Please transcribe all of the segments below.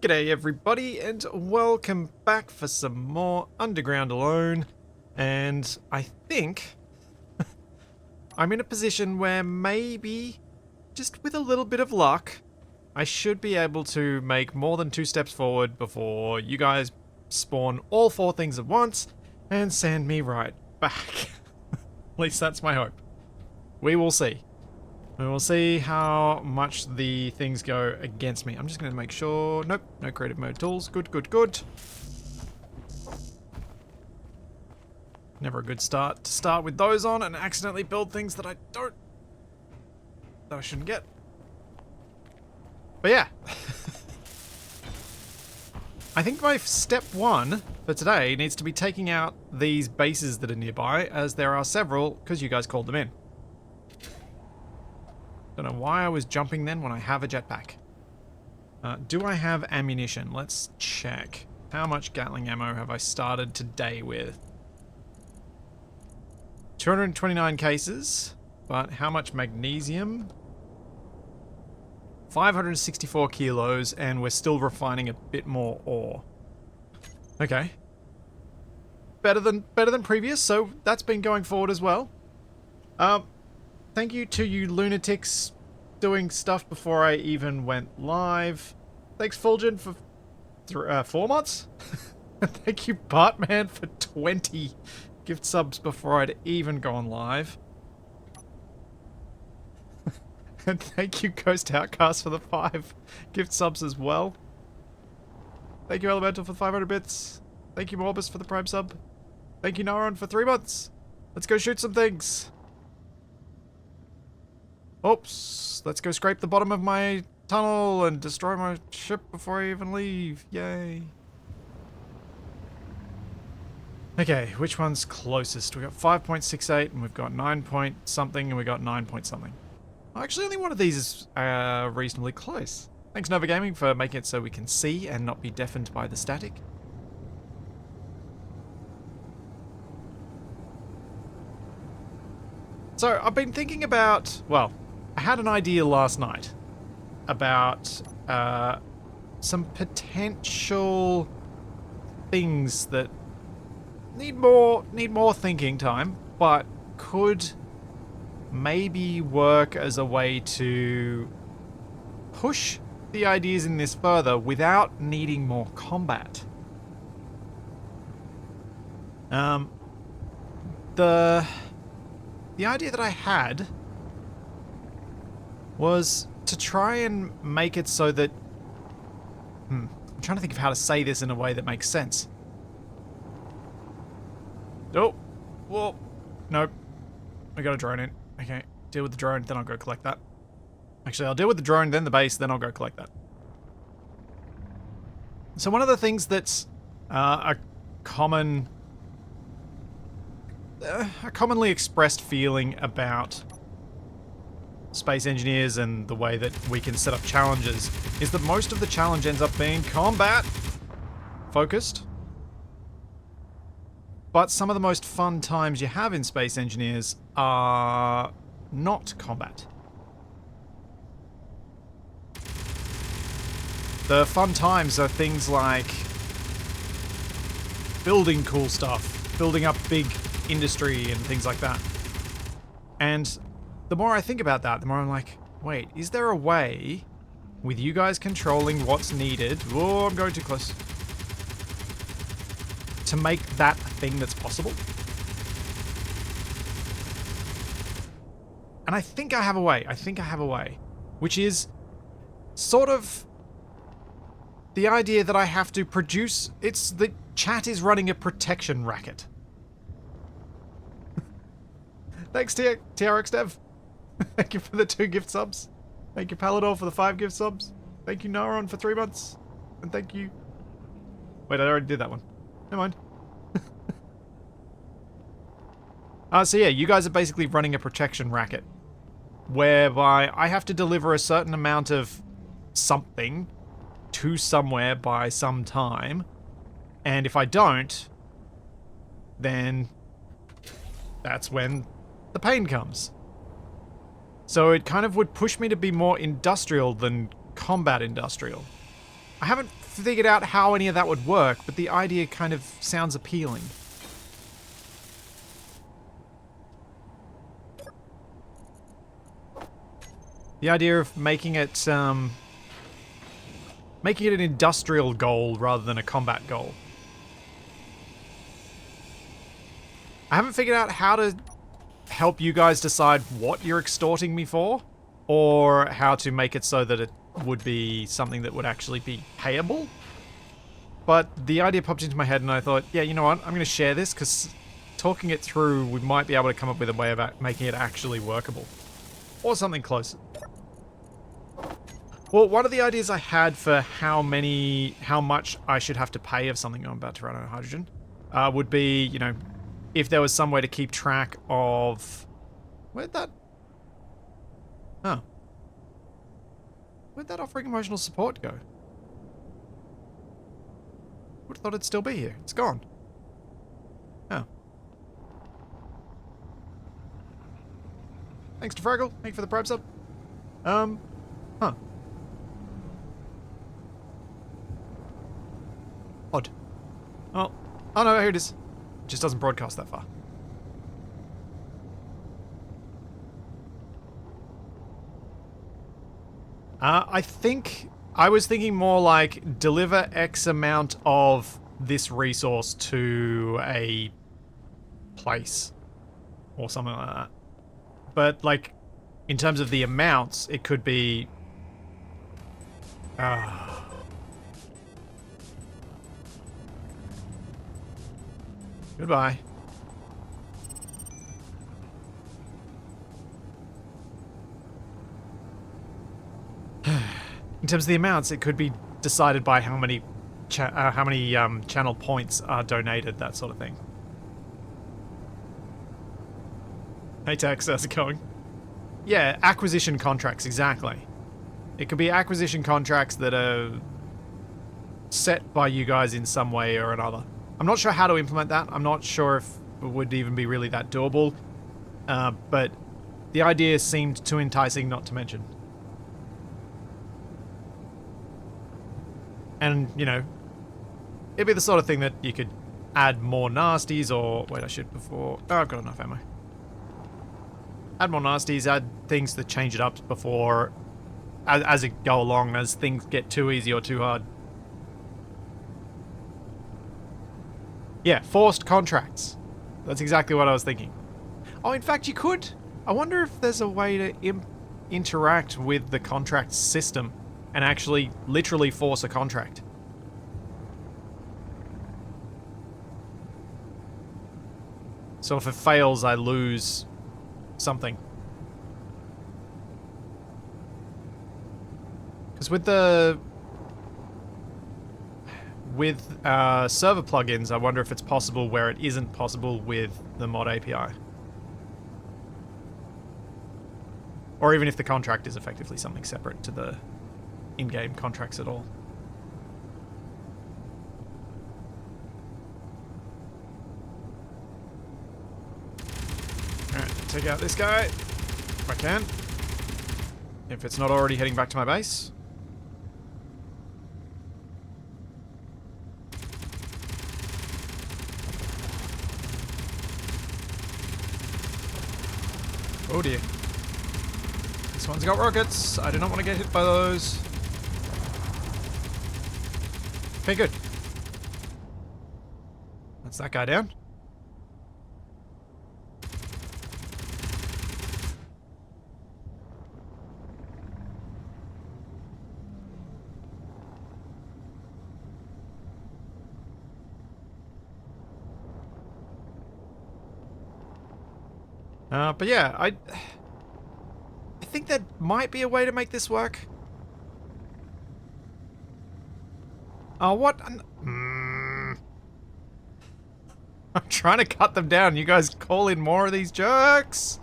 G'day everybody and welcome back for some more Underground Alone. And I think I'm in a position where maybe, just with a little bit of luck, I should be able to make more than 2 steps forward before you guys spawn all 4 things at once and send me right back. At least that's my hope. We will see. We will see how much the things go against me. I'm just going to make sure... Nope, no creative mode tools. Good, good, good. Never a good start to start with those on and accidentally build things that I don't... that I shouldn't get. But yeah. I think my step 1 for today needs to be taking out these bases that are nearby, as there are several, because you guys called them in. Don't know why I was jumping then when I have a jetpack. Do I have ammunition? Let's check. How much Gatling ammo have I started today with? 229 cases, but how much magnesium? 564 kilos, and we're still refining a bit more ore. Okay. Better than previous, so that's been going forward as well. Thank you to you lunatics doing stuff before I even went live. Thanks Fulgen for 4 months. Thank you Bartman for 20 gift subs before I'd even gone live. And thank you Ghost Outcast for the 5 gift subs as well. Thank you Elemental for 500 bits. Thank you Morbus for the Prime sub. Thank you Naron for 3 months. Let's go shoot some things. Oops, let's go scrape the bottom of my tunnel and destroy my ship before I even leave. Yay. Okay, which one's closest? We got 5.68 and we've got 9 point something and we got 9 point something. Actually, only one of these is reasonably close. Thanks Nova Gaming for making it so we can see and not be deafened by the static. So, I've been thinking about, well, I had an idea last night about some potential things that need more thinking time, but could maybe work as a way to push the ideas in this further without needing more combat. The idea that I had was to try and make it so that... I'm trying to think of how to say this in a way that makes sense. Oh, whoa, nope. I got a drone in. Okay, deal with the drone, then I'll go collect that. Actually, I'll deal with the drone, then the base, then I'll go collect that. So one of the things that's a commonly expressed feeling about space engineers and the way that we can set up challenges is that most of the challenge ends up being combat focused. But some of the most fun times you have in Space Engineers are not combat. The fun times are things like building cool stuff, building up big industry and things like that. And the more I think about that, the more I'm like, wait, is there a way with you guys controlling what's needed? Oh, I'm going too close. To make that a thing that's possible? And I think I have a way. Which is sort of the idea that I have to produce... It's the chat is running a protection racket. Thanks, TRX Dev. Thank you for the 2 gift subs. Thank you, Palador, for the 5 gift subs. Thank you, Naron, for 3 months. And thank you... Wait, I already did that one. Never mind. So yeah, you guys are basically running a protection racket. Whereby I have to deliver a certain amount of something to somewhere by some time. And if I don't, then that's when the pain comes. So it kind of would push me to be more industrial than combat industrial. I haven't figured out how any of that would work, but the idea kind of sounds appealing. The idea of making it an industrial goal rather than a combat goal. I haven't figured out how to help you guys decide what you're extorting me for, or how to make it so that it would be something that would actually be payable. But the idea popped into my head and I thought, yeah, you know what, I'm going to share this because talking it through, we might be able to come up with a way of making it actually workable. Or something close. Well, one of the ideas I had for how much I should have to pay of something, I'm about to run out of hydrogen, would be, you know, if there was some way to keep track of... Where'd that offering emotional support go? Would have thought it'd still be here. It's gone. Oh. Thanks to Fraggle. Thank you for the Prime sub. Huh. Odd. Oh no, here it is. It just doesn't broadcast that far. I was thinking more like deliver X amount of this resource to a place or something like that. But like, in terms of the amounts, it could be... Goodbye. In terms of the amounts, it could be decided by how many channel points are donated, that sort of thing. Hey Tex, how's it going? Yeah, acquisition contracts, exactly. It could be acquisition contracts that are set by you guys in some way or another. I'm not sure how to implement that. I'm not sure if it would even be really that doable. But the idea seemed too enticing not to mention. And, you know, it'd be the sort of thing that you could add more nasties or... Wait, I should before... Oh, I've got enough ammo. Add more nasties, add things that change it up before... As it go along, as things get too easy or too hard. Yeah, forced contracts. That's exactly what I was thinking. Oh, in fact, you could. I wonder if there's a way to interact with the contract system and actually literally force a contract. So if it fails, I lose something. Because with server plugins, I wonder if it's possible where it isn't possible with the mod API. Or even if the contract is effectively something separate to the in-game contracts at all. Alright, take out this guy, if I can. If it's not already heading back to my base. Oh dear. This one's got rockets. I do not want to get hit by those. Okay, good. That's that guy down. But yeah, I think there might be a way to make this work. Oh, what? I'm trying to cut them down. You guys call in more of these jerks.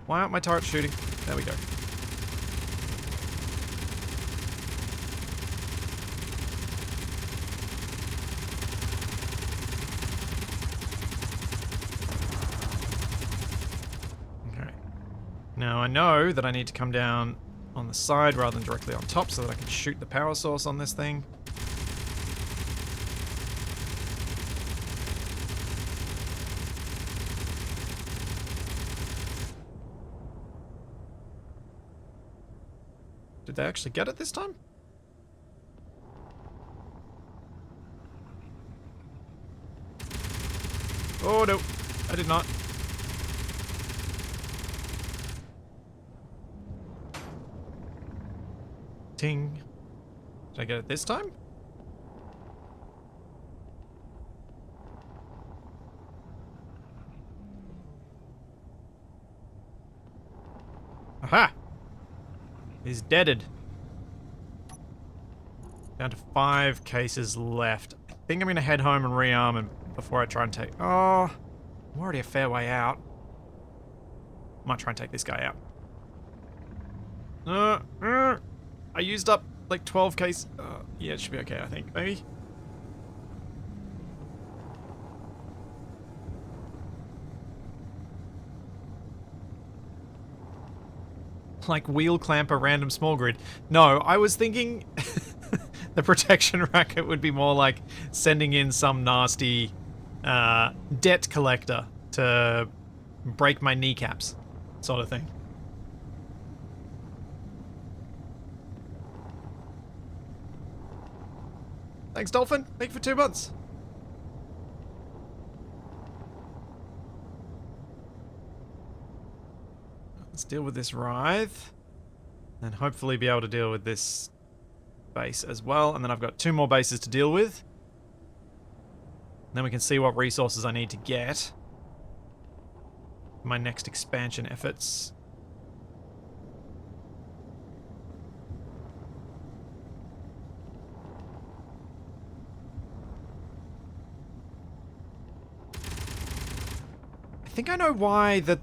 Why aren't my turrets shooting? There we go. Now I know that I need to come down on the side rather than directly on top so that I can shoot the power source on this thing. Did they actually get it this time? Oh no, I did not. Ting. Did I get it this time? Aha! He's deaded. Down to 5 cases left. I think I'm going to head home and rearm and before I try and take... Oh, I'm already a fair way out. Might try and take this guy out. I used up like 12 case. Yeah, it should be okay, I think. Maybe. Like wheel clamper random small grid. No, I was thinking the protection racket would be more like sending in some nasty debt collector to break my kneecaps, sort of thing. Thanks, Dolphin. Thank you for 2 months. Let's deal with this Wraith. And hopefully be able to deal with this base as well. And then I've got 2 more bases to deal with. Then we can see what resources I need to get. My next expansion efforts. I think I know why the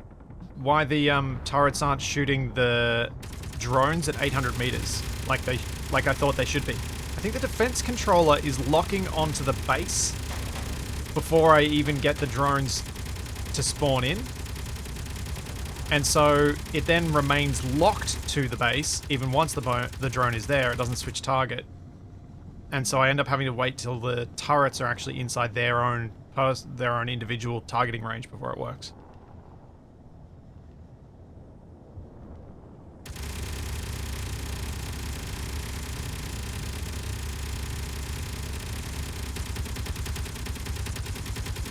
turrets aren't shooting the drones at 800 meters like I thought they should be. I think the defense controller is locking onto the base before I even get the drones to spawn in. And so it then remains locked to the base even once the drone is there. It doesn't switch target. And so I end up having to wait till the turrets are actually inside their own individual targeting range before it works.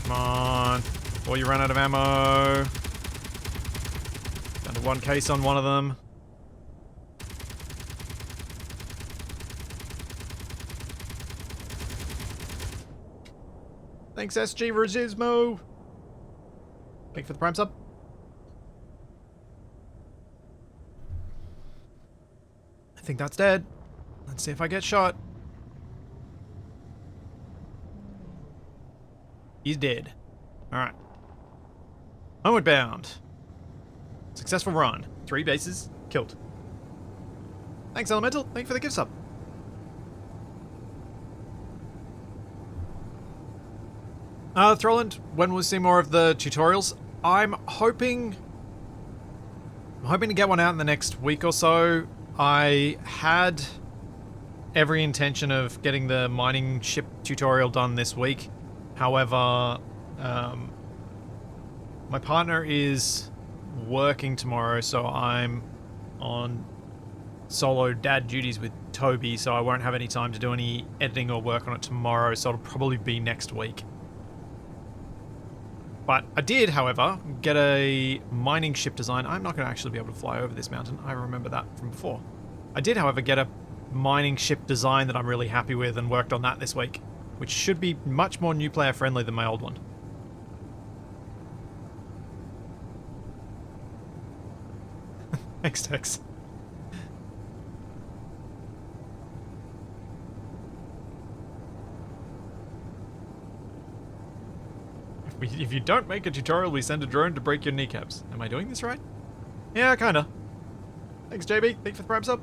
Come on, before you run out of ammo. Down to 1 case on one of them. Thanks, SG Regismo. Thank you for the prime sub. I think that's dead. Let's see if I get shot. He's dead. Alright. Homeward bound. Successful run. 3 bases killed. Thanks, Elemental. Thank you for the gift sub. Throland, when we'll see more of the tutorials, I'm hoping to get one out in the next week or so. I had every intention of getting the mining ship tutorial done this week. However, my partner is working tomorrow, so I'm on solo dad duties with Toby, so I won't have any time to do any editing or work on it tomorrow, so it'll probably be next week. But I did, however, get a mining ship design. I'm not going to actually be able to fly over this mountain. I remember that from before. I did, however, get a mining ship design that I'm really happy with and worked on that this week, which should be much more new player friendly than my old one. Thanks, Tex. If you don't make a tutorial, we send a drone to break your kneecaps. Am I doing this right? Yeah, kinda. Thanks, JB. Thanks for the prime sub.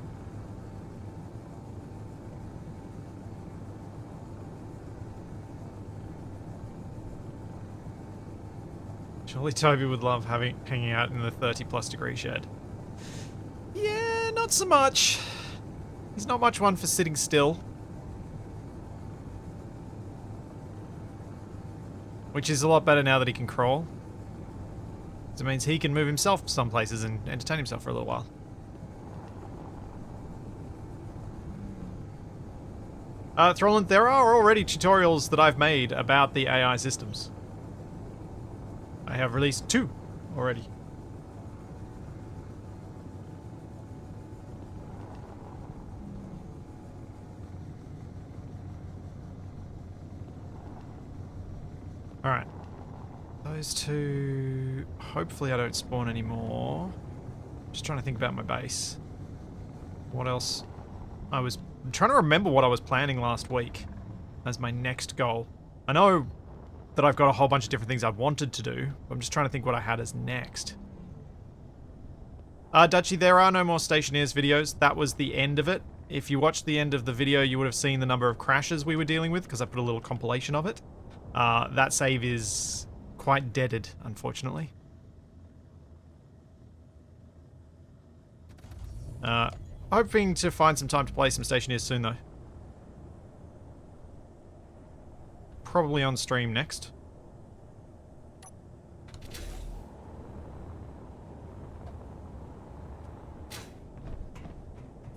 Surely Toby would love hanging out in the 30+ degree shed. Yeah, not not so much. He's not much one for sitting still. Which is a lot better now that he can crawl. So it means he can move himself some places and entertain himself for a little while. Throland, there are already tutorials that I've made about the AI systems. I have released 2 already. Alright. Those 2... Hopefully I don't spawn anymore. Just trying to think about my base. What else? I'm trying to remember what I was planning last week as my next goal. I know that I've got a whole bunch of different things I wanted to do, but I'm just trying to think what I had as next. Dutchy, there are no more Stationeers videos. That was the end of it. If you watched the end of the video, you would have seen the number of crashes we were dealing with, because I put a little compilation of it. That save is quite deaded, unfortunately. Hoping to find some time to play some Stationeers soon, though. Probably on stream next.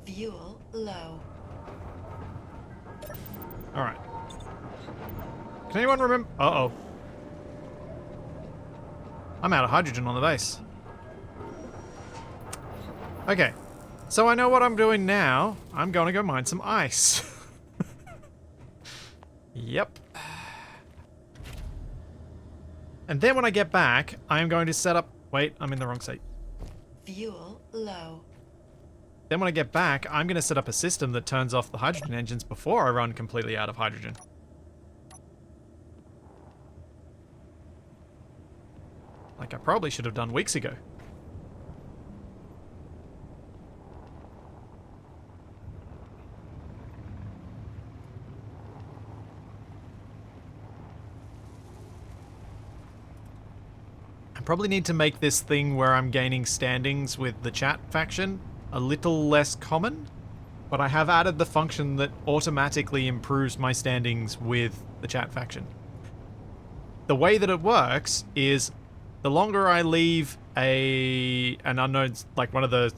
Fuel low. Alright. Can anyone remember? Uh-oh. I'm out of hydrogen on the base. Okay. So I know what I'm doing now. I'm going to go mine some ice. Yep. And then when I get back, I'm going to set up... Wait, I'm in the wrong seat. Fuel low. Then when I get back, I'm going to set up a system that turns off the hydrogen engines before I run completely out of hydrogen. Like I probably should have done weeks ago. I probably need to make this thing where I'm gaining standings with the chat faction a little less common, but I have added the function that automatically improves my standings with the chat faction. The way that it works is the longer I leave an unknown, like one of the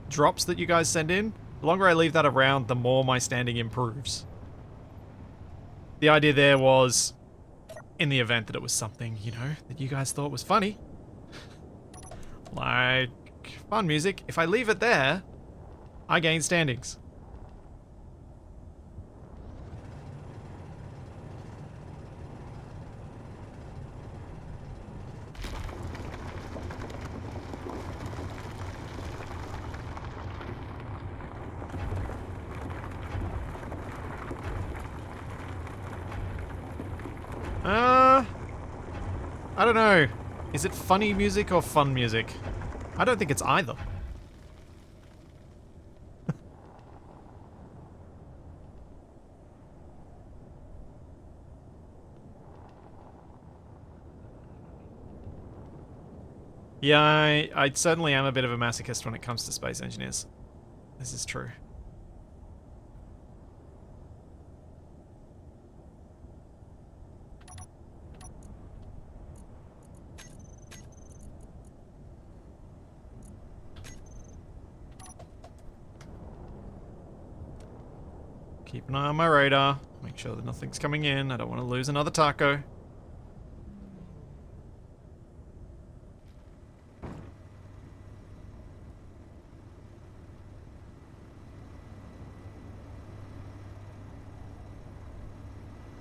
drops that you guys send in, the longer I leave that around, the more my standing improves. The idea there was, in the event that it was something, you know, that you guys thought was funny, like fun music, if I leave it there, I gain standings. I don't know. Is it funny music or fun music? I don't think it's either. Yeah, I certainly am a bit of a masochist when it comes to Space Engineers. This is true. Keep an eye on my radar. Make sure that nothing's coming in. I don't want to lose another taco.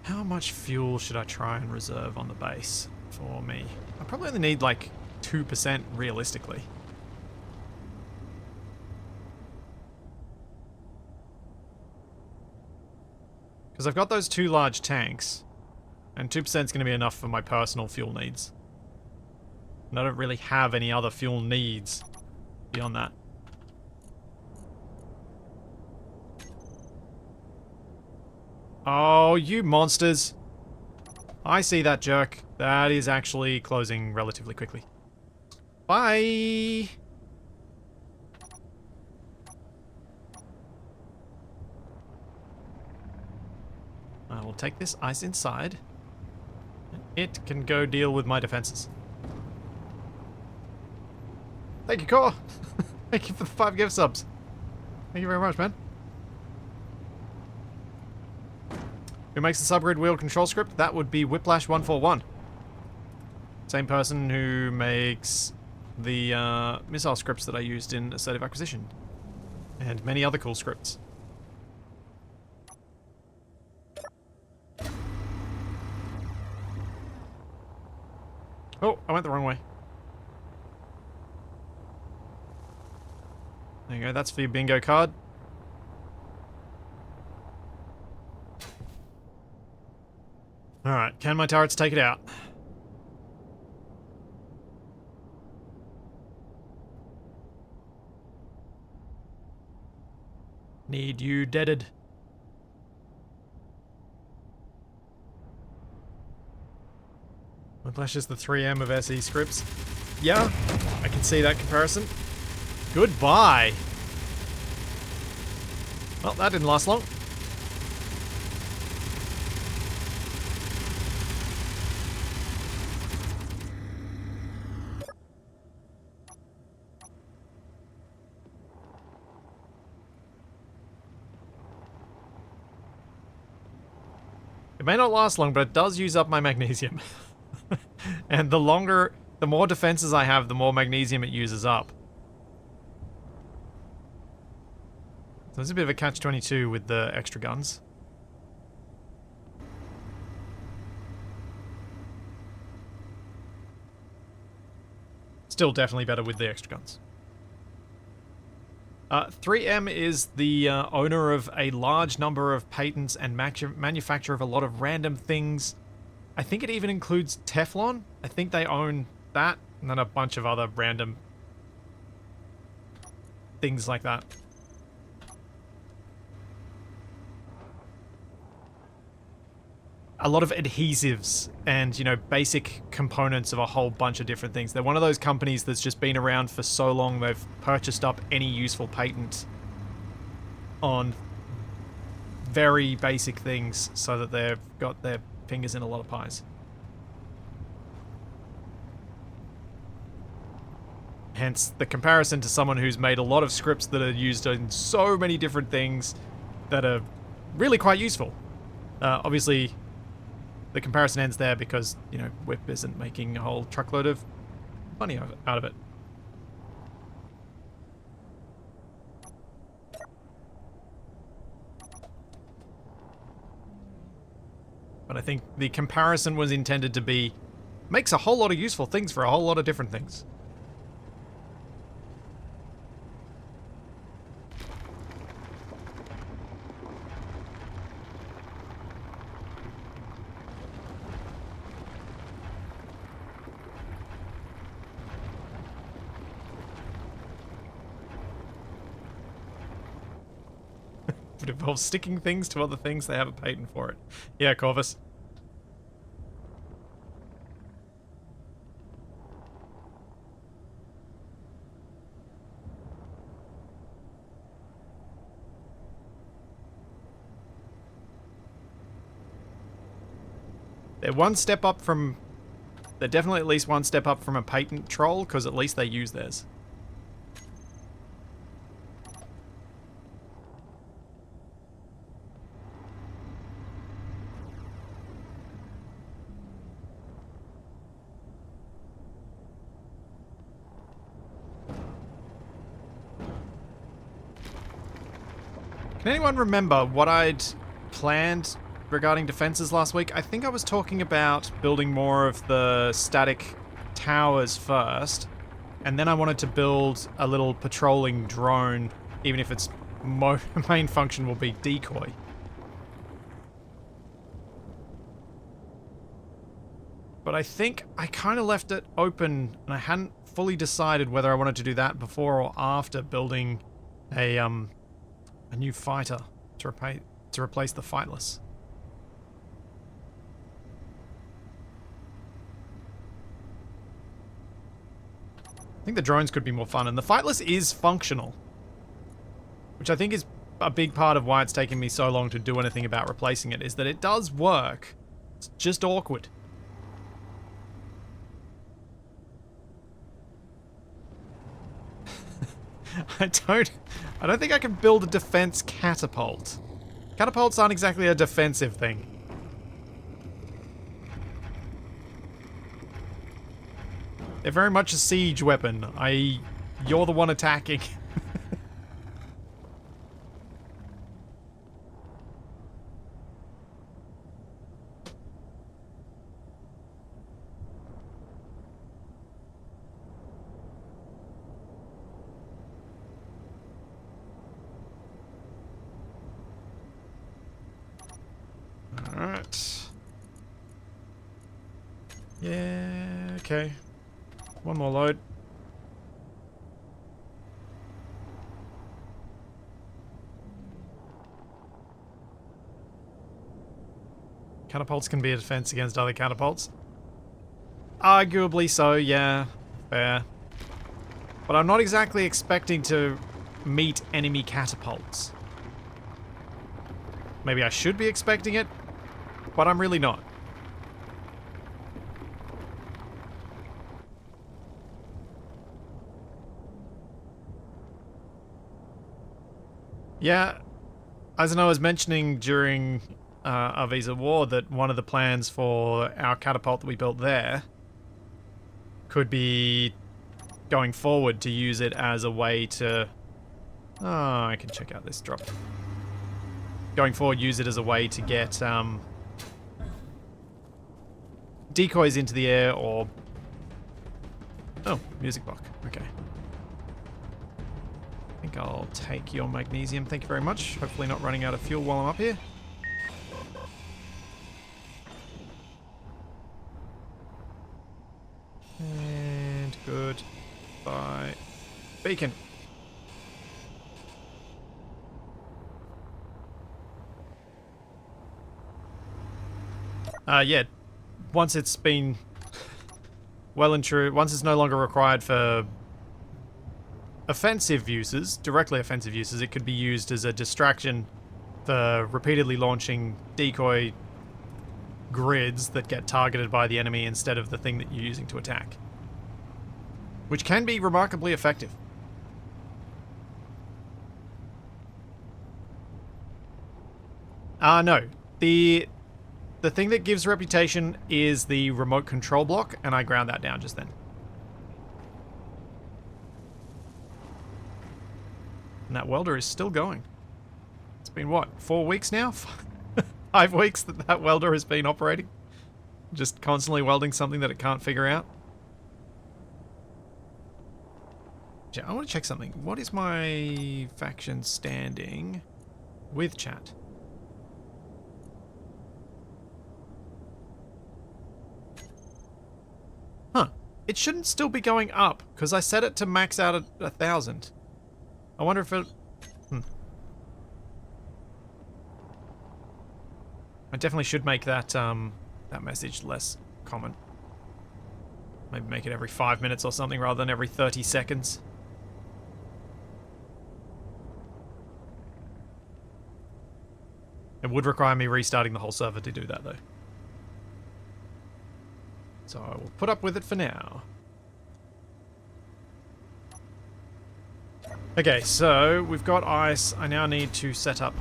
How much fuel should I try and reserve on the base for me? I probably only need like 2% realistically. Because I've got those 2 large tanks, and 2% is going to be enough for my personal fuel needs. And I don't really have any other fuel needs beyond that. Oh, you monsters. I see that jerk. That is actually closing relatively quickly. Bye! I will take this ice inside. It can go deal with my defenses. Thank you, Core. Thank you for the 5 gift subs. Thank you very much, man. Who makes the subgrid wheel control script? That would be Whiplash141. Same person who makes the missile scripts that I used in Assertive Acquisition. And many other cool scripts. Oh, I went the wrong way. There you go, that's for your bingo card. Alright, can my turrets take it out? Need you deaded. Whiplash is the 3M of SE scripts. Yeah, I can see that comparison. Goodbye. Well, that didn't last long. It may not last long, but it does use up my magnesium. And the more defenses I have, the more magnesium it uses up. So there's a bit of a catch-22 with the extra guns. Still definitely better with the extra guns. 3M is the owner of a large number of patents and manufacturer of a lot of random things. I think it even includes Teflon. I think they own that, and then a bunch of other random things like that. A lot of adhesives and, you know, basic components of a whole bunch of different things. They're one of those companies that's just been around for so long they've purchased up any useful patent on very basic things so that they've got their fingers in a lot of pies. Hence the comparison to someone who's made a lot of scripts that are used in so many different things that are really quite useful. Obviously, the comparison ends there because, you know, Whip isn't making a whole truckload of money out of it. But I think the comparison was intended to be, makes a whole lot of useful things for a whole lot of different things. It involves sticking things to other things, they have a patent for it. Yeah, Corvus. They're one step up from... They're definitely at least one step up from a patent troll, because at least they use theirs. Can anyone remember what I'd planned regarding defenses last week? I think I was talking about building more of the static towers first, and then I wanted to build a little patrolling drone, even if its main function will be decoy. But I think I kind of left it open, and I hadn't fully decided whether I wanted to do that before or after building a new fighter to replace the Fightless. I think the drones could be more fun, and the Fightless is functional, which I think is a big part of why it's taken me so long to do anything about replacing it, is that it does work. It's just awkward. I don't think I can build a defense catapult. Catapults aren't exactly a defensive thing. They're very much a siege weapon. You're the one attacking. Alright. Yeah, okay. One more load. Catapults can be a defense against other catapults. Arguably so, yeah. Fair. But I'm not exactly expecting to meet enemy catapults. Maybe I should be expecting it, but I'm really not. Yeah, as I was mentioning during our Visa War, that one of the plans for our catapult that we built there could be going forward to use it as a way to... Oh, I can check out this drop. Going forward, use it as a way to get decoys into the air or... Oh, music block. Okay. I think I'll take your magnesium. Thank you very much. Hopefully not running out of fuel while I'm up here. And goodbye. Beacon. Yeah. Once it's been well and true, once it's no longer required for offensive uses, directly offensive uses, it could be used as a distraction for repeatedly launching decoy grids that get targeted by the enemy instead of the thing that you're using to attack. Which can be remarkably effective. No. The thing that gives reputation is the remote control block, and I ground that down just then. And that welder is still going. It's been what, 4 weeks now? 5 weeks that welder has been operating? Just constantly welding something that it can't figure out? I want to check something. What is my faction standing with chat? Huh. It shouldn't still be going up, because I set it to max out at 1,000. I wonder if it... I definitely should make that, that message less common. Maybe make it every 5 minutes or something rather than every 30 seconds. It would require me restarting the whole server to do that, though. So I will put up with it for now. Okay, so we've got ice. I now need to set up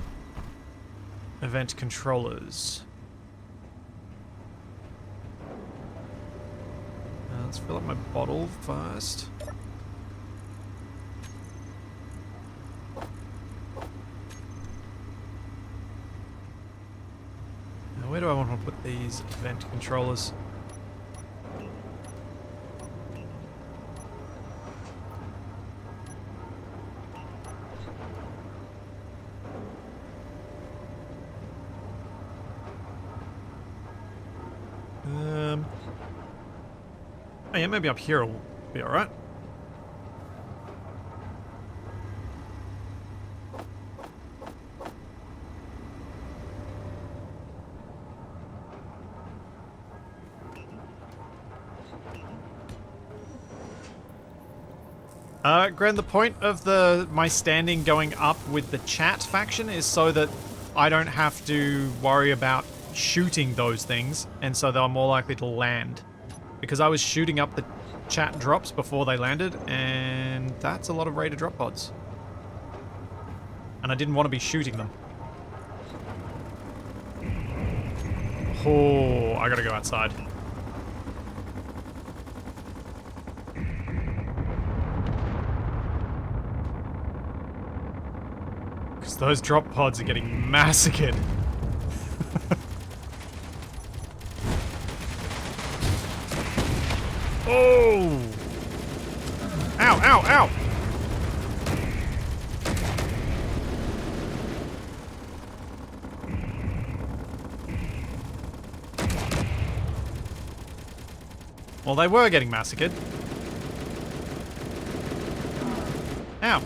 event controllers. Let's fill up my bottle first. Now, where do I want to put these event controllers? Oh yeah, maybe up here will be alright. Grant, the point of my standing going up with the chat faction is so that I don't have to worry about shooting those things, and so they're more likely to land. Because I was shooting up the chat drops before they landed, and that's a lot of Raider drop pods. And I didn't want to be shooting them. Oh, I gotta go outside. Because those drop pods are getting massacred. Oh! Ow, ow, ow! Well, they were getting massacred. Ow.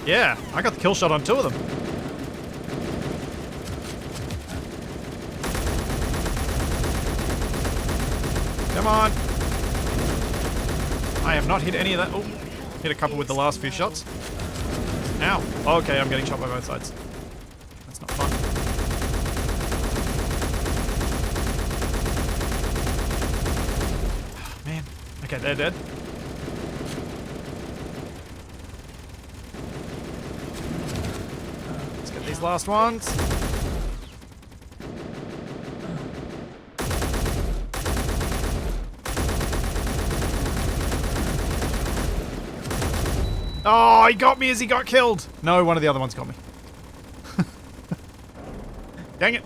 Yeah, I got the kill shot on 2 of them. Come on. I have not hit any of that. Oh, hit a couple with the last few shots. Ow. Okay, I'm getting shot by both sides. That's not fun. Man. Okay, they're dead. Let's get these last ones. Oh, he got me as he got killed. No, one of the other ones got me. Dang it.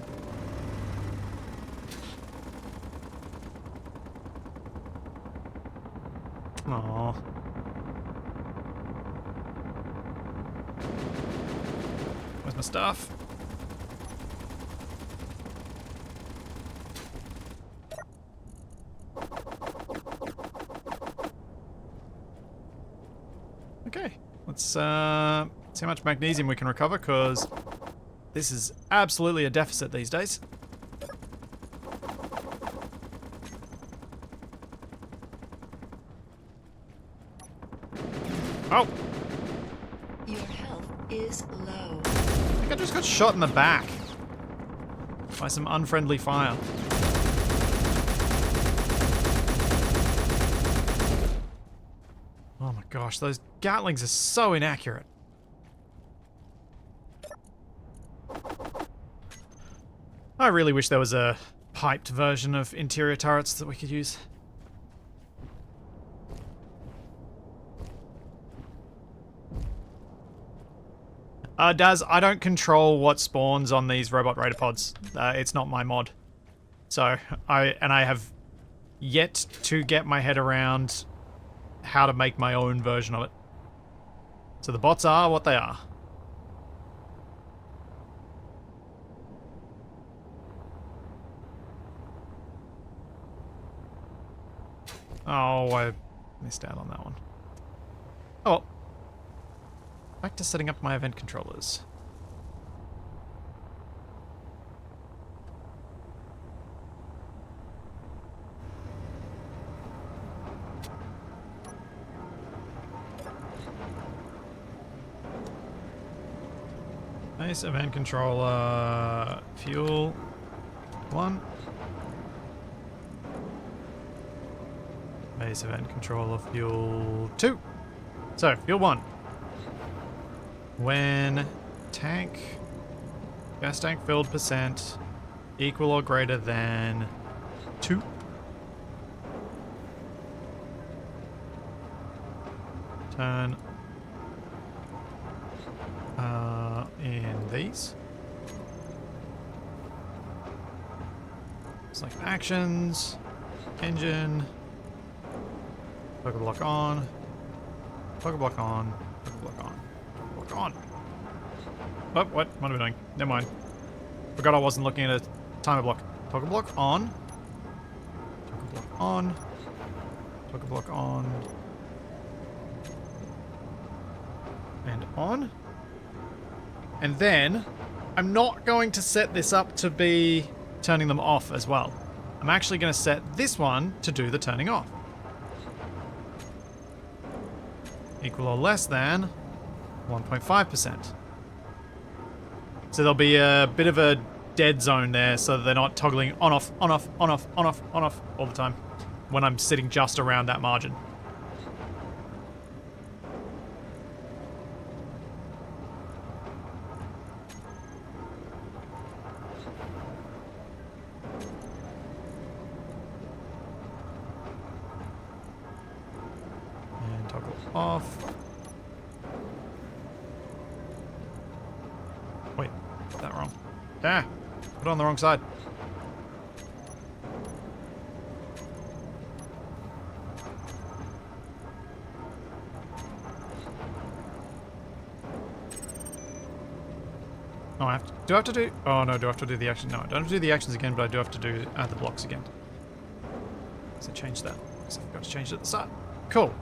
Aw. Where's my stuff? Okay, let's see how much magnesium we can recover, because this is absolutely a deficit these days. Oh! Your health is low. I think I just got shot in the back by some unfriendly fire. Oh my gosh, those Gatlings are so inaccurate. I really wish there was a piped version of interior turrets that we could use. Daz, I don't control what spawns on these robot raider pods. It's not my mod. So, I have yet to get my head around how to make my own version of it. So the bots are what they are. Oh, I missed out on that one. Oh well. Back to setting up my event controllers. Nice event controller. Fuel 1. Base event controller fuel 2. So, fuel 1. When gas tank filled percent equal or greater than 2. Turn in these. Select actions, engine, poker block on, poker block on, poker block on, poker block on. Oh, what am I doing? Never mind. Forgot I wasn't looking at a timer block. Poker block on, poker block on, poker block on, and on. And then I'm not going to set this up to be turning them off as well. I'm actually going to set this one to do the turning off. Equal or less than 1.5%. So there'll be a bit of a dead zone there so that they're not toggling on off, on off, on off, on off, on off all the time when I'm sitting just around that margin. And toggle off. Wait, got that wrong. Ah, put it on the wrong side. Oh, do I have to do... Oh, no, do I have to do the action? No, I don't have to do the actions again, but I do have to do add the blocks again. So change that. So I've got to change it at the start. Cool.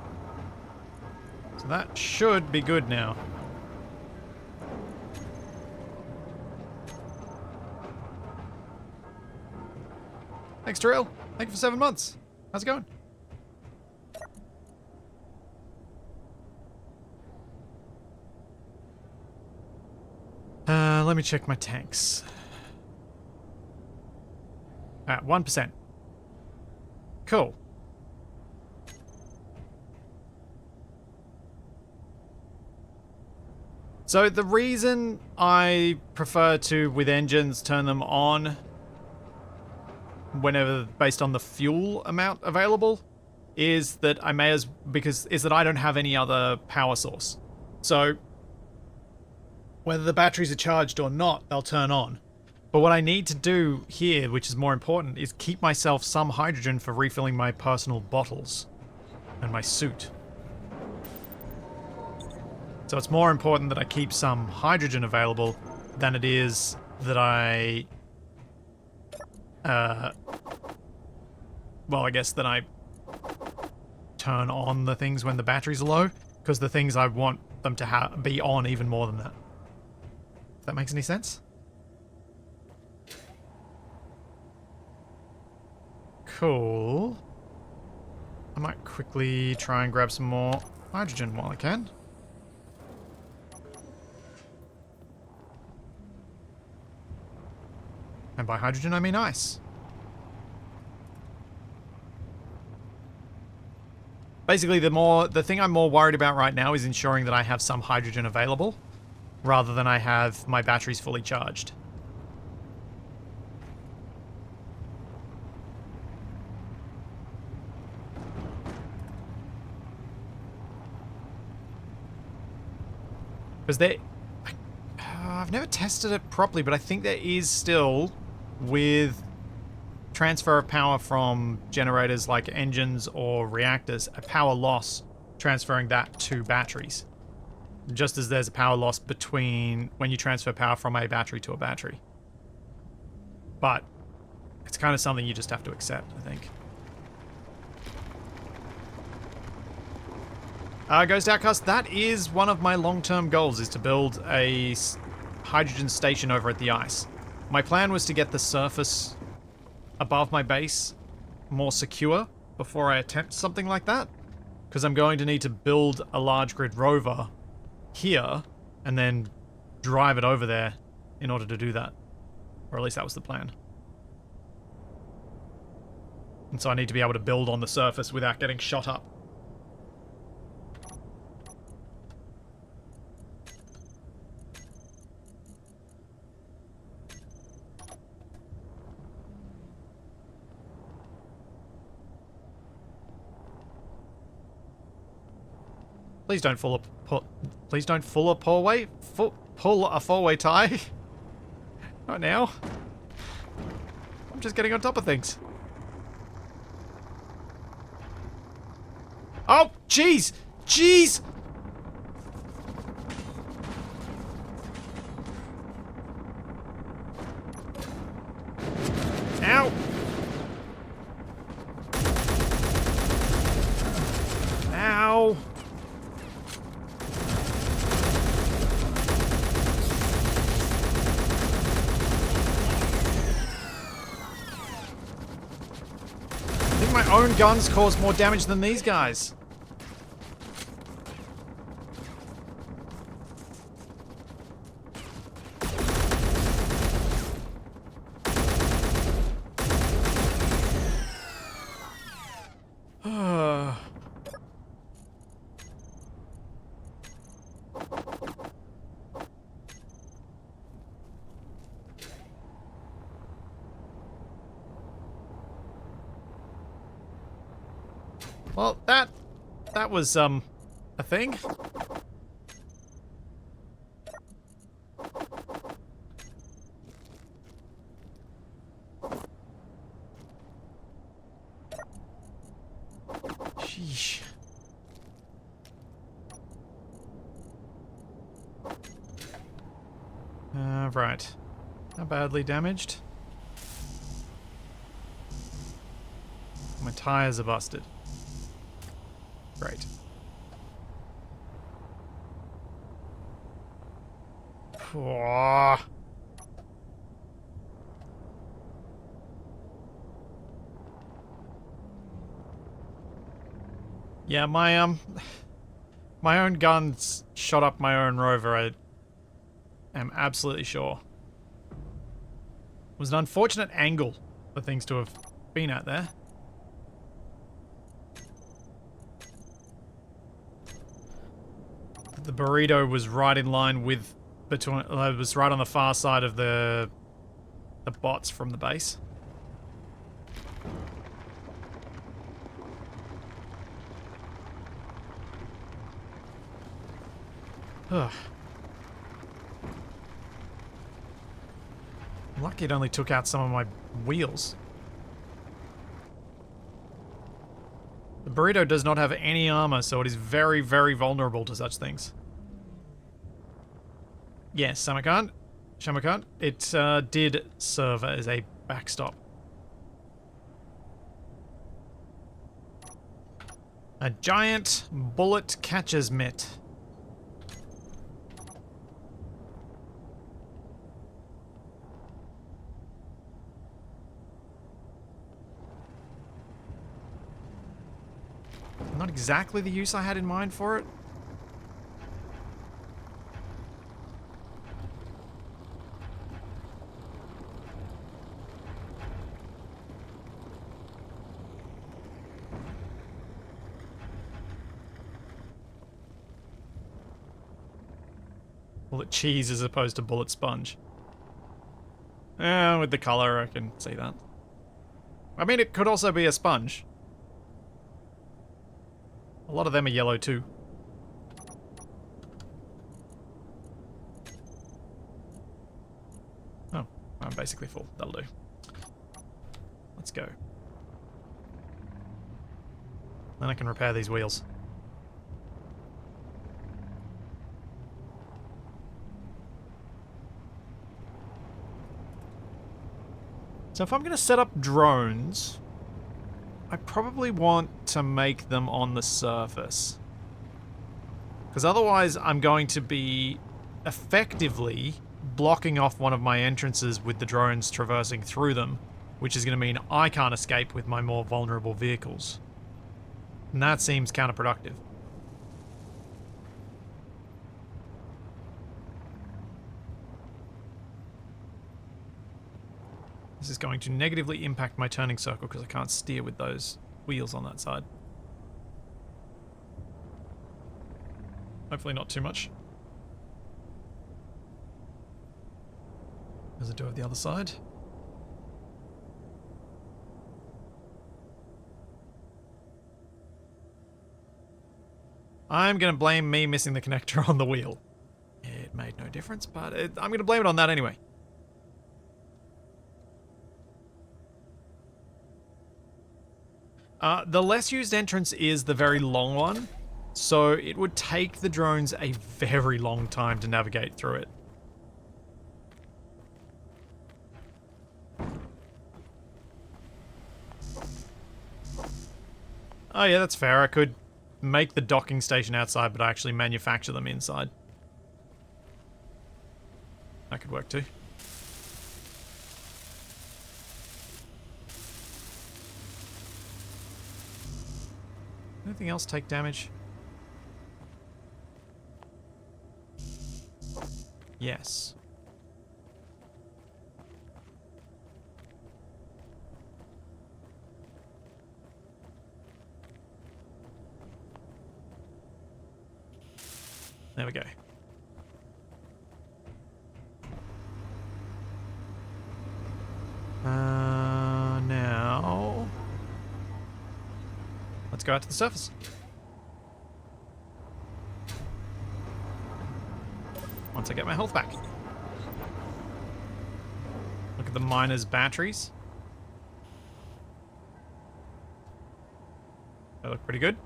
So that should be good now. Thanks, Terrell. Thank you for 7 months. How's it going? Let me check my tanks. At 1%. Cool. So the reason I prefer to, with engines, turn them on whenever based on the fuel amount available is that I don't have any other power source. So whether the batteries are charged or not, they'll turn on. But what I need to do here, which is more important, is keep myself some hydrogen for refilling my personal bottles and my suit. So it's more important that I keep some hydrogen available than it is that I... well, I guess that I turn on the things when the batteries are low, because the things I want them to be on even more than that. If that makes any sense? Cool. I might quickly try and grab some more hydrogen while I can. And by hydrogen, I mean ice. Basically, the thing I'm more worried about right now is ensuring that I have some hydrogen available, rather than I have my batteries fully charged. Because I've never tested it properly, but I think there is still, with transfer of power from generators like engines or reactors, a power loss transferring that to batteries. Just as there's a power loss between when you transfer power from a battery to a battery. But it's kind of something you just have to accept, I think. Ghost Outcast, that is one of my long-term goals, is to build a hydrogen station over at the ice. My plan was to get the surface above my base more secure before I attempt something like that, because I'm going to need to build a large grid rover here and then drive it over there in order to do that. Or at least that was the plan. And so I need to be able to build on the surface without getting shot up. Please don't pull a four-way tie. Not now. I'm just getting on top of things. Oh, jeez! Jeez! Ow! Ow! own guns cause more damage than these guys. Well, that was a thing. Sheesh. Right. How badly damaged? My tires are busted. Great. Oh. Yeah, my own guns shot up my own rover, I am absolutely sure. It was an unfortunate angle for things to have been at there. The burrito was right in line with was right on the far side of the bots from the base. Ugh. I'm lucky it only took out some of my wheels. The burrito does not have any armor, so it is very, very vulnerable to such things. Yes, Samarkand. It did serve as a backstop. A giant bullet catcher's mitt. Not exactly the use I had in mind for it. Bullet cheese as opposed to bullet sponge. With the color, I can see that. I mean, it could also be a sponge. A lot of them are yellow too. Oh, I'm basically full. That'll do. Let's go. Then I can repair these wheels. So if I'm going to set up drones, I probably want to make them on the surface. Because otherwise I'm going to be effectively blocking off one of my entrances with the drones traversing through them, which is going to mean I can't escape with my more vulnerable vehicles. And that seems counterproductive. This is going to negatively impact my turning circle because I can't steer with those wheels on that side. Hopefully not too much. As I do of the other side. I'm going to blame me missing the connector on the wheel. It made no difference, but I'm going to blame it on that anyway. The less used entrance is the very long one, so it would take the drones a very long time to navigate through it. Oh yeah, that's fair. I could make the docking station outside, but I actually manufacture them inside. That could work too. Anything else take damage? Yes. There we go. Now... let's go out to the surface. Once I get my health back. Look at the miner's batteries. They look pretty good.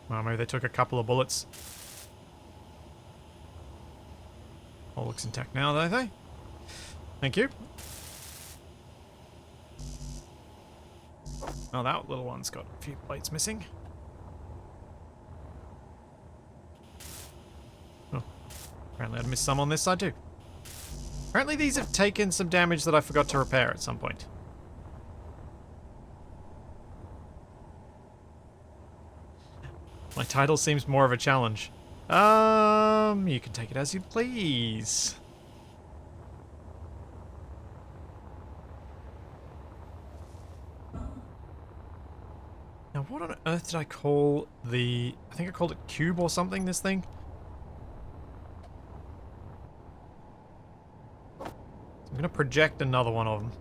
Well, maybe they took a couple of bullets. All looks intact now, don't they? Thank you. Oh, that little one's got a few plates missing. Oh, apparently I'd missed some on this side too. Apparently these have taken some damage that I forgot to repair at some point. My title seems more of a challenge. You can take it as you please. Now, what on earth did I call the... I think I called it cube or something, this thing? So I'm going to project another one of them.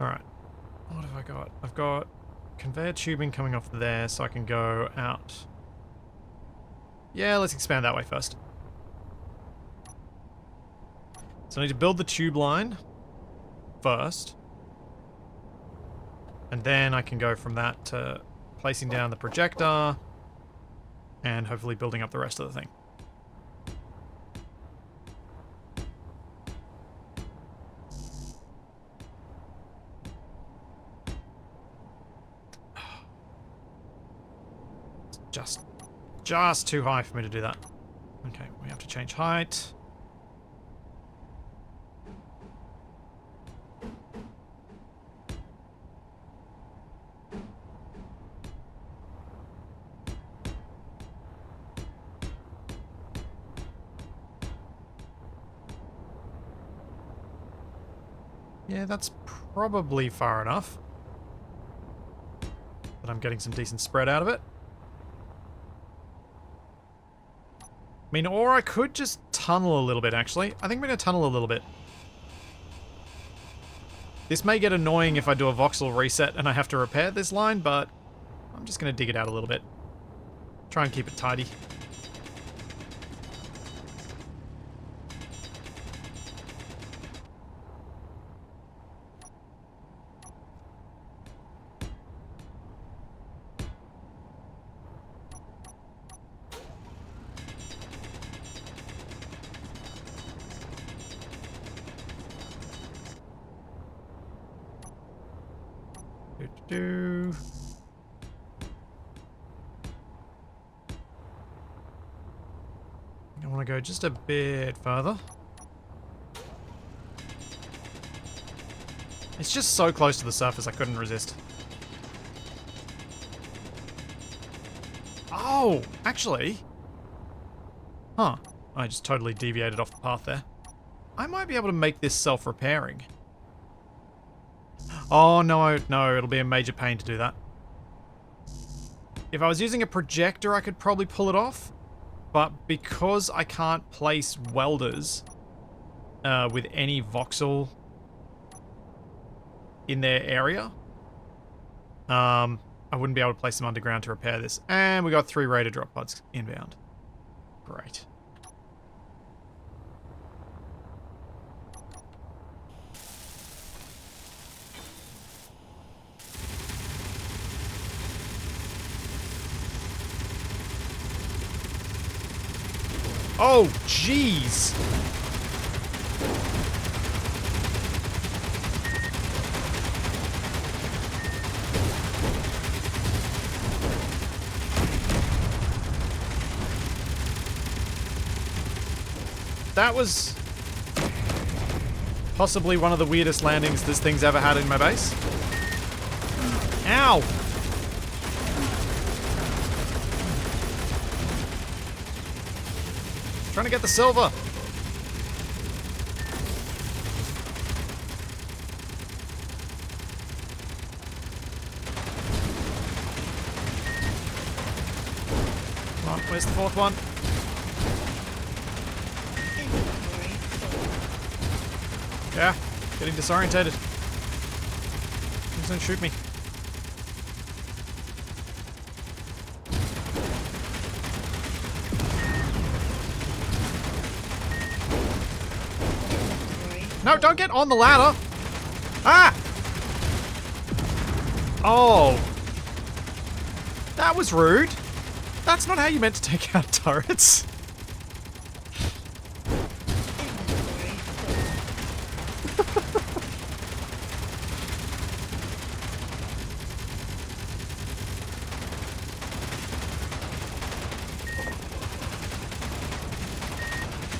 Alright. What have I got? I've got conveyor tubing coming off there so I can go out. Yeah, let's expand that way first. So I need to build the tube line first. And then I can go from that to placing down the projector and hopefully building up the rest of the thing. Just too high for me to do that. Okay, we have to change height. Yeah, that's probably far enough. But I'm getting some decent spread out of it. I mean, or I could just tunnel a little bit, actually. I think I'm going to tunnel a little bit. This may get annoying if I do a voxel reset and I have to repair this line, but I'm just going to dig it out a little bit. Try and keep it tidy. I want to go just a bit further. It's just so close to the surface I couldn't resist. Oh, actually. Huh. I just totally deviated off the path there. I might be able to make this self-repairing. Oh, no, no, it'll be a major pain to do that. If I was using a projector, I could probably pull it off. But because I can't place welders with any voxel in their area, I wouldn't be able to place them underground to repair this. And we got 3 raider drop pods inbound. Great. Oh, jeez! that was possibly one of the weirdest landings this thing's ever had in my base. Ow! Trying to get the silver. Come on, where's the fourth one? Inventory full. Yeah, getting disorientated. Please don't shoot me. Inventory. No, don't get on the ladder! Ah! Oh. That was rude. That's not how you meant to take out turrets. Inventory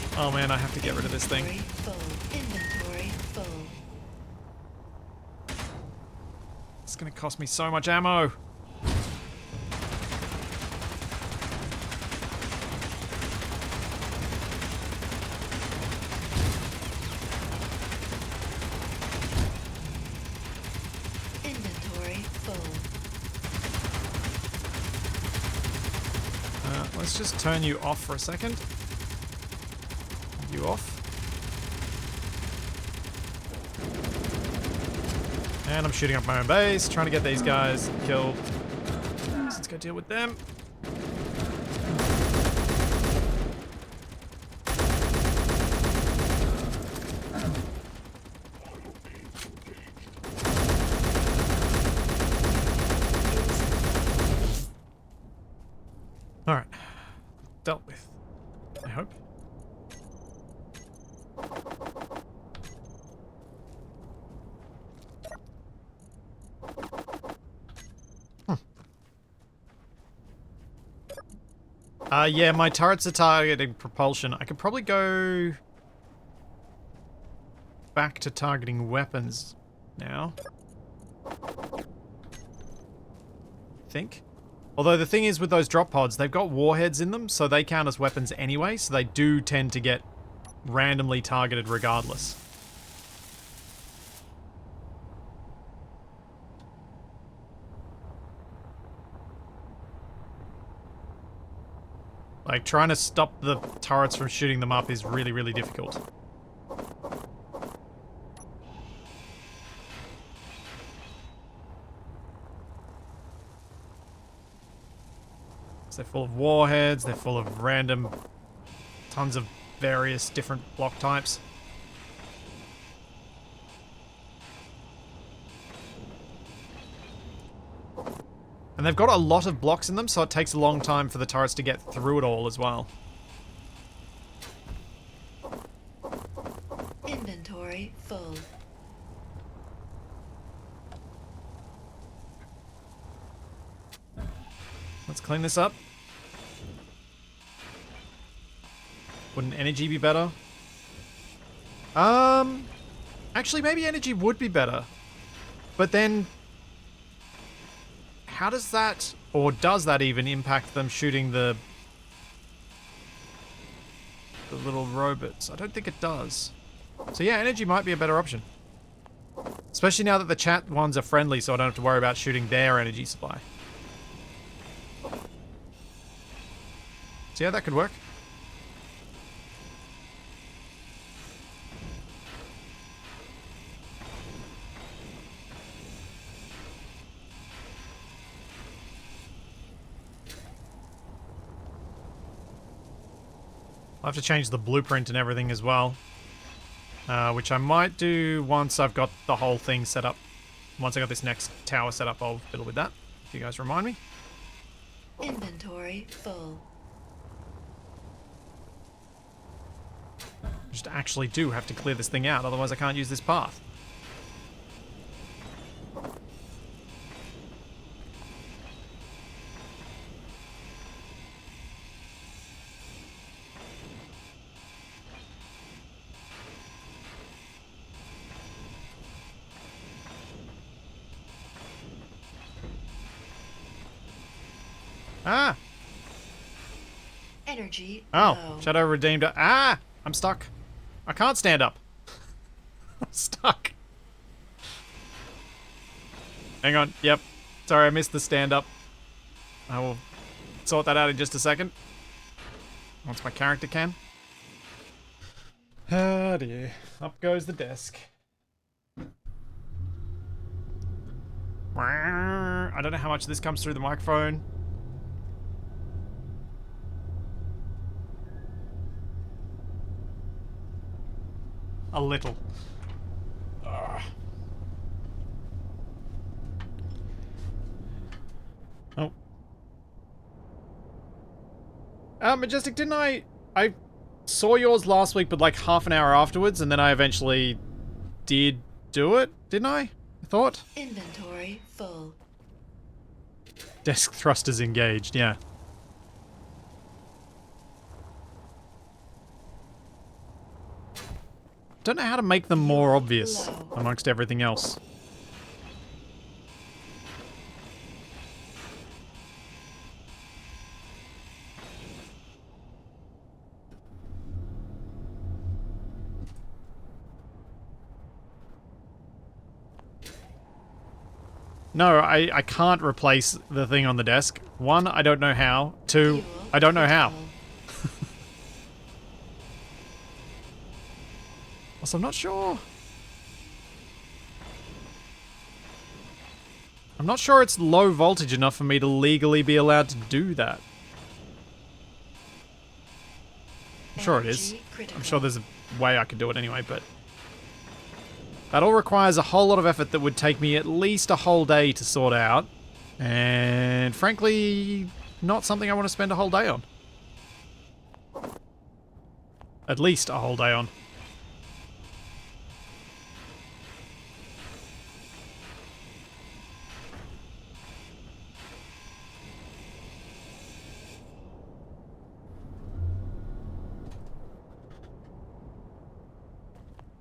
full. Oh man, I have to get rid of this thing. Inventory full. Inventory full. It's gonna cost me so much ammo. Inventory full. Let's just turn you off for a second. You off. And I'm shooting up my own base, trying to get these guys killed. Let's go deal with them. Alright. Dealt with. I hope. Yeah, my turrets are targeting propulsion. I could probably go back to targeting weapons now. I think. Although the thing is with those drop pods, they've got warheads in them, so they count as weapons anyway, so they do tend to get randomly targeted regardless. Like, trying to stop the turrets from shooting them up is really, really difficult. So they're full of warheads, they're full of random, tons of various different block types. And they've got a lot of blocks in them, so it takes a long time for the turrets to get through it all as well. Inventory full. Let's clean this up. Wouldn't energy be better? Actually, maybe energy would be better. But then, how does that, or does that even impact them shooting the little robots? I don't think it does. So yeah, energy might be a better option. Especially now that the chat ones are friendly, so I don't have to worry about shooting their energy supply. So yeah, that could work. I'll have to change the blueprint and everything as well. Which I might do once I've got the whole thing set up. Once I got this next tower set up, I'll fiddle with that. If you guys remind me. Inventory full. Just actually do have to clear this thing out, otherwise I can't use this path. Ah! Energy Oh, low. Shadow redeemed it. Ah! I'm stuck. I can't stand up. I'm stuck. Hang on. Yep. Sorry, I missed the stand up. I will sort that out in just a second. Once my character can. Oh dear. Up goes the desk. I don't know how much this comes through the microphone. A little. Ugh. Oh. Majestic, didn't I saw yours last week, but like half an hour afterwards, and then I eventually did do it, didn't I? I thought? Inventory full. Desk thrusters engaged, yeah. Don't know how to make them more obvious amongst everything else. No, I can't replace the thing on the desk. One, I don't know how. Two, Fuel I don't know how. full. Also, I'm not sure. I'm not sure it's low voltage enough for me to legally be allowed to do that. I'm sure it is. Energy critical. I'm sure there's a way I could do it anyway, but... that all requires a whole lot of effort that would take me at least a whole day to sort out. And frankly, not something I want to spend a whole day on. At least a whole day on.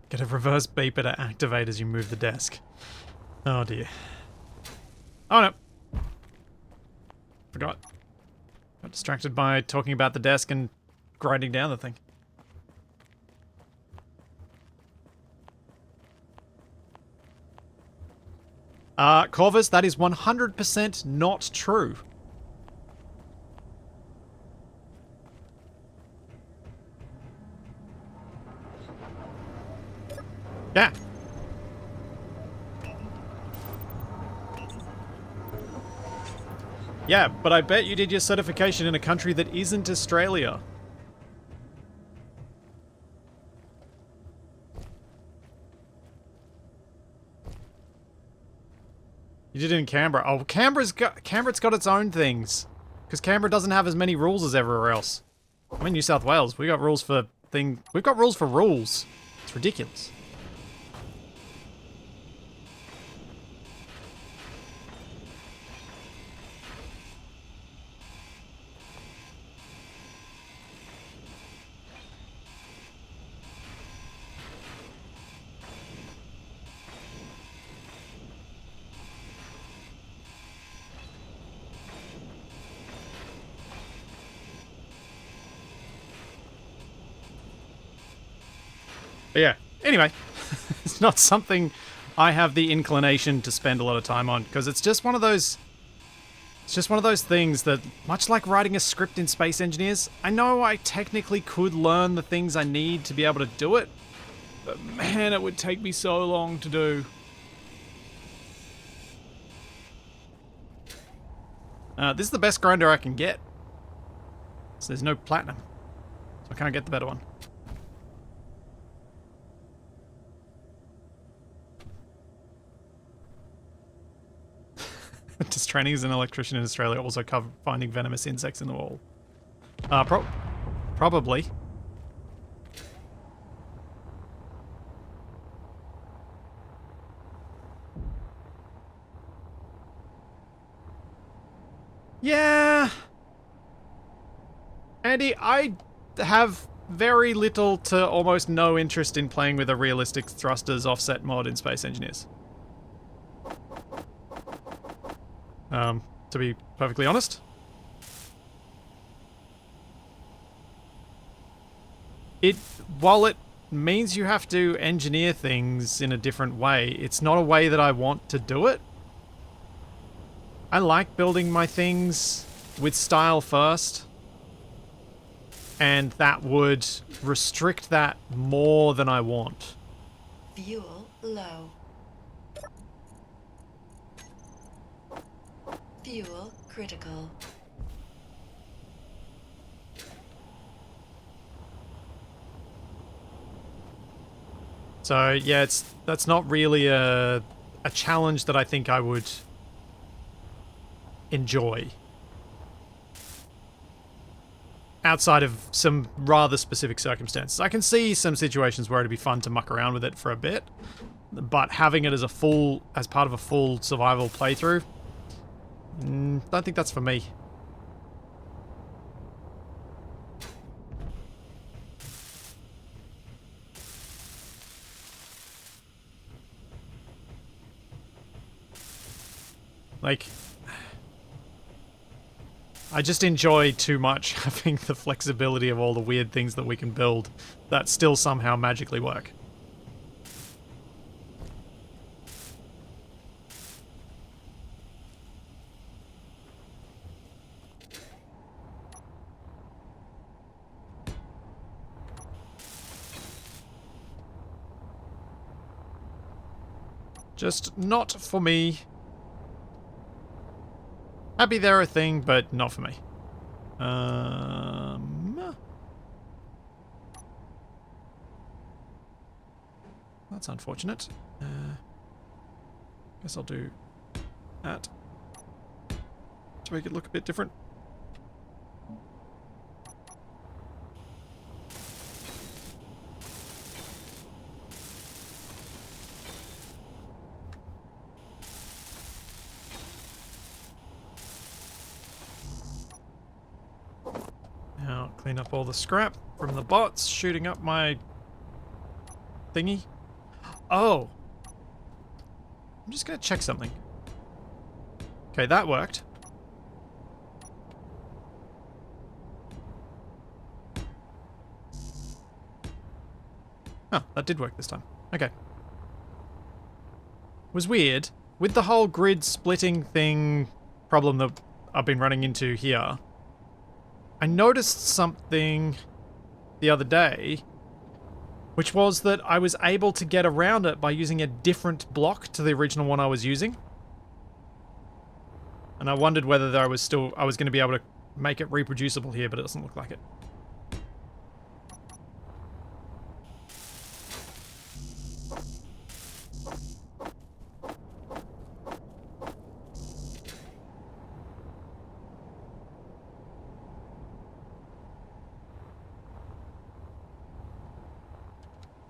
Get a reverse beeper to activate as you move the desk. Oh dear. Oh no. Forgot. Got distracted by talking about the desk and grinding down the thing. Corvus, that is 100% not true. Yeah. Yeah, but I bet you did your certification in a country that isn't Australia. You did it in Canberra. Oh, Canberra's got its own things. Because Canberra doesn't have as many rules as everywhere else. I'm in New South Wales. We've got rules for rules. It's ridiculous. But yeah, anyway, it's not something I have the inclination to spend a lot of time on, because it's just one of those things that, much like writing a script in Space Engineers, I know I technically could learn the things I need to be able to do it, but man, it would take me so long to do. This is the best grinder I can get. So there's no platinum, so I can't get the better one. Just training as an electrician in Australia, also finding venomous insects in the wall. Probably. Yeah. Andy, I have very little to almost no interest in playing with a realistic thrusters offset mod in Space Engineers. To be perfectly honest. while it means you have to engineer things in a different way, it's not a way that I want to do it. I like building my things with style first, and that would restrict that more than I want. Fuel low. Fuel critical. So yeah, that's not really a challenge that I think I would enjoy. Outside of some rather specific circumstances. I can see some situations where it'd be fun to muck around with it for a bit, but having it as as part of a full survival playthrough, don't think that's for me. Like, I just enjoy too much having the flexibility of all the weird things that we can build that still somehow magically work. Just not for me. Happy they're a thing, but not for me. That's unfortunate. Guess I'll do that to make it look a bit different. Now clean up all the scrap from the bots shooting up my thingy. Oh! I'm just gonna check something. Okay, that worked. Oh, that did work this time. Okay. Was weird. With the whole grid splitting thing problem that I've been running into here, I noticed something the other day, which was that I was able to get around it by using a different block to the original one I was using. And I wondered whether I was going to be able to make it reproducible here, but it doesn't look like it.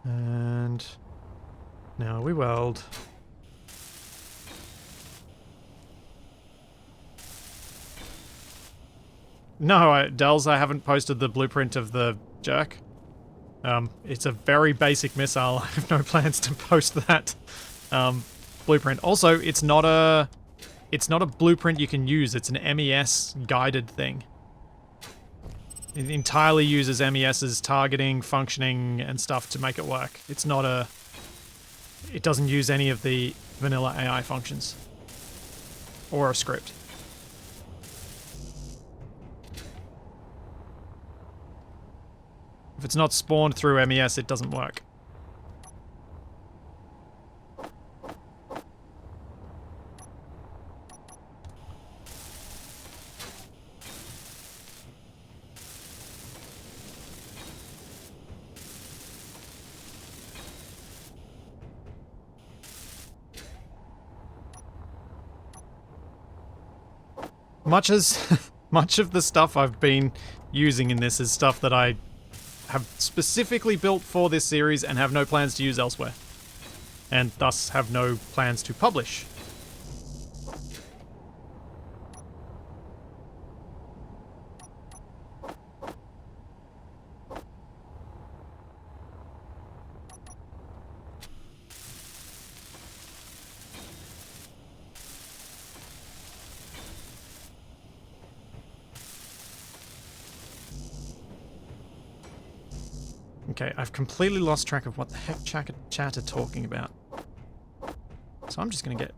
And now we weld. No, Dells, I haven't posted the blueprint of the jerk. It's a very basic missile. I have no plans to post that blueprint. Also, it's not a blueprint you can use. It's an MES guided thing. It entirely uses MES's targeting, functioning, and stuff to make it work. It's not a... It doesn't use any of the vanilla AI functions. Or a script. If it's not spawned through MES, it doesn't work. Much of the stuff I've been using in this is stuff that I have specifically built for this series and have no plans to use elsewhere. And thus have no plans to publish. Okay, I've completely lost track of what the heck chat are talking about. So I'm just going to get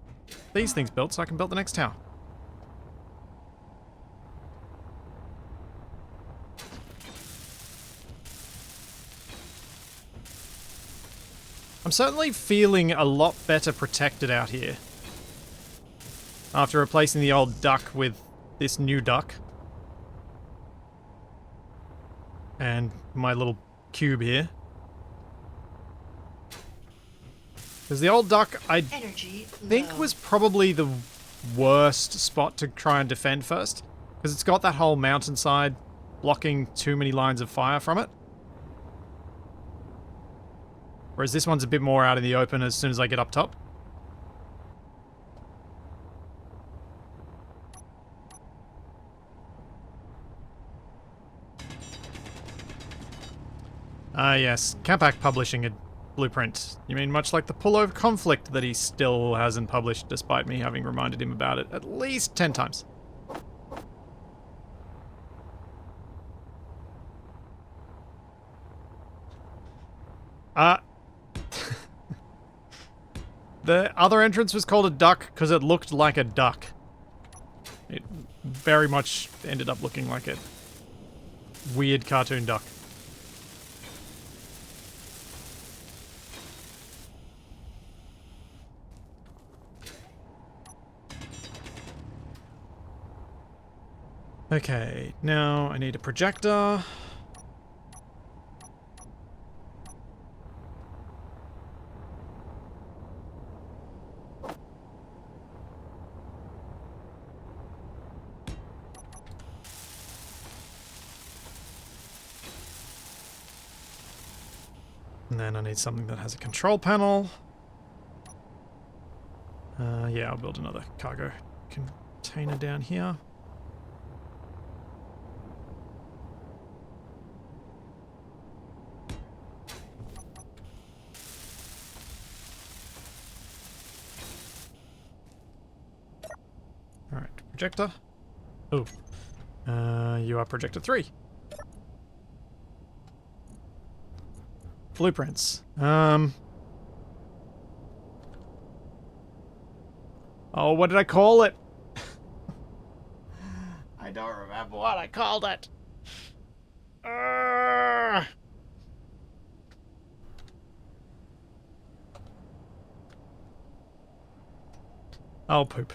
these things built so I can build the next tower. I'm certainly feeling a lot better protected out here. After replacing the old duck with this new duck. And my little cube here. Because the old duck, I Energy think low. was probably the worst spot to try and defend first. Because it's got that whole mountainside blocking too many lines of fire from it. Whereas this one's a bit more out in the open as soon as I get up top. Ah yes, Capac publishing a blueprint. You mean much like the Pullo conflict that he still hasn't published despite me having reminded him about it at least 10 times. The other entrance was called a duck because it looked like a duck. It very much ended up looking like a weird cartoon duck. Okay, now I need a projector. And then I need something that has a control panel. Yeah, I'll build another cargo container down here. Alright, projector. Oh. You are projector 3. Blueprints. Oh, what did I call it? I don't remember what I called it. Oh, poop.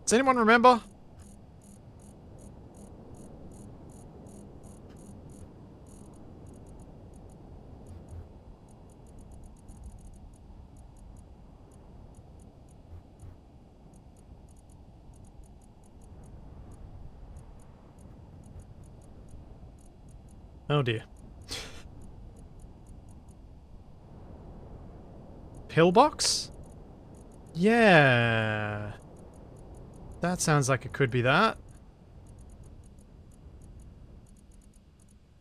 Does anyone remember? Oh dear. Pillbox? Yeah. That sounds like it could be that.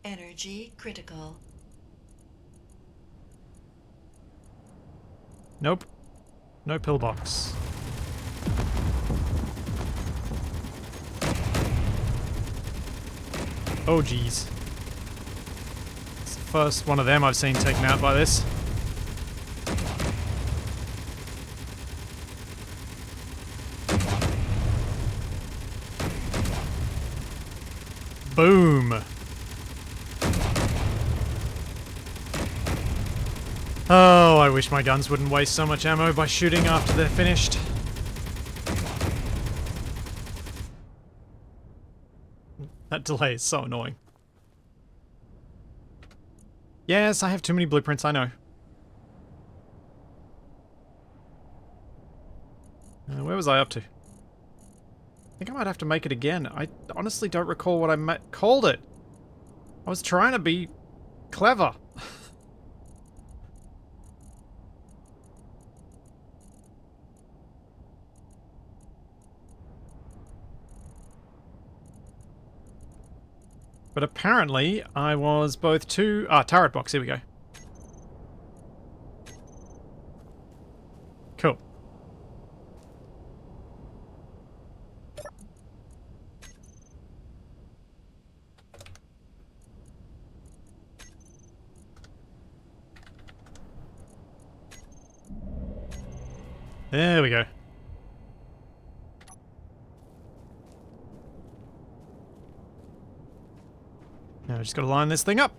Energy critical. Nope. No pillbox. Oh geez. It's the first one of them I've seen taken out by this. Boom. Oh, I wish my guns wouldn't waste so much ammo by shooting after they're finished. That delay is so annoying. Yes, I have too many blueprints, I know. Where was I up to? I think I might have to make it again. I honestly don't recall what I called it. I was trying to be clever. But apparently, I was both too... Ah, turret box, here we go. Cool. There we go. Now I just got to line this thing up.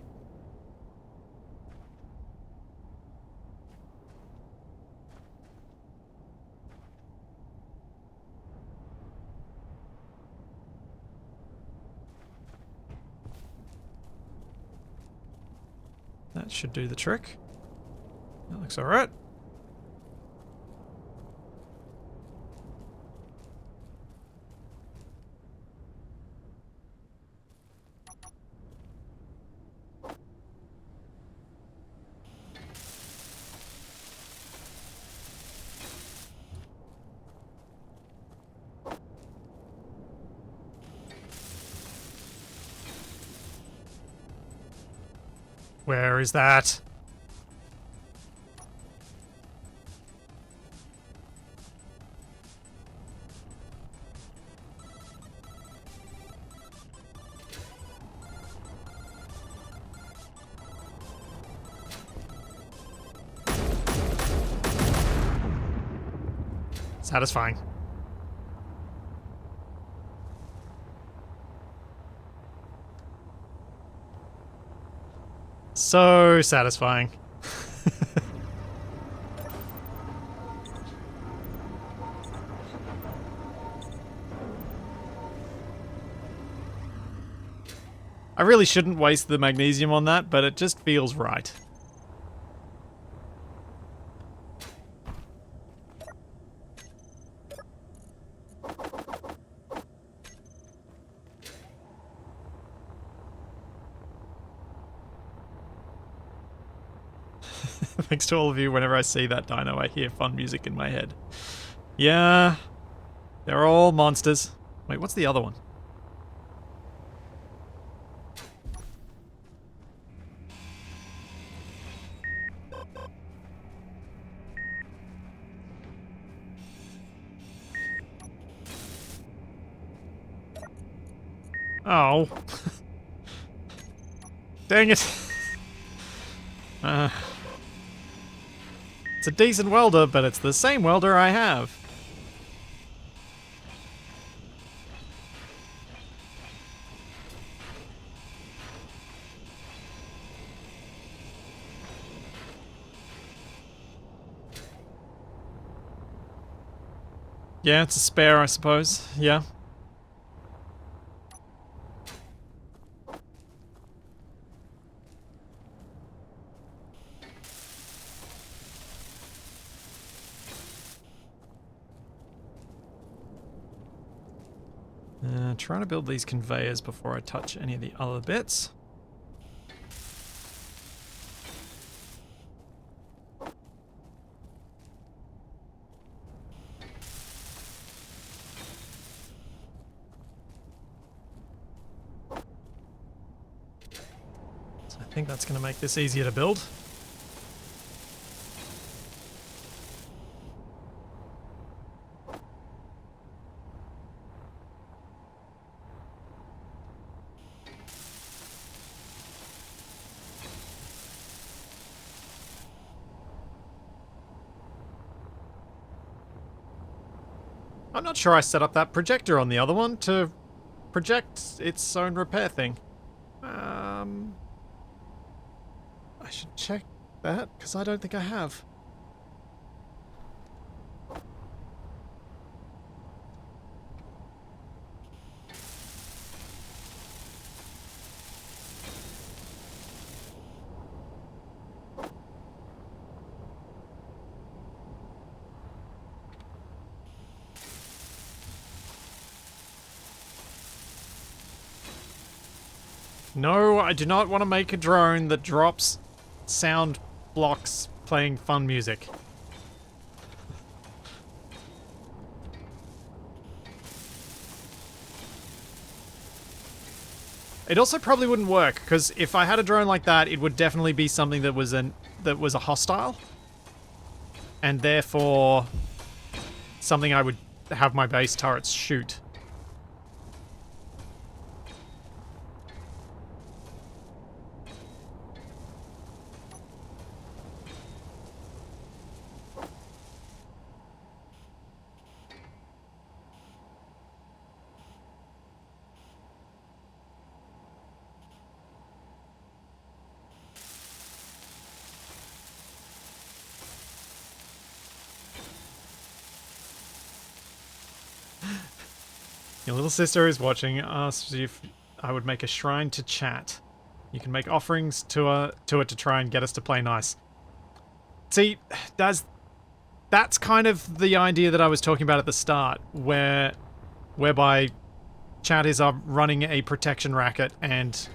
That should do the trick. That looks alright. Where is that? Satisfying. So satisfying. I really shouldn't waste the magnesium on that, but it just feels right. Thanks to all of you. Whenever I see that dino, I hear fun music in my head. Yeah, they're all monsters. Wait, what's the other one? Oh. Dang it. It's a decent welder, but it's the same welder I have. Yeah, it's a spare, I suppose. Yeah. Trying to build these conveyors before I touch any of the other bits. So I think that's going to make this easier to build. I'm not sure I set up that projector on the other one to project its own repair thing. I should check that, because I don't think I have. No, I do not want to make a drone that drops sound blocks playing fun music. It also probably wouldn't work, because if I had a drone like that, it would definitely be something that was a hostile. And therefore something I would have my base turrets shoot. Your little sister is watching. Asked if I would make a shrine to chat. You can make offerings to it to try and get us to play nice. See, that's kind of the idea that I was talking about at the start, whereby chat is running a protection racket and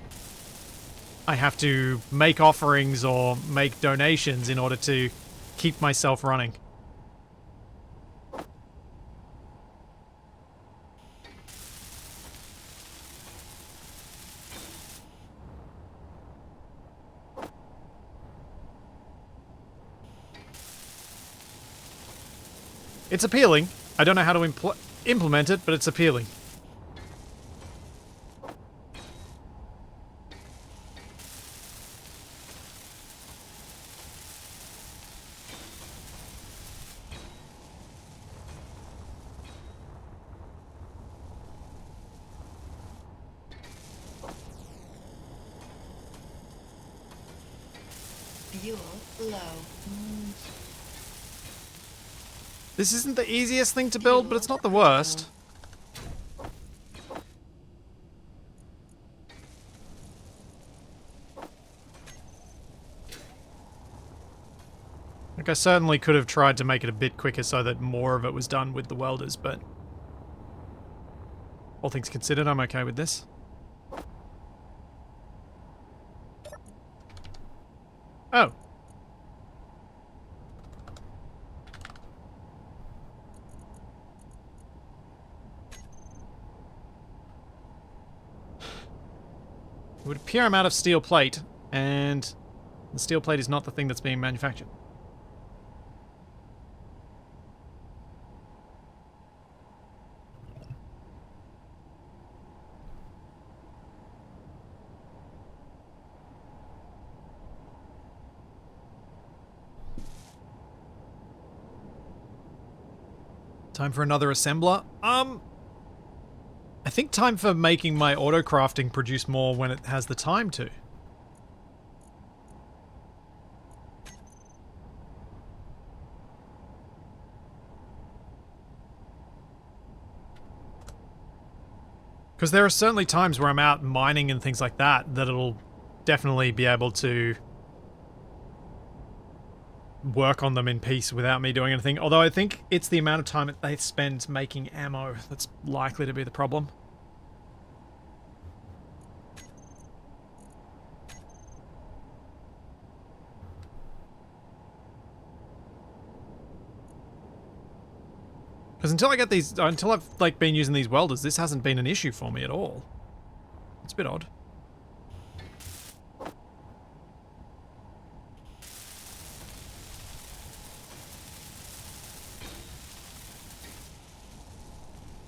I have to make offerings or make donations in order to keep myself running. It's appealing. I don't know how to implement it, but it's appealing. Fuel low. This isn't the easiest thing to build, but it's not the worst. Like, I certainly could have tried to make it a bit quicker so that more of it was done with the welders, but all things considered, I'm okay with this. Oh. It would appear I'm out of steel plate, and the steel plate is not the thing that's being manufactured. Time for another assembler? I think time for making my auto crafting produce more when it has the time to. Because there are certainly times where I'm out mining and things like that it'll definitely be able to work on them in peace without me doing anything. Although I think it's the amount of time that they spend making ammo that's likely to be the problem. Because until I get these, until I've like been using these welders, this hasn't been an issue for me at all. It's a bit odd.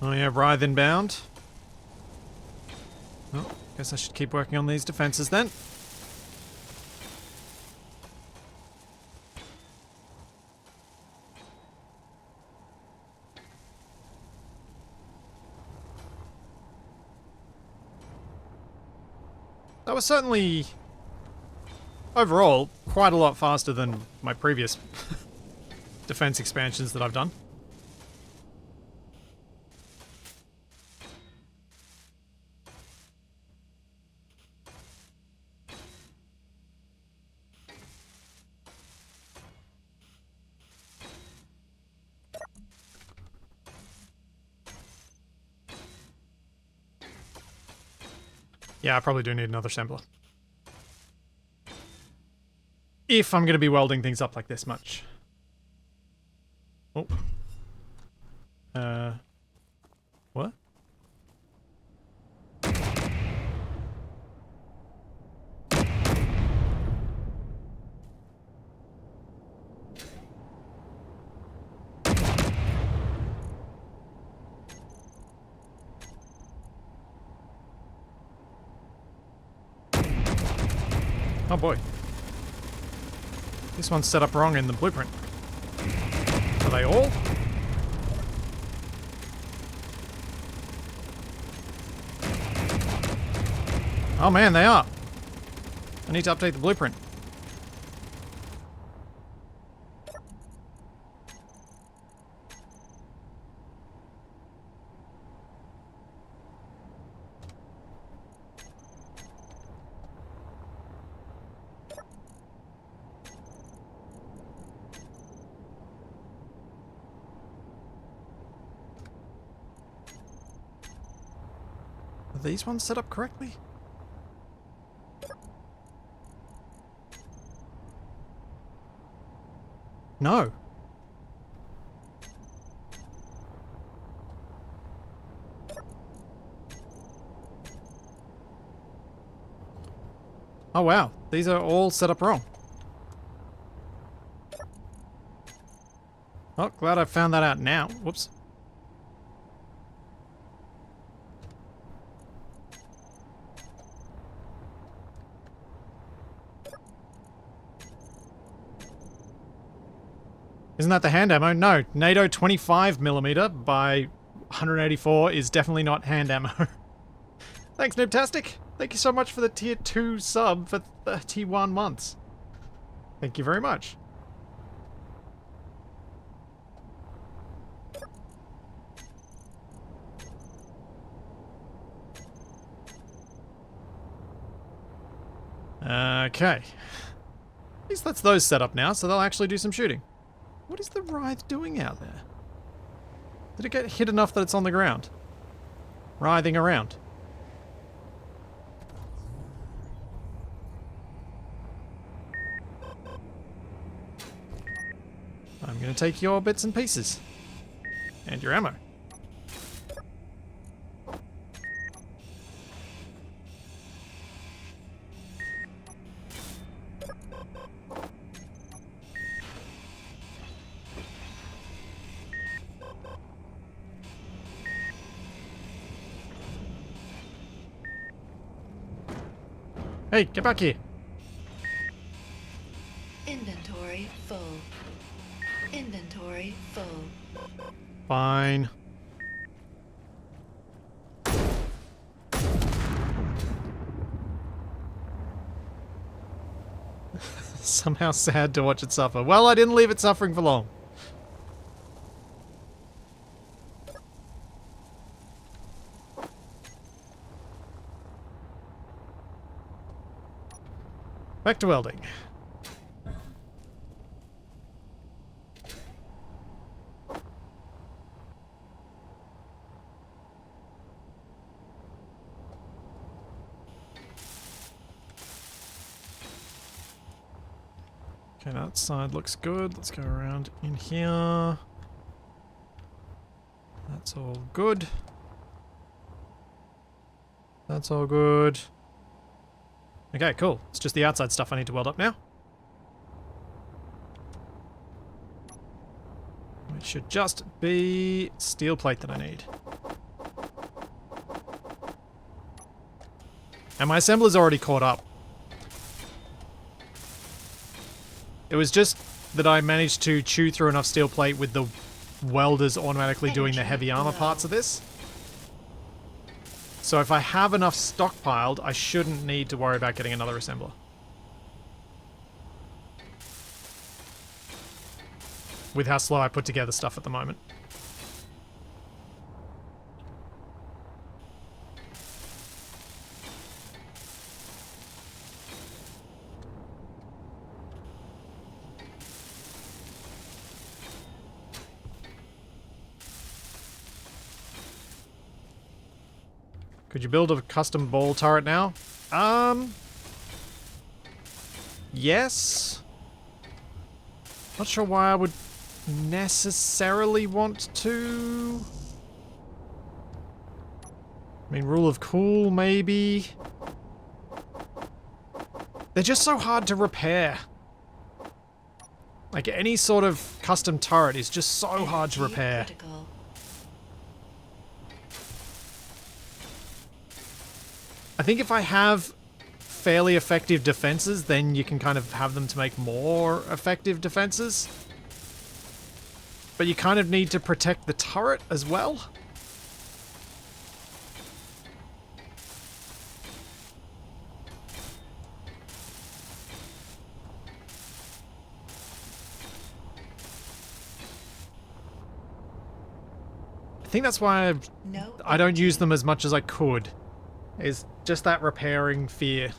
Oh yeah, writhe inbound. Well, guess I should keep working on these defenses then. That was certainly, overall, quite a lot faster than my previous defense expansions that I've done. Yeah, I probably do need another assembler. If I'm going to be welding things up like this much. Oh. What? Oh boy. This one's set up wrong in the blueprint. Are they all? Oh man, they are. I need to update the blueprint. Are these ones set up correctly? No. Oh wow, these are all set up wrong. Oh, glad I found that out now. Whoops. Isn't that the hand ammo? No, NATO 25mm by 184 is definitely not hand ammo. Thanks, Noobtastic. Thank you so much for the tier 2 sub for 31 months. Thank you very much. Okay. At least that's those set up now, so they'll actually do some shooting. What is the Writhe doing out there? Did it get hit enough that it's on the ground? Writhing around. I'm gonna take your bits and pieces. And your ammo. Hey, get back here. Inventory full. Inventory full. Fine. Somehow sad to watch it suffer. Well, I didn't leave it suffering for long. Back to welding. Okay, that side looks good. Let's go around in here. That's all good. That's all good. Okay, cool. It's just the outside stuff I need to weld up now. It should just be steel plate that I need. And my assembler's already caught up. It was just that I managed to chew through enough steel plate with the welders automatically doing the heavy armor parts of this. So if I have enough stockpiled, I shouldn't need to worry about getting another assembler. With how slow I put together stuff at the moment. Could you build a custom ball turret now? Yes. Not sure why I would necessarily want to. I mean, rule of cool, maybe. They're just so hard to repair. Like, any sort of custom turret is just so hard to repair. Critical. I think if I have fairly effective defenses, then you can kind of have them to make more effective defenses. But you kind of need to protect the turret as well. I think that's why I don't use them as much as I could. Is just that repairing fear.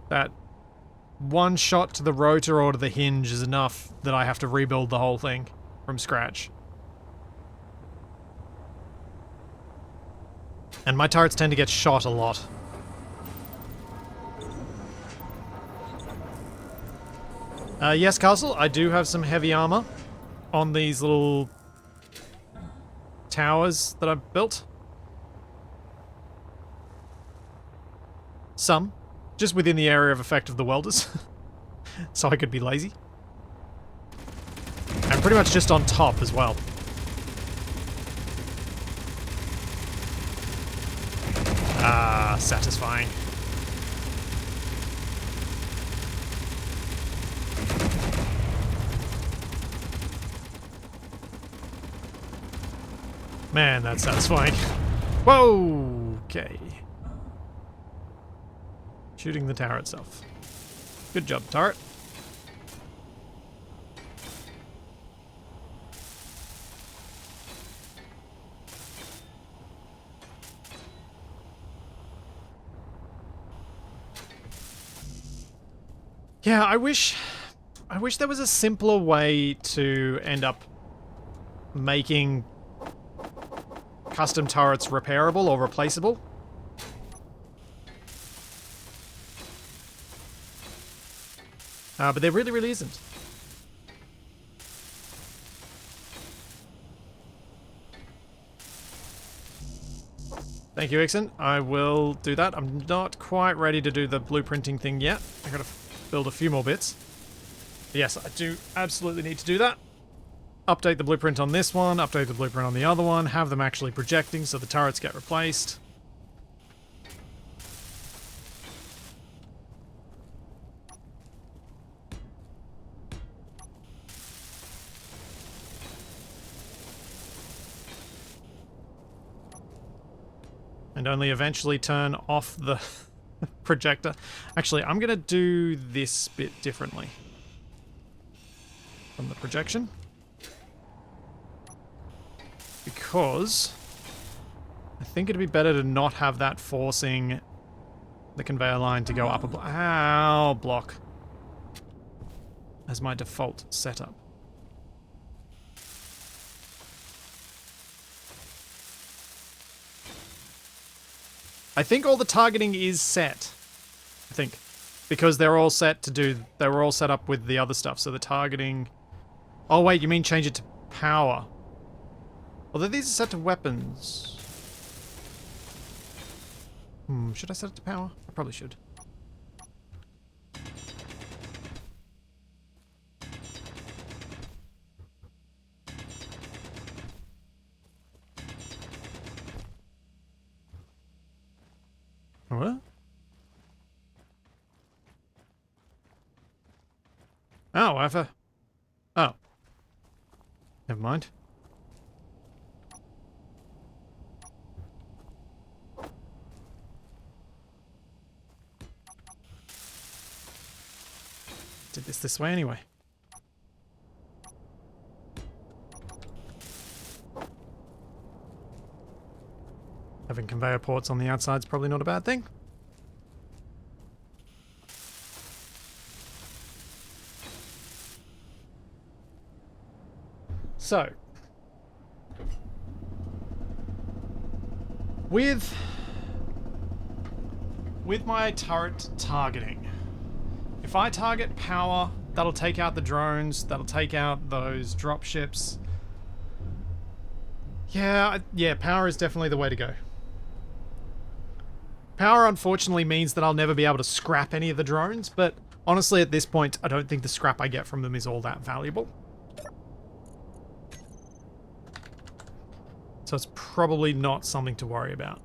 That one shot to the rotor or to the hinge is enough that I have to rebuild the whole thing from scratch. And my turrets tend to get shot a lot. Yes, Castle, I do have some heavy armor on these little towers that I've built. Some. Just within the area of effect of the welders. So I could be lazy. And pretty much just on top as well. Ah, satisfying. Man, that's satisfying. Whoa! Okay. Shooting the tower itself. Good job, turret. Yeah, I wish there was a simpler way to end up making custom turrets repairable or replaceable. But there really, really isn't. Thank you, Ixon. I will do that. I'm not quite ready to do the blueprinting thing yet. I gotta build a few more bits. But yes, I do absolutely need to do that. Update the blueprint on this one, update the blueprint on the other one, have them actually projecting so the turrets get replaced. And only eventually turn off the projector. Actually, I'm going to do this bit differently from the projection. Because I think it'd be better to not have that forcing the conveyor line to go up a block. Ow, block. As my default setup. I think all the targeting is set. I think. Because they're all set to do... They were all set up with the other stuff, so the targeting... Oh wait, you mean change it to power. Although these are set to weapons. Should I set it to power? I probably should. What? Oh, I have a... Oh. Never mind. Did this way anyway. Having conveyor ports on the outside is probably not a bad thing. So, with my turret targeting, if I target power, that'll take out the drones, that'll take out those dropships. Yeah, power is definitely the way to go. Power, unfortunately, means that I'll never be able to scrap any of the drones, but honestly, at this point, I don't think the scrap I get from them is all that valuable. So it's probably not something to worry about.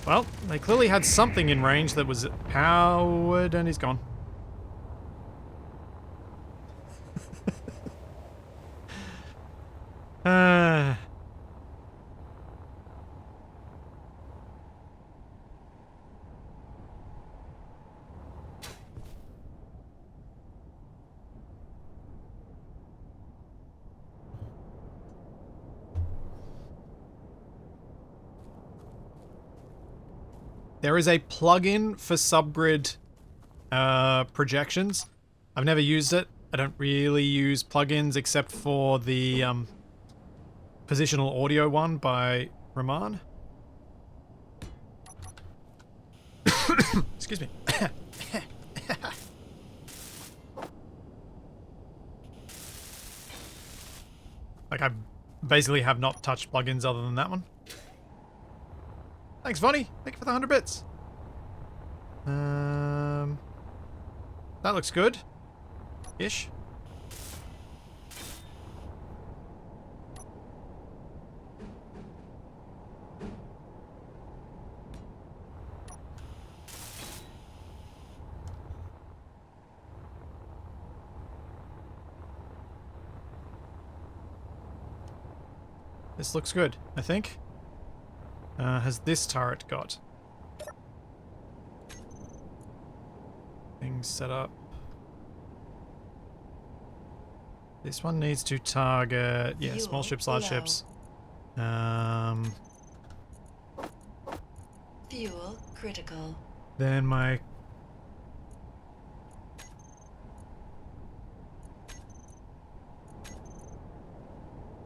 Well, they clearly had something in range that was powered, and he's gone. There is a plugin for subgrid projections. I've never used it. I don't really use plugins except for the positional audio one by Raman. Excuse me. Like, I basically have not touched plugins other than that one. Thanks, Vonnie. Thank you for the 100 bits. That looks good. Ish. This looks good, I think. Has this turret got things set up? This one needs to target, yeah, small ships, large ships. Fuel critical. Then my...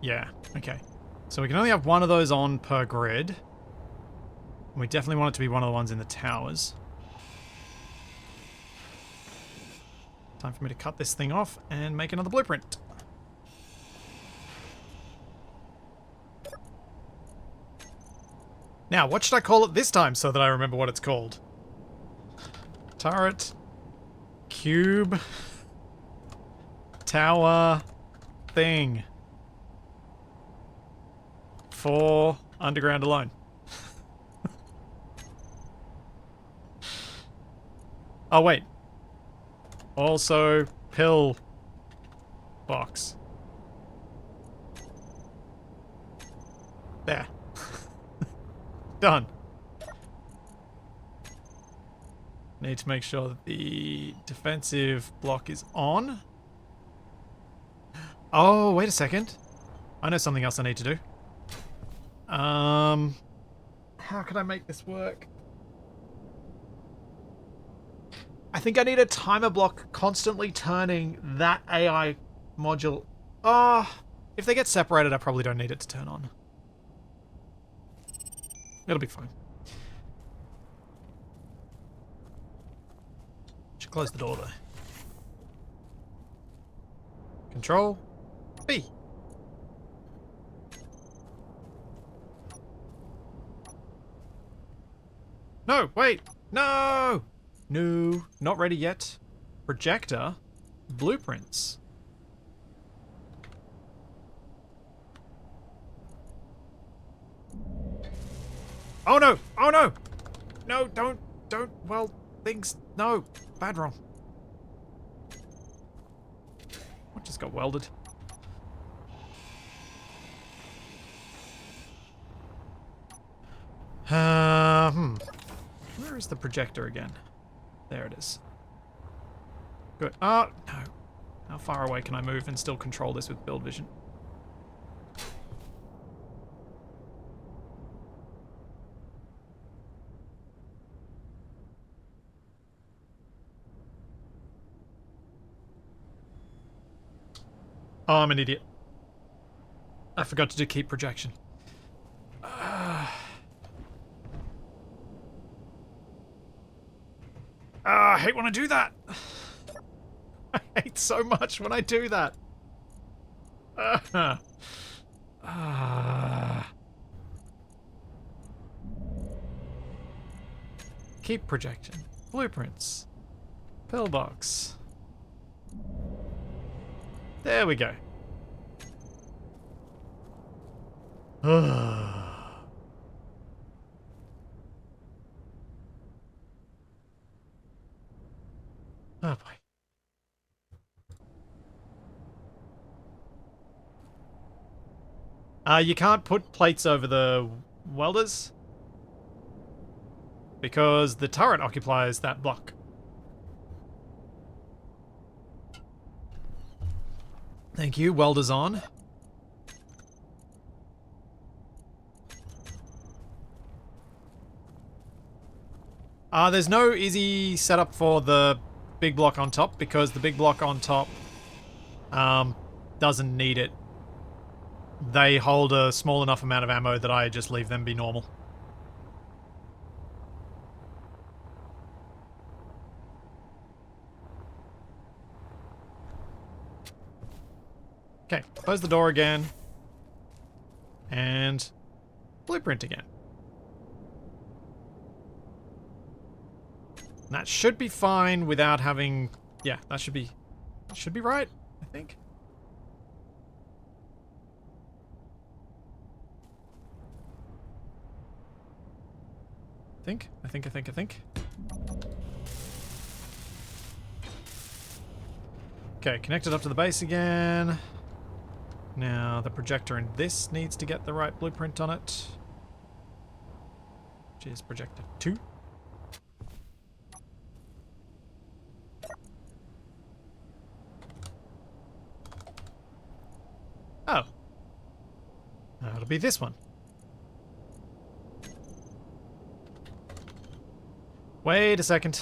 Yeah, okay. So we can only have one of those on per grid. We definitely want it to be one of the ones in the towers. Time for me to cut this thing off and make another blueprint. Now, what should I call it this time so that I remember what it's called? Turret. Cube. Tower. Thing. For underground alone. Oh, wait. Also, pill box. There. Done. Need to make sure that the defensive block is on. Oh, wait a second. I know something else I need to do. How can I make this work? I think I need a timer block constantly turning that AI module. If they get separated, I probably don't need it to turn on. It'll be fine. Should close the door though. Control B. No, wait. No! No, not ready yet. Projector. Blueprints. Oh no! Oh no! No, don't, well, things, no. Bad wrong. What just got welded? Where is the projector again? There it is. Good. Oh, no. How far away can I move and still control this with build vision? Oh, I'm an idiot. I forgot to do keep projection. I hate when I do that. I hate so much when I do that. Keep projection. Blueprints. Pillbox. There we go. Oh boy. You can't put plates over the welders because the turret occupies that block. Thank you. Welders on. There's no easy setup for the big block on top because the big block on top doesn't need it. They hold a small enough amount of ammo that I just leave them be normal. Okay, close the door again. And blueprint again. That should be fine without having... Yeah, that should be right, I think. I think. Okay, connected up to the base again. Now, the projector in this needs to get the right blueprint on it. Which is projector 2. Oh. It'll be this one. Wait a second.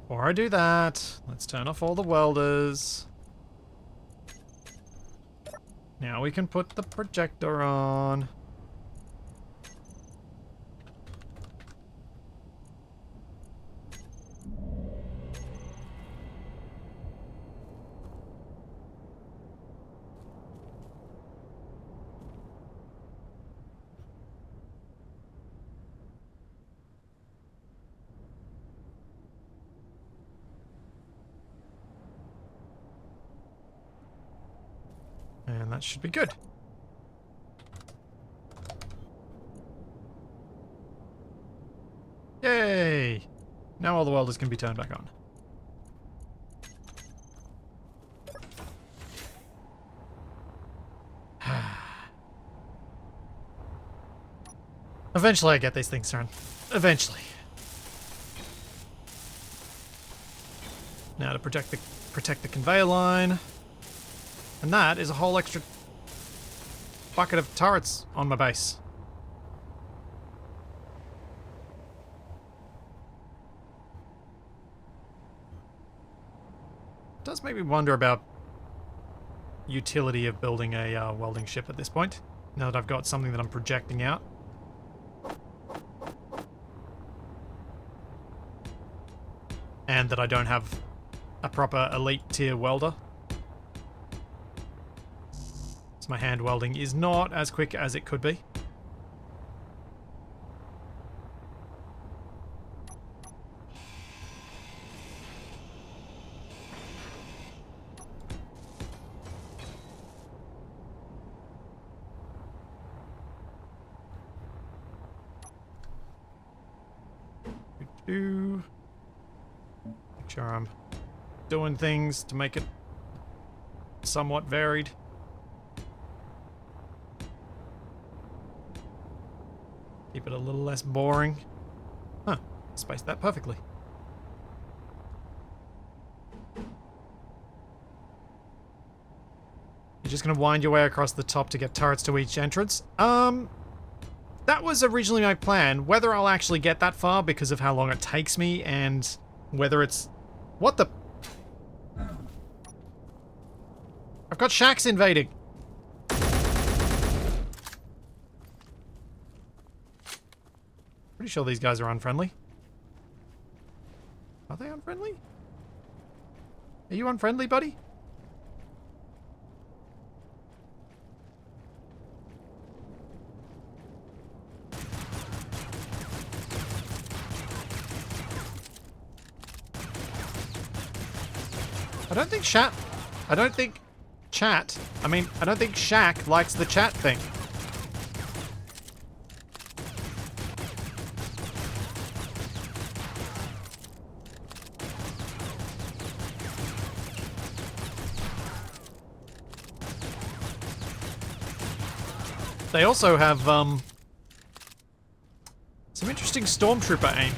Before I do that, let's turn off all the welders. Now we can put the projector on. And that should be good. Yay! Now all the welders can be turned back on. Eventually I get these things turned. Eventually. Now to protect the conveyor line. And that is a whole extra bucket of turrets on my base. It does make me wonder about utility of building a welding ship at this point, now that I've got something that I'm projecting out. And that I don't have a proper elite tier welder. So my hand welding is not as quick as it could be. Make sure I'm doing things to make it somewhat varied. Keep it a little less boring. Huh, spaced that perfectly. You're just gonna wind your way across the top to get turrets to each entrance? That was originally my plan. Whether I'll actually get that far because of how long it takes me and whether it's... What the... I've got shacks invading. Pretty sure these guys are unfriendly. Are they unfriendly? Are you unfriendly, buddy? I don't think Shaq likes the chat thing. They also have, some interesting stormtrooper aim.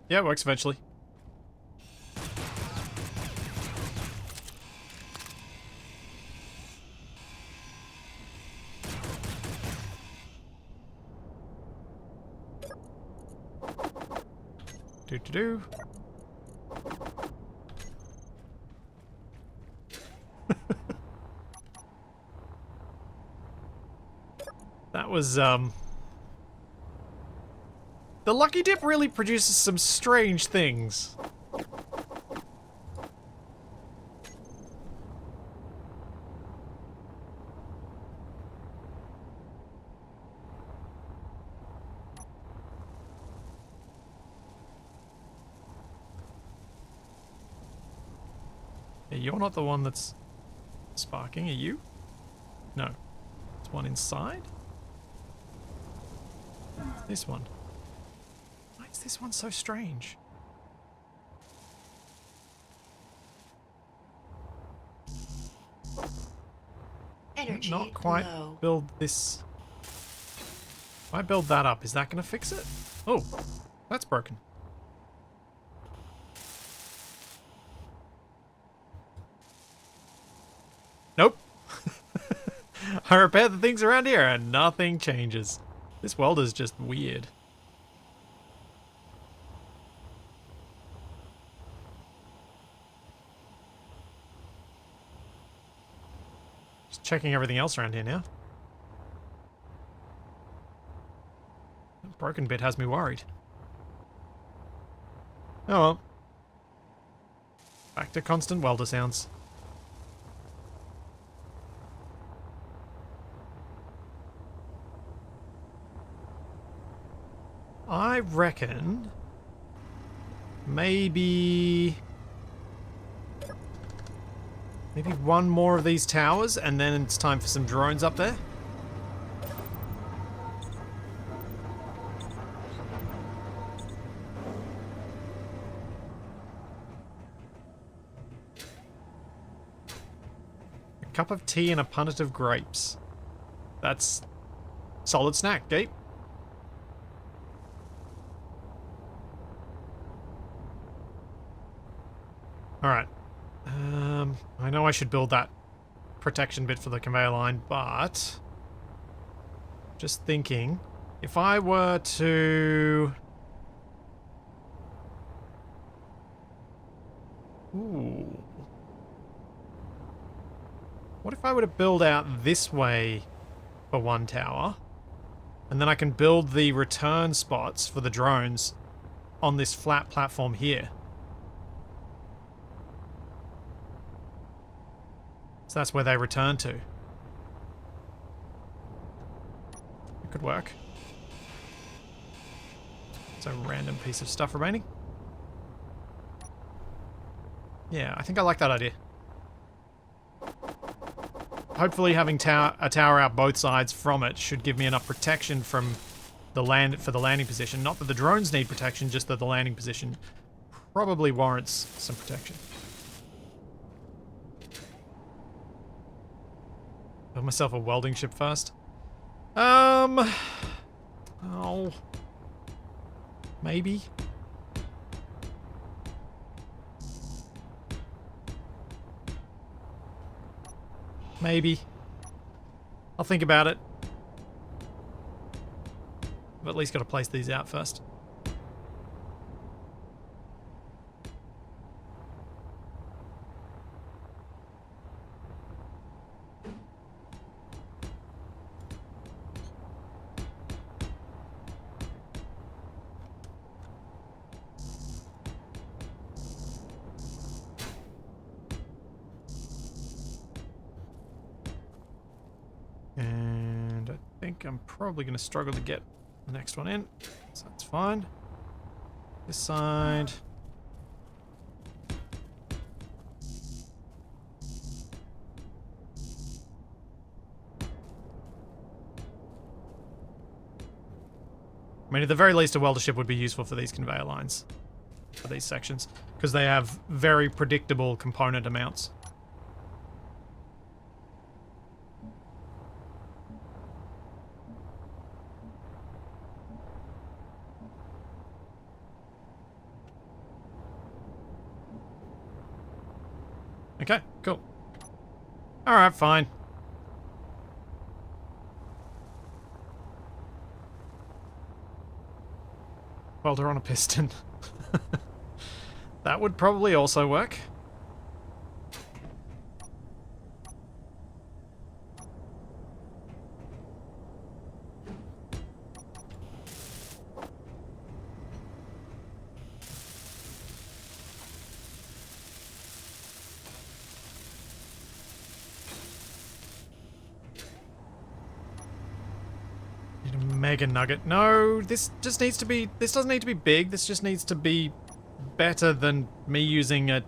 Yeah, it works eventually. Do. That was, The Lucky Dip really produces some strange things. Yeah, you're not the one that's sparking, are you? No. There's one inside? This one. Why is this one so strange? Energy Not quite low. build this. If I build that up, is that going to fix it? Oh, that's broken. Nope. I repair the things around here and nothing changes. This welder's just weird. Just checking everything else around here now. That broken bit has me worried. Oh well. Back to constant welder sounds. I reckon maybe one more of these towers and then it's time for some drones up there. A cup of tea and a punnet of grapes. That's solid snack, Gabe. Alright. I know I should build that protection bit for the conveyor line, but just thinking, if I were to... Ooh. What if I were to build out this way for one tower, and then I can build the return spots for the drones on this flat platform here? So that's where they return to. It could work. It's a random piece of stuff remaining. Yeah, I think I like that idea. Hopefully having a tower out both sides from it should give me enough protection from the for the landing position. Not that the drones need protection, just that the landing position probably warrants some protection. Build myself a welding ship first. Oh. Maybe. Maybe. I'll think about it. I've at least got to place these out first. And I think I'm probably going to struggle to get the next one in, so that's fine. This side. I mean, at the very least, a welder ship would be useful for these conveyor lines, for these sections, because they have very predictable component amounts. Okay, cool. Alright, fine. Welder on a piston. That would probably also work. Need a mega nugget. No, this just needs to be, this doesn't need to be big, this just needs to be better than me using a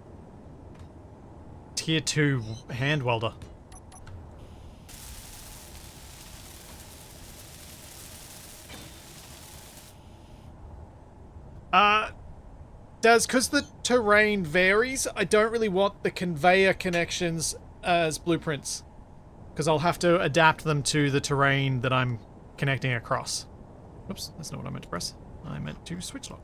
tier 2 hand welder. Because the terrain varies, I don't really want the conveyor connections as blueprints. Because I'll have to adapt them to the terrain that I'm connecting across. Oops, that's not what I meant to press. I meant to switch lock.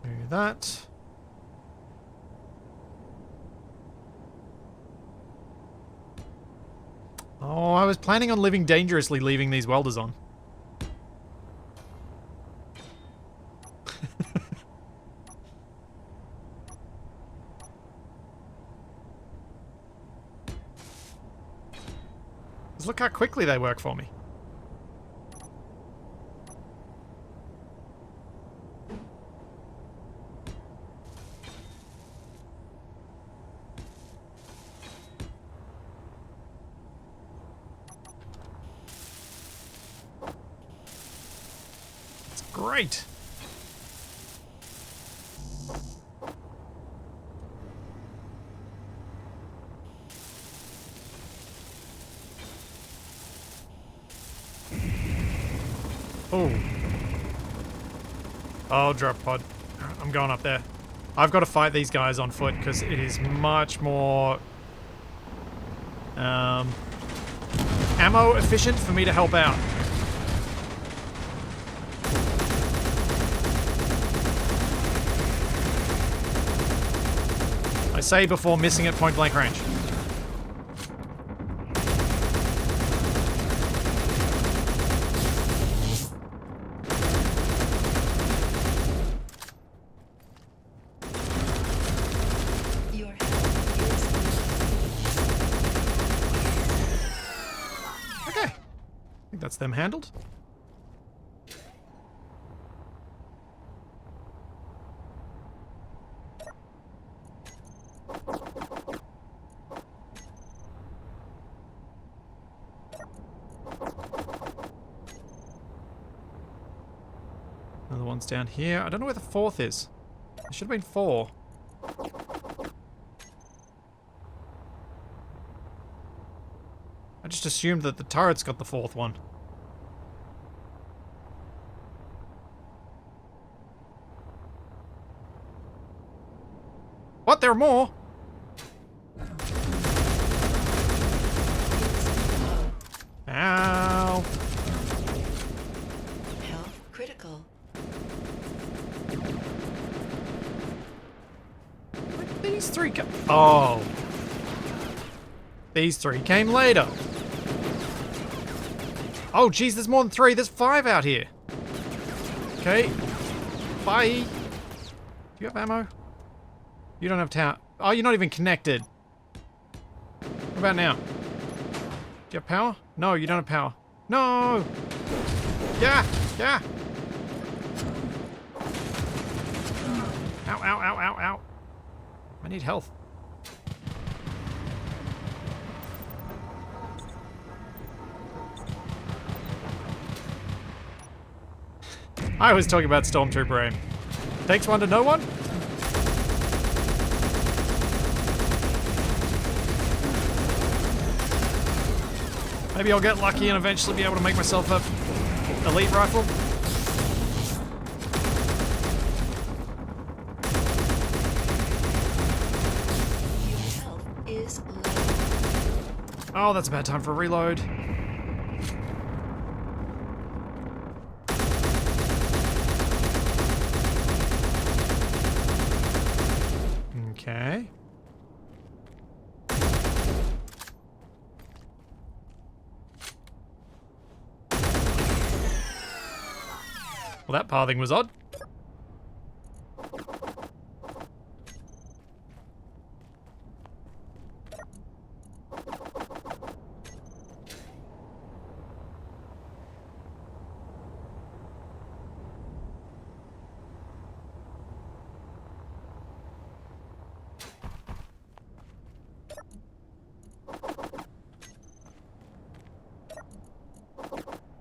Do that. Oh, I was planning on living dangerously, leaving these welders on. Just look how quickly they work for me. Great. Oh. Oh, drop pod. I'm going up there. I've got to fight these guys on foot because it is much more ammo efficient for me to help out. I say before missing at point blank range. Your health is Okay. I think that's them handled. Another one's down here. I don't know where the fourth is. There should have been 4. I just assumed that the turret's got the 4th one. What? There are more? Ow. health critical. Where did these 3 go? Oh. These 3 came later. Oh, geez, there's more than 3. There's 5 out here. Okay. Bye. Do you have ammo? You don't have tower. Oh, you're not even connected. What about now? Do you have power? No, you don't have power. No! Yeah! Yeah! Ow, ow, ow, ow, ow. I need health. I was talking about Stormtrooper aim. Takes one to know one? Maybe I'll get lucky and eventually be able to make myself a elite rifle. Your health is low. Oh, that's a bad time for a reload. Okay. Well, that pathing was odd.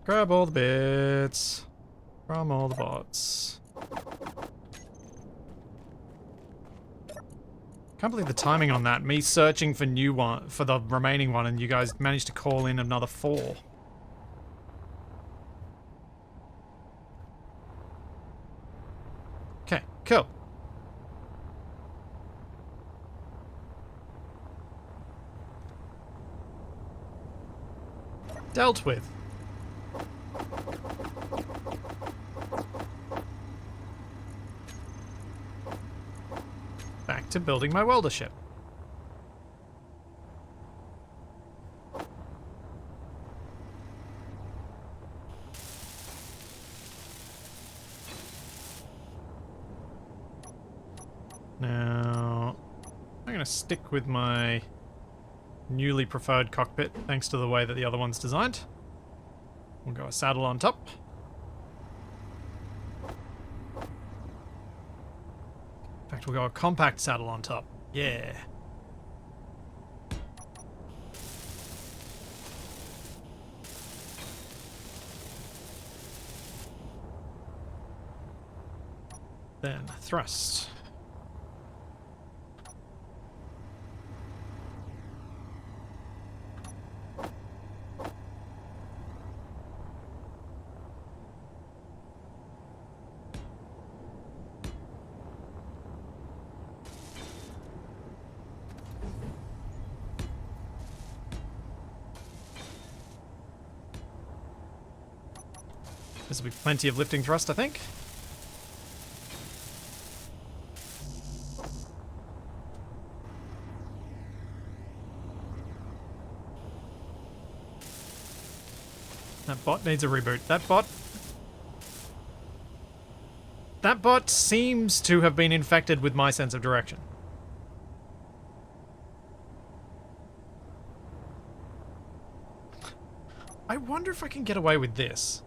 Grab all the bits from all the bots. Can't believe the timing on that. Me searching for the remaining one, and you guys managed to call in another 4. Okay, cool. Dealt with. Back to building my welder ship. Now, I'm going to stick with my newly preferred cockpit, thanks to the way that the other one's designed. We'll go a saddle on top. In fact, we'll go a compact saddle on top. Yeah. Then thrust. This will be plenty of lifting thrust, I think. That bot needs a reboot. That bot seems to have been infected with my sense of direction. I wonder if I can get away with this.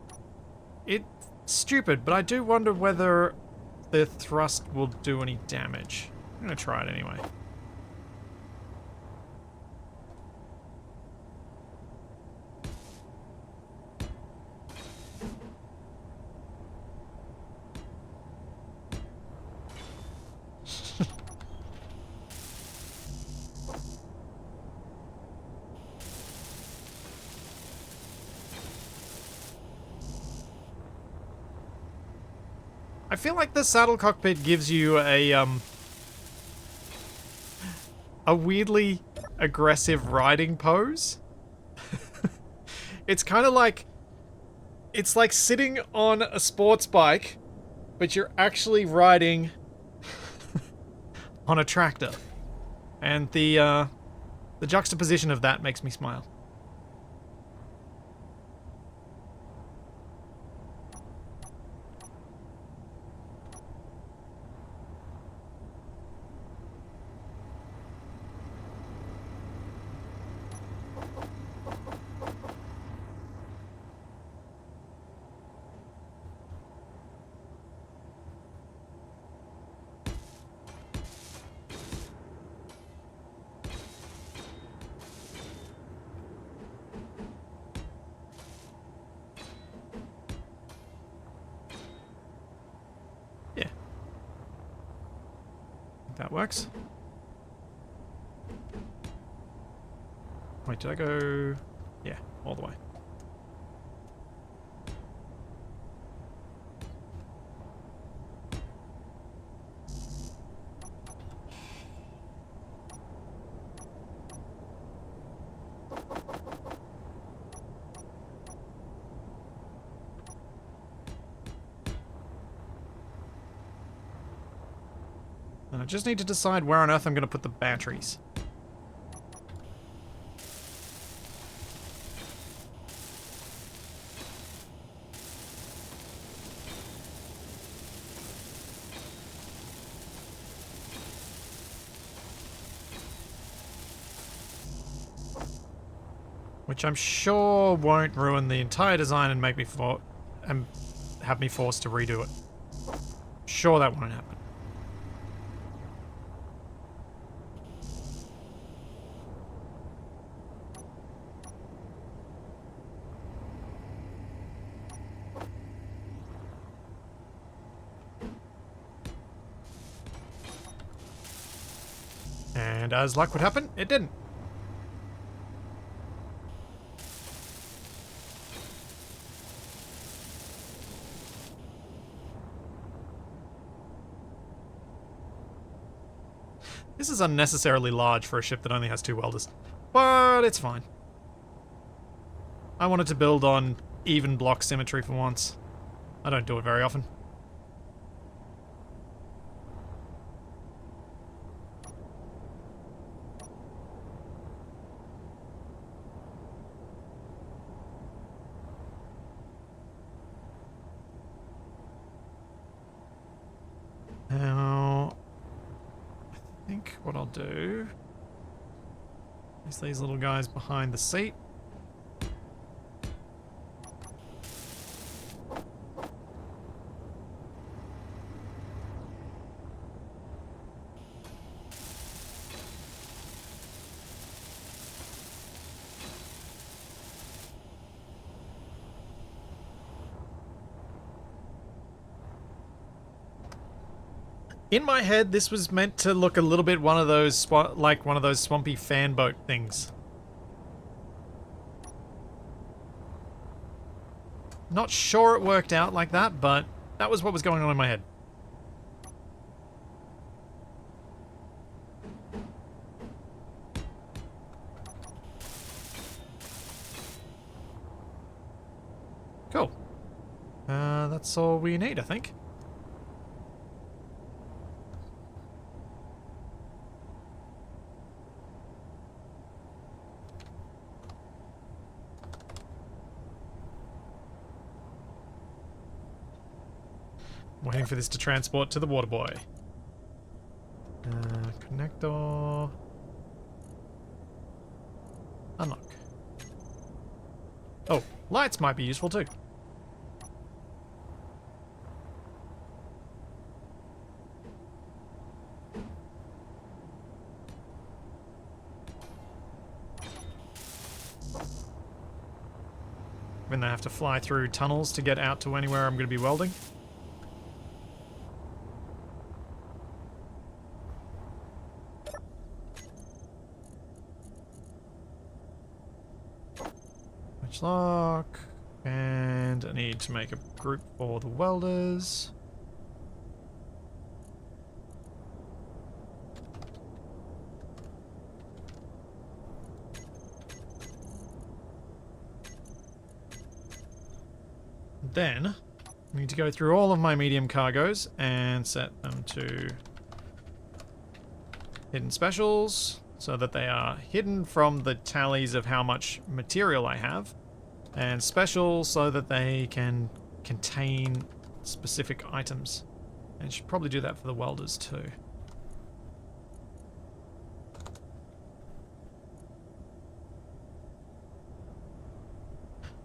It's stupid, but I do wonder whether the thrust will do any damage. I'm gonna try it anyway. I feel like the saddle cockpit gives you a weirdly aggressive riding pose. It's kind of like, it's like sitting on a sports bike, but you're actually riding on a tractor. And the juxtaposition of that makes me smile. Yeah. That works. Wait, did I go? Yeah, all the way. I just need to decide where on earth I'm going to put the batteries. Which I'm sure won't ruin the entire design and make me and have me forced to redo it. Sure that won't happen. And as luck would happen, it didn't. This is unnecessarily large for a ship that only has 2 welders, but it's fine. I wanted to build on even block symmetry for once. I don't do it very often. Now, I think what I'll do is these little guys behind the seat. In my head, this was meant to look a little bit like one of those swampy fan boat things. Not sure it worked out like that, but that was what was going on in my head. Cool. That's all we need, I think. Waiting for this to transport to the water boy. Connector. Unlock. Oh, lights might be useful too. When I have to fly through tunnels to get out to anywhere I'm going to be welding. Lock, and I need to make a group for the welders. Then I need to go through all of my medium cargoes and set them to hidden specials so that they are hidden from the tallies of how much material I have. And special so that they can contain specific items. And I should probably do that for the welders too.